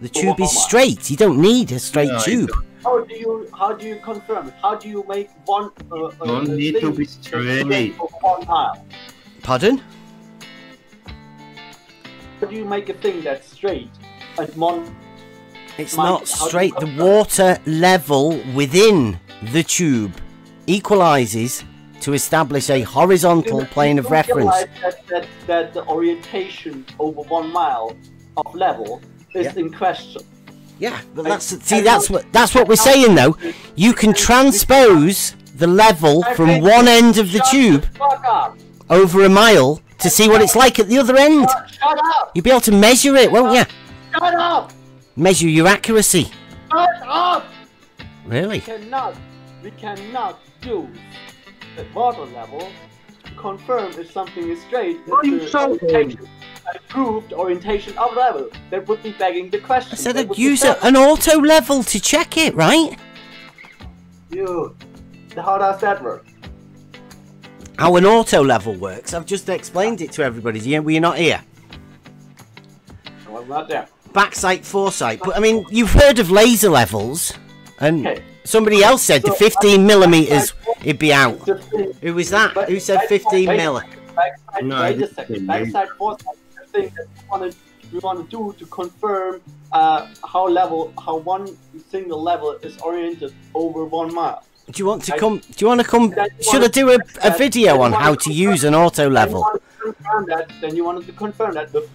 The tube is straight. You don't need a straight tube. How do you confirm it? How do you make one? Don't need to be straight. For 1 mile? Pardon? How do you make a thing that's straight and one? It's not straight. The water level within the tube equalizes to establish a horizontal plane of reference. That the orientation over 1 mile of level is in question. Yeah, but that's what we're saying though. You can transpose the level from one end of the tube over a mile to see what it's like at the other end. Shut up! You'll be able to measure it, won't you? Shut up! Measure your accuracy. Shut up! Really? We cannot use the water level to confirm if something is straight. Improved orientation of level. That would be begging the question. I said I'd use an auto level to check it, right? How does that work? How an auto level works? I've just explained it to everybody. Were you not here? I was not there. Backsight, foresight. But I mean, you've heard of laser levels, and somebody else said the 15 millimeters it'd be out. Who was that? Who said 15 mil? Wait a second. Backsight, foresight. Thing that we want to do to confirm how one single level is oriented over 1 mile. Do you want to come? Should I do a video on how to use an auto level? Then you wanted to confirm that with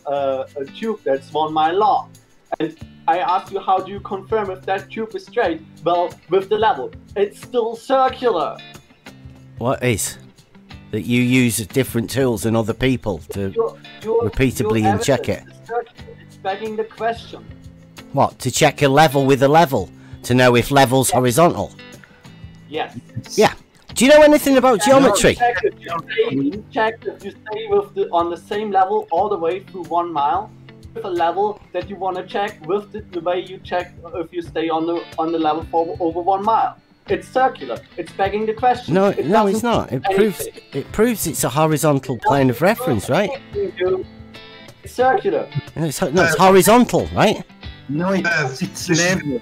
a tube that's 1 mile long. And I asked you, how do you confirm if that tube is straight? Well, with the level, it's still circular. What is? That you use different tools than other people to repeatedly and check it. It's begging the question. What? To check a level with a level? To know if level's horizontal? Yes. Yeah. Do you know anything about geometry? Check if you stay on the same level all the way through 1 mile, with a level that you want to check with the way you check if you stay on the level for over 1 mile. It's circular. It's begging the question. No, it's not. It proves it's a horizontal plane of reference, right? It's circular. No, it's horizontal, right? No, it's level.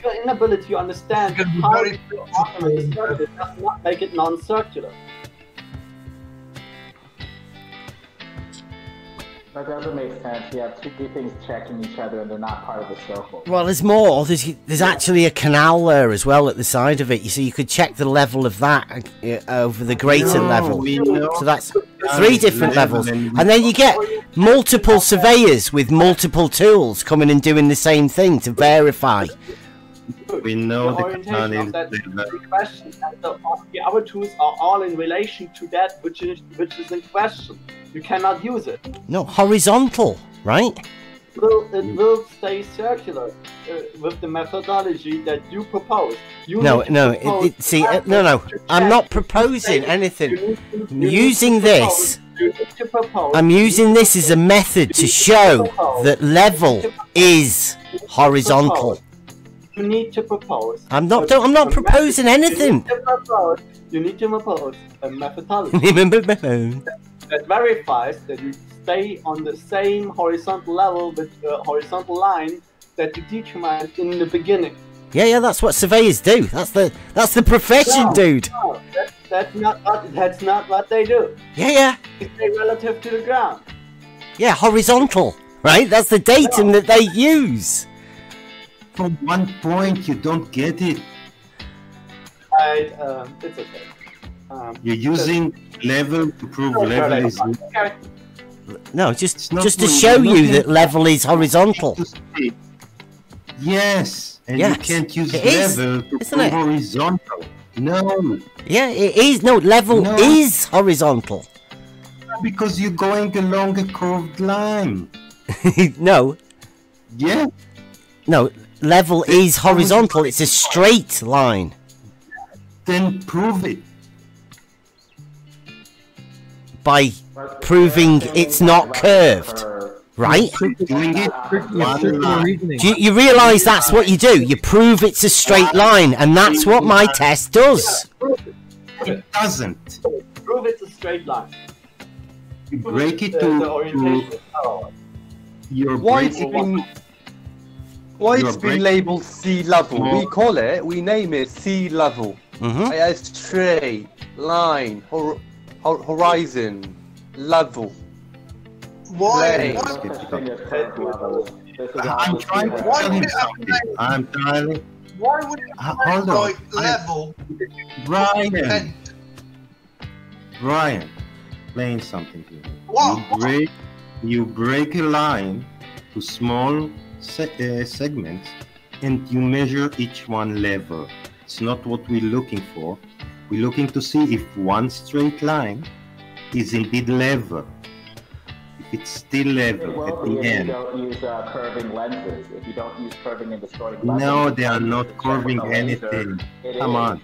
Your inability to understand how the argument is circular does not make it non-circular. That doesn't make sense. You have two things checking each other and they're not part of the circle. Well, there's more. There's actually a canal there as well at the side of it. You see, you could check the level of that over the greater level. So that's 3 different levels. And then you get multiple surveyors with multiple tools coming and doing the same thing to verify. We know the orientation of that question, and the other tools are all in relation to that which is in question. You cannot use it. No, horizontal, right? It will stay circular with the methodology that you propose. No. I'm not proposing anything. I'm using this. I'm using this as a method to show that level is horizontal. You need to propose. I'm not proposing anything. You need to propose a methodology that verifies that you stay on the same horizontal level with horizontal line that you determined in the beginning. Yeah, that's what surveyors do. That's the profession, dude. No, that's not what they do. Yeah. They stay relative to the ground. Yeah, horizontal, right? That's the datum that they use. From one point, you don't get it. Right, it's okay. You're using level to prove level is. No, just to show you that level is horizontal. Yes, and Yes, you can't use it is, level to isn't prove it? horizontal. No. Yeah, it is. No, level No. is horizontal. Because you're going along a curved line. No. Yeah. No, level is horizontal. It's a straight line. Then prove it. By proving it's not curved, right? Doing it one line. Do you realise that's what you do? You prove it's a straight line, and that's what my test does. It doesn't. Prove it's a straight line. You break it The orientation is parallel. You're Why it's breaking. been labeled sea level? We call it, we name it sea level. A straight line, horizon, level. Why? I'm trying to tell him something. I'm trying. Why would it Hold on. like level? Brian, explain something to me. What? You break a line to small segments, and you measure each one level. It's not what we're looking for. We're looking to see if one straight line is indeed level. If it's still level at the end. If you don't use curving lenses, if you don't use curving and distorting lenses. No, they are not curving anything. Come on.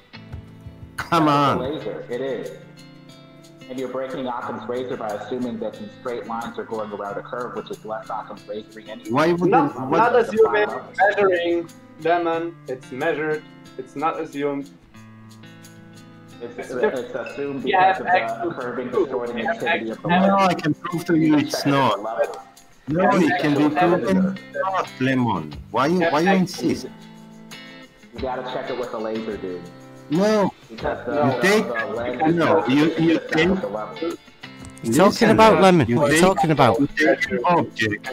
Come on. Laser. It is. And you're breaking Occam's razor by assuming that these straight lines are going around a curve, which is less Occam's razor anyway. Why would not assuming, measuring, Lemon. It's measured. It's not assumed. It's assumed because of the curving, distorting activity of the lens. No, I can prove to you it's not. No, it can be proven not, Lemon. Why you insist? You gotta check it with the laser, dude. No, because you take. No, you take. Talking about Lemon. What are you talking about? You take an object.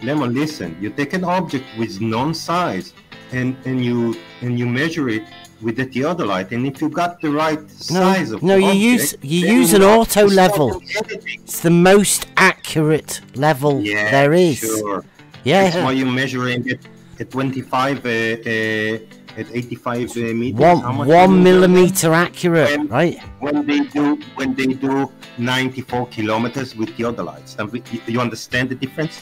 Lemon, listen. You take an object with known size, and you measure it with the theodolite, and if you got the right size of no, the you object, use an auto level. It's the most accurate level there is. Sure. Yeah. That's why you're measuring it at 25, at 85 meters. One millimeter accurate, right? When they do 94 kilometers with theodolites, you understand the difference?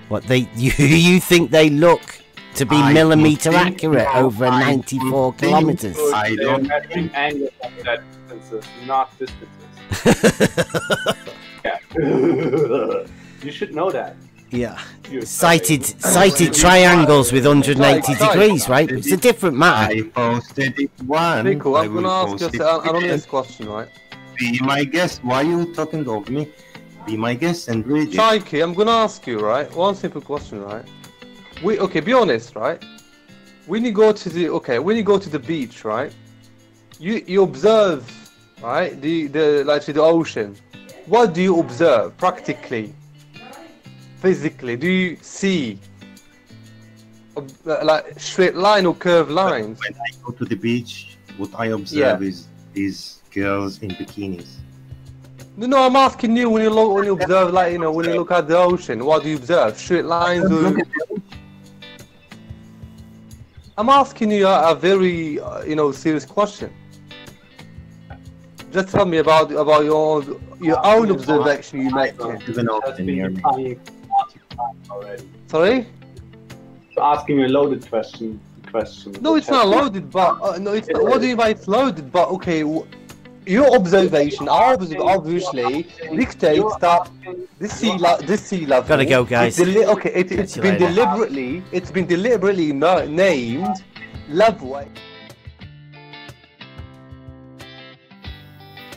What you think they look to be millimeter accurate over 94 kilometers? I don't measuring angles at distances, not distances. Yeah. You should know that. Yeah. Sighted triangles with 180 degrees, right? It's a different matter. I posted it one. Nico, I'm gonna ask you an honest question, right? Be my guest. Why are you talking of me? Be my guest and read it. Shaiki, I'm gonna ask you, right? One simple question, right? Be honest, right? When you go to the beach, right? You observe, right? The ocean. What do you observe practically? Physically, do you see like straight line or curved lines? When I go to the beach, what I observe is girls in bikinis. No, I'm asking you when you observe, like, when you look at the ocean, what do you observe? Straight lines or... I'm asking you a very serious question. Just tell me about your own observation you make. Already. Sorry? Asking a loaded question. No, it's not loaded, but no, it's not. What do you mean it's loaded? But okay, your observation obviously dictates that this sea level. Gotta go, guys. It's been deliberately named level.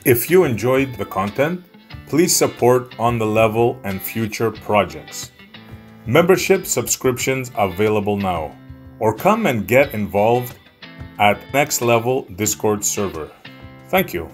If you enjoyed the content, please support On the Level and future projects. Membership subscriptions available now, or come and get involved at Next Level Discord server. Thank you.